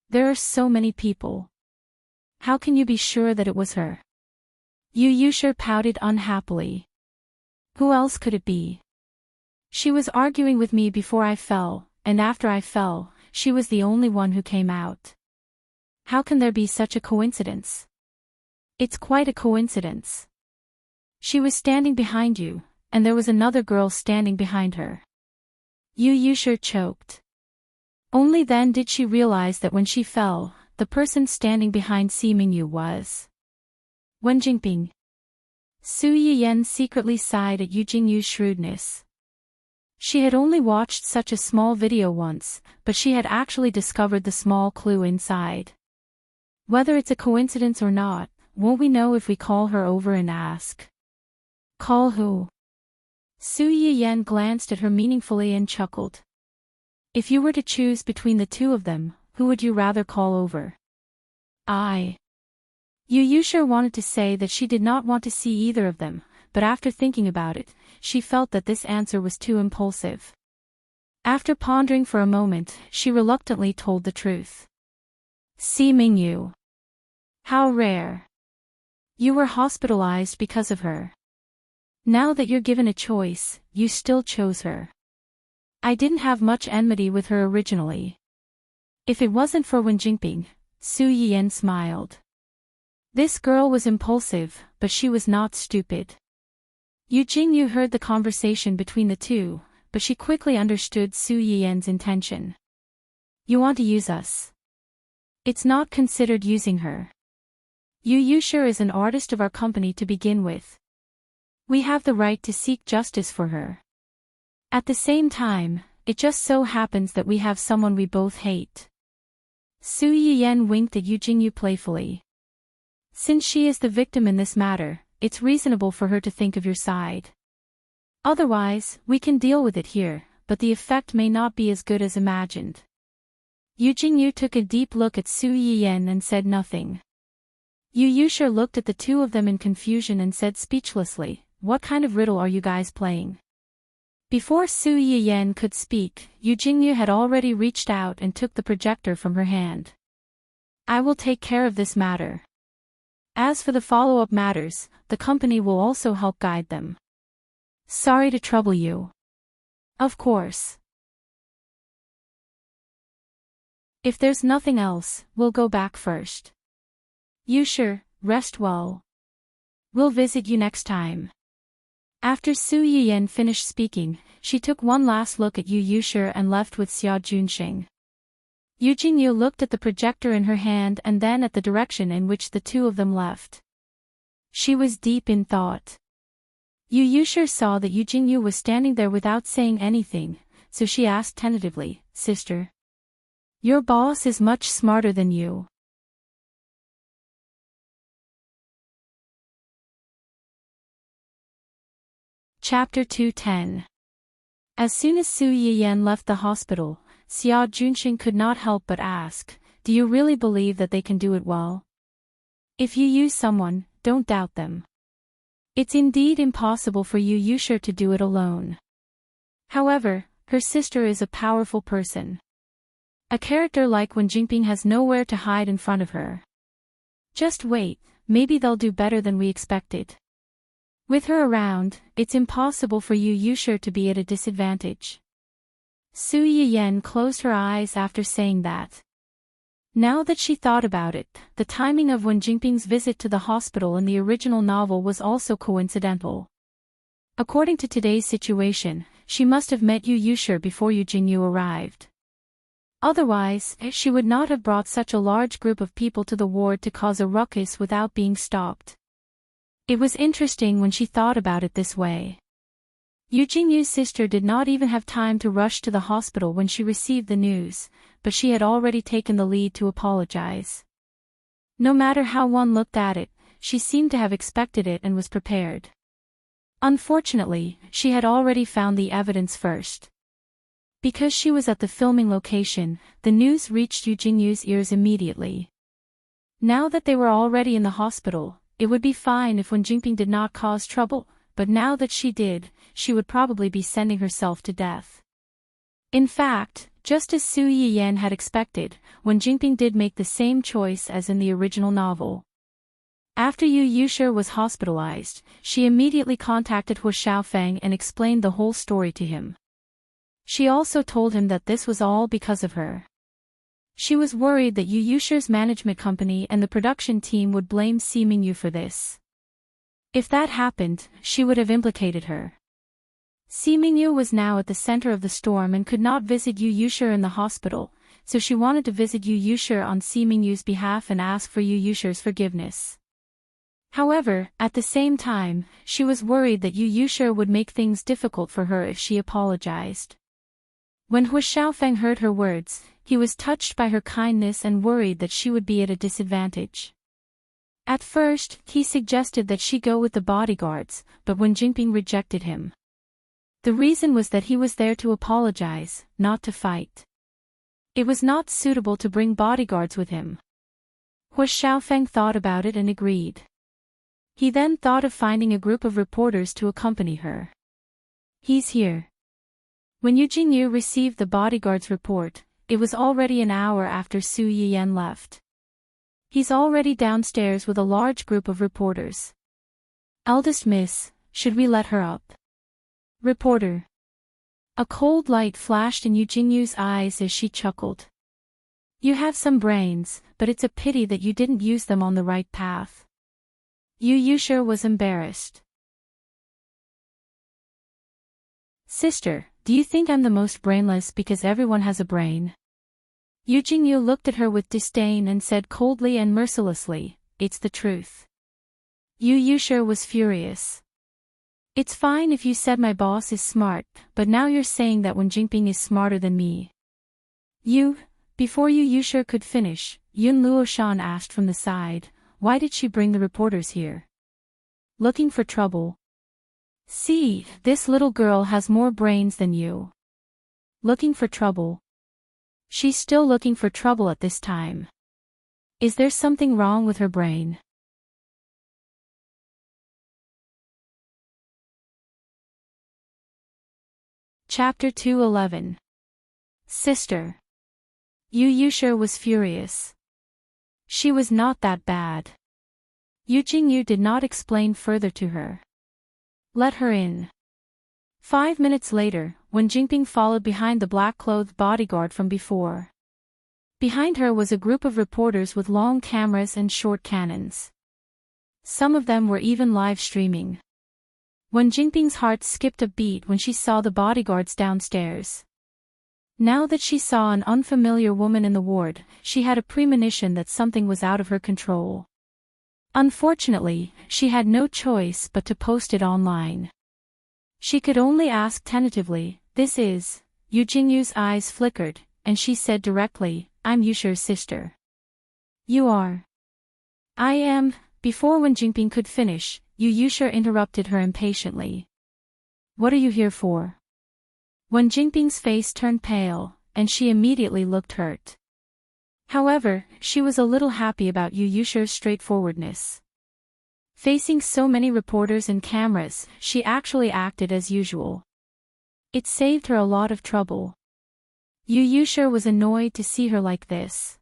There are so many people. How can you be sure that it was her? Yu Yushi pouted unhappily. Who else could it be? She was arguing with me before I fell, and after I fell, she was the only one who came out. How can there be such a coincidence? It's quite a coincidence. She was standing behind you, and there was another girl standing behind her. Yu Yushi choked. Only then did she realize that when she fell, the person standing behind Si Mingyu was Wen Jingping. Su Yiyan secretly sighed at Yu Jingyu's shrewdness. She had only watched such a small video once, but she had actually discovered the small clue inside. Whether it's a coincidence or not, won't we know if we call her over and ask? Call who? Su Yiyan glanced at her meaningfully and chuckled. If you were to choose between the two of them, who would you rather call over? I. Yu Yushi wanted to say that she did not want to see either of them, but after thinking about it, she felt that this answer was too impulsive. After pondering for a moment, she reluctantly told the truth. Si Mingyu. How rare. You were hospitalized because of her. Now that you're given a choice, you still chose her. I didn't have much enmity with her originally. If it wasn't for Wen Jingping, Su Yiyan smiled. This girl was impulsive, but she was not stupid. Yu Jingyu heard the conversation between the two, but she quickly understood Su Yiyan's intention. You want to use us? It's not considered using her. Yu Yushi is an artist of our company to begin with. We have the right to seek justice for her. At the same time, it just so happens that we have someone we both hate. Su Yiyan winked at Yu Jingyu playfully. Since she is the victim in this matter, it's reasonable for her to think of your side. Otherwise, we can deal with it here, but the effect may not be as good as imagined. Yu Jingyu took a deep look at Su Yiyan and said nothing. Yu Yushi looked at the two of them in confusion and said speechlessly, "What kind of riddle are you guys playing?" Before Su Yiyan could speak, Yu Jingyu had already reached out and took the projector from her hand. I will take care of this matter. As for the follow-up matters, the company will also help guide them. Sorry to trouble you. Of course. If there's nothing else, we'll go back first. Yushi, rest well. We'll visit you next time. After Su Yiyan finished speaking, she took one last look at Yu Yushi and left with Xia Junxing. Yu Jingyu looked at the projector in her hand and then at the direction in which the two of them left. She was deep in thought. Yu Yushi saw that Yu Jingyu was standing there without saying anything, so she asked tentatively, Sister. Your boss is much smarter than you. Chapter 210. As soon as Su Yiyan left the hospital, Xia Junxing could not help but ask, do you really believe that they can do it well? If you use someone, don't doubt them. It's indeed impossible for Yu Yushi to do it alone. However, her sister is a powerful person. A character like Wen Jingping has nowhere to hide in front of her. Just wait, maybe they'll do better than we expected. With her around, it's impossible for Yu Yushi to be at a disadvantage. Su Yiyan closed her eyes after saying that. Now that she thought about it, the timing of Wen Jingping's visit to the hospital in the original novel was also coincidental. According to today's situation, she must have met Yu Yushi before Yu Jingyu arrived. Otherwise, she would not have brought such a large group of people to the ward to cause a ruckus without being stopped. It was interesting when she thought about it this way. Yu Jingyu's sister did not even have time to rush to the hospital when she received the news, but she had already taken the lead to apologize. No matter how one looked at it, she seemed to have expected it and was prepared. Unfortunately, she had already found the evidence first. Because she was at the filming location, the news reached Yu Jingyu's ears immediately. Now that they were already in the hospital, it would be fine if Wen Jingping did not cause trouble, but now that she did, she would probably be sending herself to death. In fact, just as Su Yiyan had expected, Wen Jingping did make the same choice as in the original novel. After Yu Yushi was hospitalized, she immediately contacted Hu Xiaofeng and explained the whole story to him. She also told him that this was all because of her. She was worried that Yu Yushi's management company and the production team would blame Si Mingyu for this. If that happened, she would have implicated her. Si Mingyu was now at the center of the storm and could not visit Yu Yushi in the hospital, so she wanted to visit Yu Yushi on Si Mingyu's behalf and ask for Yu Yushi's forgiveness. However, at the same time, she was worried that Yu Yushi would make things difficult for her if she apologized. When Hu Xiaofeng heard her words, he was touched by her kindness and worried that she would be at a disadvantage. At first, he suggested that she go with the bodyguards, but Wen Jingping rejected him. The reason was that he was there to apologize, not to fight. It was not suitable to bring bodyguards with him. Hu Xiaofeng thought about it and agreed. He then thought of finding a group of reporters to accompany her. He's here. When Yu Jingyu received the bodyguard's report, it was already an hour after Su Yiyan left. He's already downstairs with a large group of reporters. Eldest miss, should we let her up? Reporter. A cold light flashed in Yu Jingyu's eyes as she chuckled. You have some brains, but it's a pity that you didn't use them on the right path. Yu Yushi was embarrassed. Sister, do you think I'm the most brainless because everyone has a brain? Yu Jingyu looked at her with disdain and said coldly and mercilessly, it's the truth. Yu Yushi was furious. It's fine if you said my boss is smart, but now you're saying that Wen Jingping is smarter than me. Before Yu Yushi could finish, Yun Luoshan asked from the side, why did she bring the reporters here? Looking for trouble. See, this little girl has more brains than you. Looking for trouble. She's still looking for trouble at this time. Is there something wrong with her brain? Chapter 211. Sister. Yu Yushi was furious. She was not that bad. Yu Jingyu did not explain further to her. Let her in. 5 minutes later, Wen Jingping followed behind the black-clothed bodyguard from before. Behind her was a group of reporters with long cameras and short cannons. Some of them were even live streaming. Wen Jingping's heart skipped a beat when she saw the bodyguards downstairs. Now that she saw an unfamiliar woman in the ward, she had a premonition that something was out of her control. Unfortunately, she had no choice but to post it online. She could only ask tentatively, this is? Yu Jingyu's eyes flickered, and she said directly, I'm Yushi's sister. You are? I am. Before Wen Jingping could finish, Yu Yushi interrupted her impatiently. What are you here for? Wen Jingping's face turned pale, and she immediately looked hurt. However, she was a little happy about Yu Yushi's straightforwardness. Facing so many reporters and cameras, she actually acted as usual. It saved her a lot of trouble. Yu Yushi was annoyed to see her like this.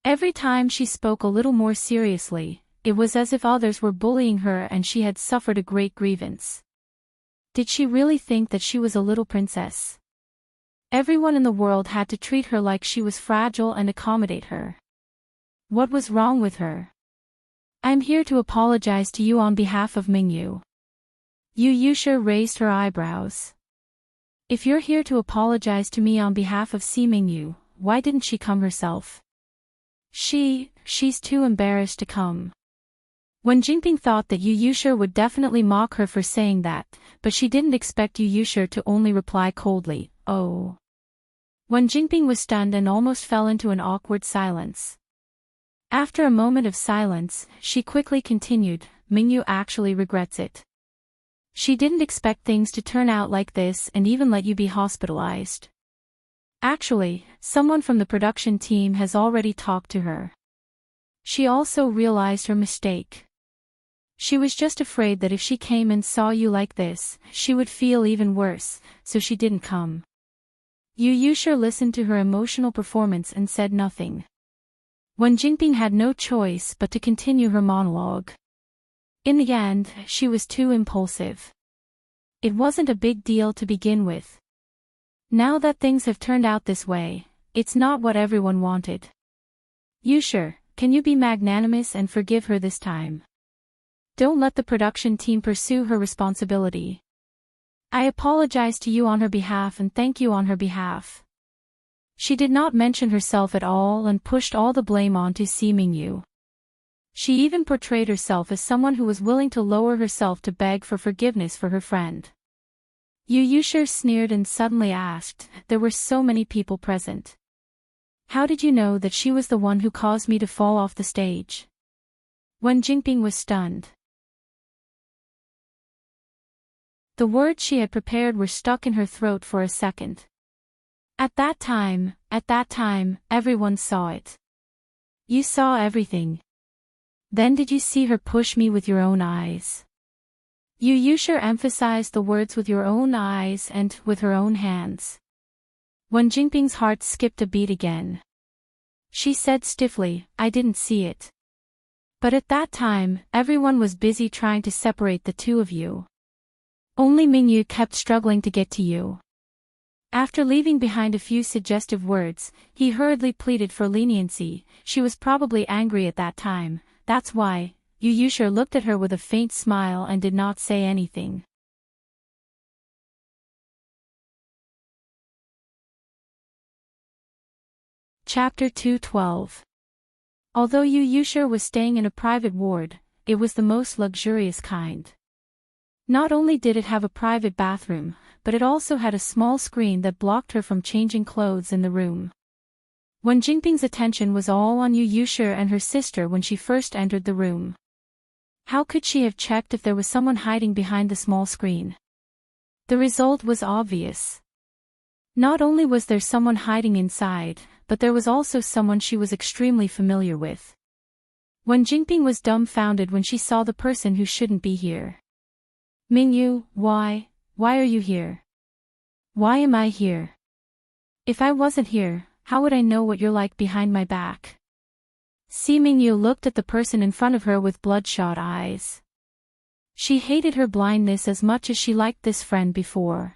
Every time she spoke a little more seriously, it was as if others were bullying her and she had suffered a great grievance. Did she really think that she was a little princess? Everyone in the world had to treat her like she was fragile and accommodate her. What was wrong with her? I'm here to apologize to you on behalf of Mingyu. Yu Yushi raised her eyebrows. If you're here to apologize to me on behalf of Si Mingyu, why didn't she come herself? She's too embarrassed to come. Wen Jingping thought that Yu Yushi would definitely mock her for saying that, but she didn't expect Yu Yushi to only reply coldly, oh. Wen Jingping was stunned and almost fell into an awkward silence. After a moment of silence, she quickly continued, Mingyu actually regrets it. She didn't expect things to turn out like this and even let you be hospitalized. Actually, someone from the production team has already talked to her. She also realized her mistake. She was just afraid that if she came and saw you like this, she would feel even worse, so she didn't come. Yu Yushir listened to her emotional performance and said nothing. Wen Jingping had no choice but to continue her monologue. In the end, she was too impulsive. It wasn't a big deal to begin with. Now that things have turned out this way, it's not what everyone wanted. Yushir, can you be magnanimous and forgive her this time? Don't let the production team pursue her responsibility. I apologize to you on her behalf and thank you on her behalf. She did not mention herself at all and pushed all the blame onto Si Mingyu. She even portrayed herself as someone who was willing to lower herself to beg for forgiveness for her friend. Yu Yushir sneered and suddenly asked, there were so many people present. How did you know that she was the one who caused me to fall off the stage? Wen Jingping was stunned. The words she had prepared were stuck in her throat for a second. At that time, everyone saw it. You saw everything. Then did you see her push me with your own eyes? Yu Yushir emphasized the words with your own eyes and with her own hands. Wen Jingping's heart skipped a beat again. She said stiffly, I didn't see it. But at that time, everyone was busy trying to separate the two of you. Only Mingyu kept struggling to get to you. After leaving behind a few suggestive words, he hurriedly pleaded for leniency. She was probably angry at that time, that's why. Yu Yushir looked at her with a faint smile and did not say anything. Chapter 212. Although Yu Yushir was staying in a private ward, it was the most luxurious kind. Not only did it have a private bathroom, but it also had a small screen that blocked her from changing clothes in the room. Wen Jingping's attention was all on Yu Yushir and her sister when she first entered the room. How could she have checked if there was someone hiding behind the small screen? The result was obvious. Not only was there someone hiding inside, but there was also someone she was extremely familiar with. Wen Jingping was dumbfounded when she saw the person who shouldn't be here. Mingyu, why are you here? Why am I here? If I wasn't here, how would I know what you're like behind my back? Si Mingyu looked at the person in front of her with bloodshot eyes. She hated her blindness as much as she liked this friend before.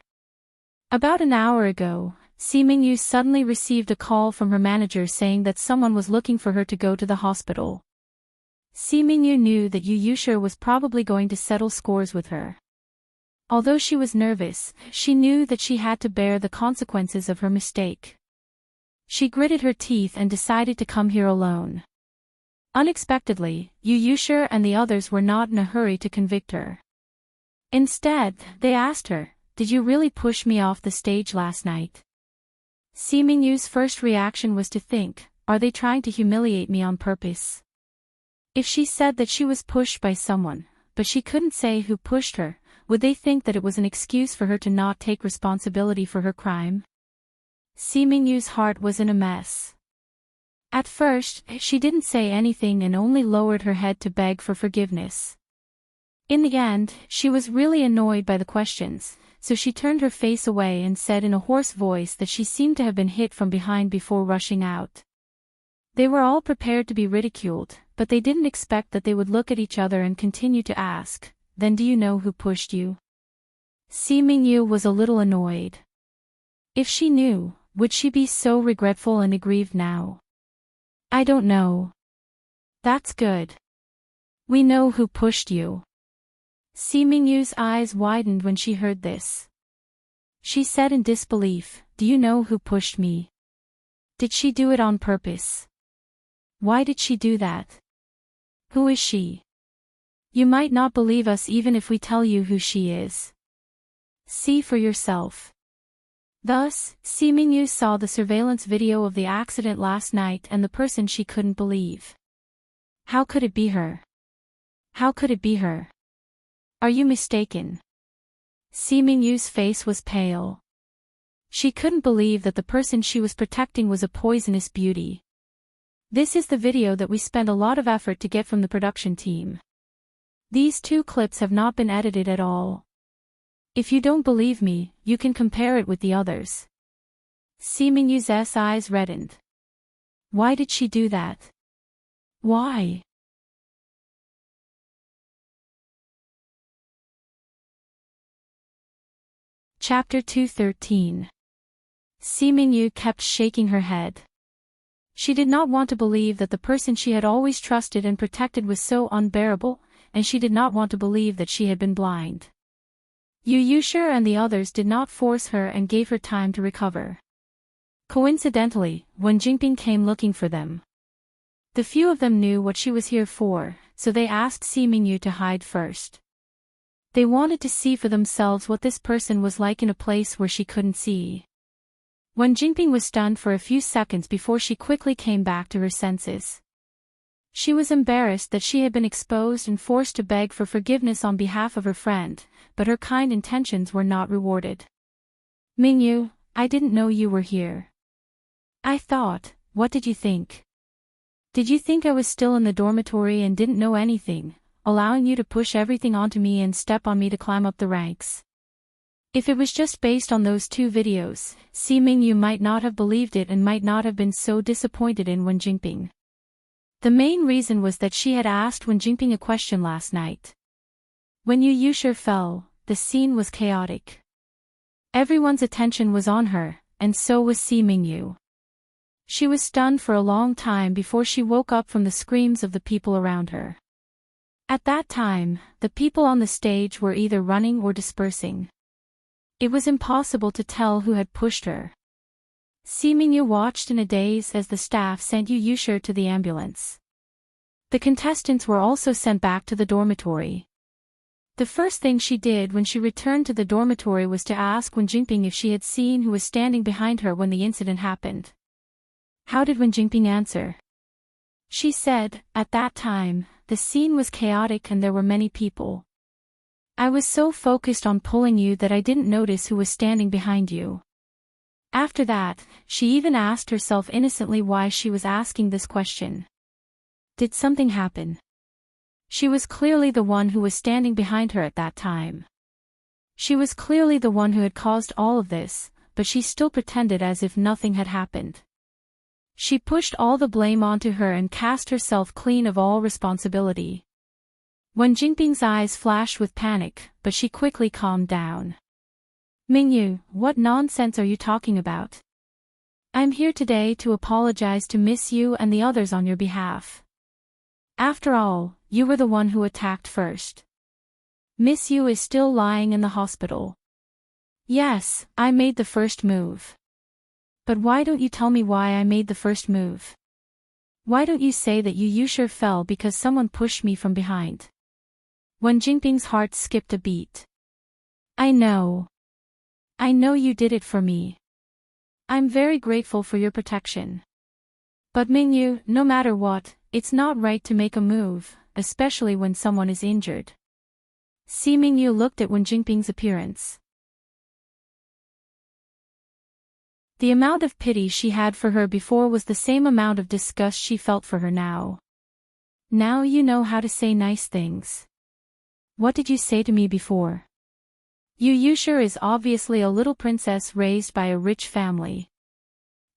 About an hour ago, Si Mingyu suddenly received a call from her manager saying that someone was looking for her to go to the hospital. Si Mingyu knew that Yu Yushir was probably going to settle scores with her. Although she was nervous, she knew that she had to bear the consequences of her mistake. She gritted her teeth and decided to come here alone. Unexpectedly, Yu Yushir and the others were not in a hurry to convict her. Instead, they asked her, did you really push me off the stage last night? Si Mingyu's first reaction was to think, are they trying to humiliate me on purpose? If she said that she was pushed by someone, but she couldn't say who pushed her, would they think that it was an excuse for her to not take responsibility for her crime? Si Mingyu's heart was in a mess. At first, she didn't say anything and only lowered her head to beg for forgiveness. In the end, she was really annoyed by the questions, so she turned her face away and said in a hoarse voice that she seemed to have been hit from behind before rushing out. They were all prepared to be ridiculed, but they didn't expect that they would look at each other and continue to ask, then do you know who pushed you? Si Mingyu was a little annoyed. If she knew, would she be so regretful and aggrieved now? I don't know. That's good. We know who pushed you. Si Mingyu's eyes widened when she heard this. She said in disbelief, do you know who pushed me? Did she do it on purpose? Why did she do that? Who is she? You might not believe us even if we tell you who she is. See for yourself. Thus, Si Mingyu saw the surveillance video of the accident last night and the person she couldn't believe. How could it be her? How could it be her? Are you mistaken? Si Mingyu's face was pale. She couldn't believe that the person she was protecting was a poisonous beauty. This is the video that we spent a lot of effort to get from the production team. These 2 clips have not been edited at all. If you don't believe me, you can compare it with the others. Seemingyu's eyes reddened. Why did she do that? Why? Chapter 213. Seemingyu kept shaking her head. She did not want to believe that the person she had always trusted and protected was so unbearable, and she did not want to believe that she had been blind. Yu Yushir and the others did not force her and gave her time to recover. Coincidentally, Wen Jingping came looking for them. The few of them knew what she was here for, so they asked Seemingyu to hide first. They wanted to see for themselves what this person was like in a place where she couldn't see. Wen Jingping was stunned for a few seconds before she quickly came back to her senses. She was embarrassed that she had been exposed and forced to beg for forgiveness on behalf of her friend, but her kind intentions were not rewarded. Mingyu, I didn't know you were here. I thought, what did you think? Did you think I was still in the dormitory and didn't know anything, allowing you to push everything onto me and step on me to climb up the ranks? If it was just based on those 2 videos, Seemingyu might not have believed it and might not have been so disappointed in Wen Jingping. The main reason was that she had asked Wen Jingping a question last night. When Yu Yushir fell, the scene was chaotic. Everyone's attention was on her, and so was Seemingyu. She was stunned for a long time before she woke up from the screams of the people around her. At that time, the people on the stage were either running or dispersing. It was impossible to tell who had pushed her. Seemingyu watched in a daze as the staff sent Yu Yushir to the ambulance. The contestants were also sent back to the dormitory. The first thing she did when she returned to the dormitory was to ask Wen Jingping if she had seen who was standing behind her when the incident happened. How did Wen Jingping answer? She said, at that time, the scene was chaotic and there were many people. I was so focused on pulling you that I didn't notice who was standing behind you. After that, she even asked herself innocently why she was asking this question. Did something happen? She was clearly the one who was standing behind her at that time. She was clearly the one who had caused all of this, but she still pretended as if nothing had happened. She pushed all the blame onto her and cast herself clean of all responsibility. Wen Jingping's eyes flashed with panic, but she quickly calmed down. Mingyu, what nonsense are you talking about? I'm here today to apologize to Miss Yu and the others on your behalf. After all, you were the one who attacked first. Miss Yu is still lying in the hospital. Yes, I made the first move. But why don't you tell me why I made the first move? Why don't you say that Yu Yushir fell because someone pushed me from behind? Wen Jingping's heart skipped a beat. I know. I know you did it for me. I'm very grateful for your protection. But Mingyu, no matter what, it's not right to make a move, especially when someone is injured. Mingyu looked at Wen Jingping's appearance. The amount of pity she had for her before was the same amount of disgust she felt for her now. Now you know how to say nice things. What did you say to me before? Yu Yushir is obviously a little princess raised by a rich family.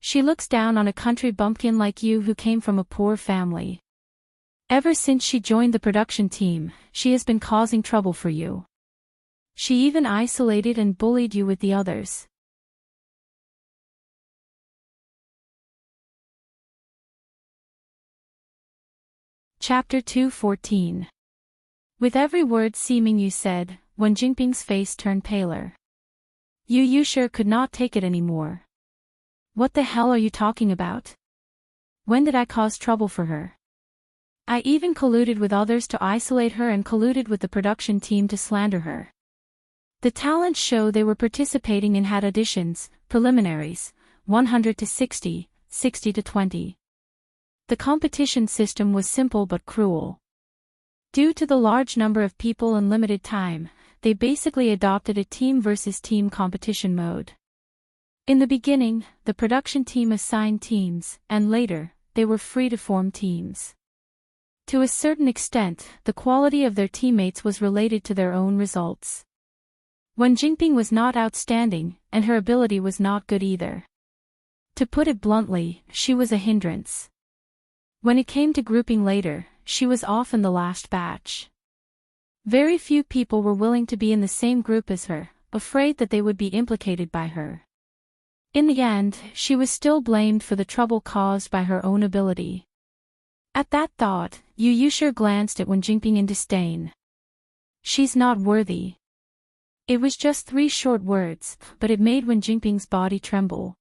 She looks down on a country bumpkin like you who came from a poor family. Ever since she joined the production team, she has been causing trouble for you. She even isolated and bullied you with the others. Chapter 214. With every word Mingyu said, Wen Jingping's face turned paler. Yu Yushir could not take it anymore. What the hell are you talking about? When did I cause trouble for her? I even colluded with others to isolate her and colluded with the production team to slander her. The talent show they were participating in had auditions, preliminaries, 100 to 60, 60 to 20. The competition system was simple but cruel. Due to the large number of people and limited time, they basically adopted a team versus team competition mode. In the beginning, the production team assigned teams, and later, they were free to form teams. To a certain extent, the quality of their teammates was related to their own results. When Jinping was not outstanding, and her ability was not good either. To put it bluntly, she was a hindrance. When it came to grouping later, she was often the last batch. Very few people were willing to be in the same group as her, afraid that they would be implicated by her. In the end, she was still blamed for the trouble caused by her own ability. At that thought, Yu Yushir glanced at Wen Jinping in disdain. She's not worthy. It was just 3 short words, but it made Wen Jinping's body tremble.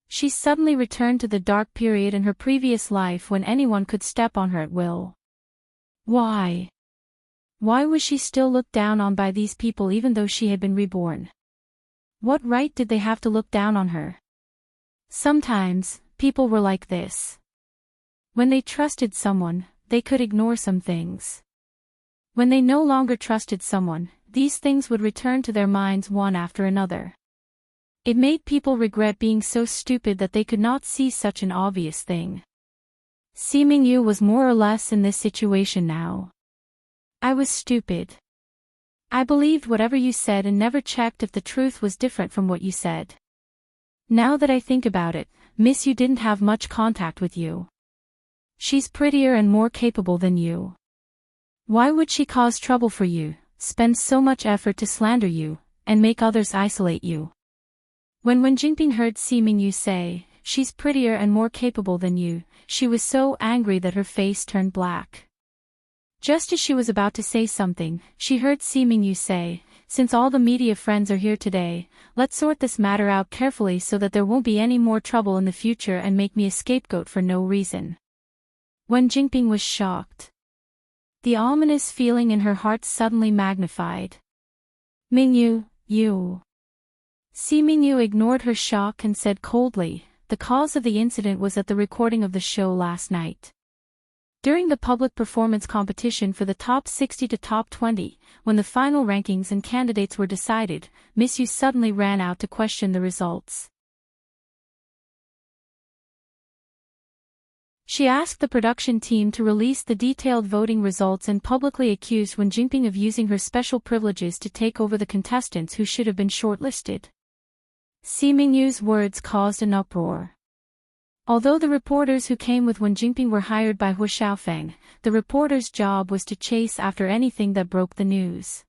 She suddenly returned to the dark period in her previous life when anyone could step on her at will. Why? Why was she still looked down on by these people even though she had been reborn? What right did they have to look down on her? Sometimes, people were like this. When they trusted someone, they could ignore some things. When they no longer trusted someone, these things would return to their minds one after another. It made people regret being so stupid that they could not see such an obvious thing. Seeming Yu was more or less in this situation now. I was stupid. I believed whatever you said and never checked if the truth was different from what you said. Now that I think about it, Miss Yu didn't have much contact with you. She's prettier and more capable than you. Why would she cause trouble for you, spend so much effort to slander you, and make others isolate you? When Wen Jinping heard Seeming Yu say, she's prettier and more capable than you, she was so angry that her face turned black. Just as she was about to say something, she heard Seeming Yu say, since all the media friends are here today, let's sort this matter out carefully so that there won't be any more trouble in the future and make me a scapegoat for no reason. Wen Jinping was shocked. The ominous feeling in her heart suddenly magnified. Mingyu, you. Seeming Yu ignored her shock and said coldly, the cause of the incident was at the recording of the show last night. During the public performance competition for the top 60 to top 20, when the final rankings and candidates were decided, Miss Yu suddenly ran out to question the results. She asked the production team to release the detailed voting results and publicly accused Wen Jinping of using her special privileges to take over the contestants who should have been shortlisted. Seeming Yu's words caused an uproar. Although the reporters who came with Wen Jinping were hired by Hu Xiaofeng, the reporters' job was to chase after anything that broke the news.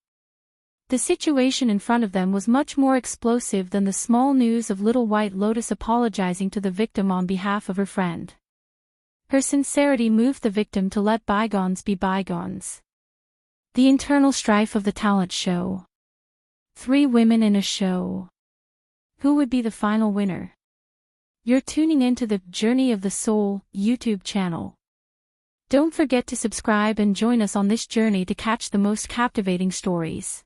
The situation in front of them was much more explosive than the small news of Little White Lotus apologizing to the victim on behalf of her friend. Her sincerity moved the victim to let bygones be bygones. The internal strife of the talent show. 3 women in a show. Who would be the final winner? You're tuning into the Journey of the Soul YouTube channel. Don't forget to subscribe and join us on this journey to catch the most captivating stories.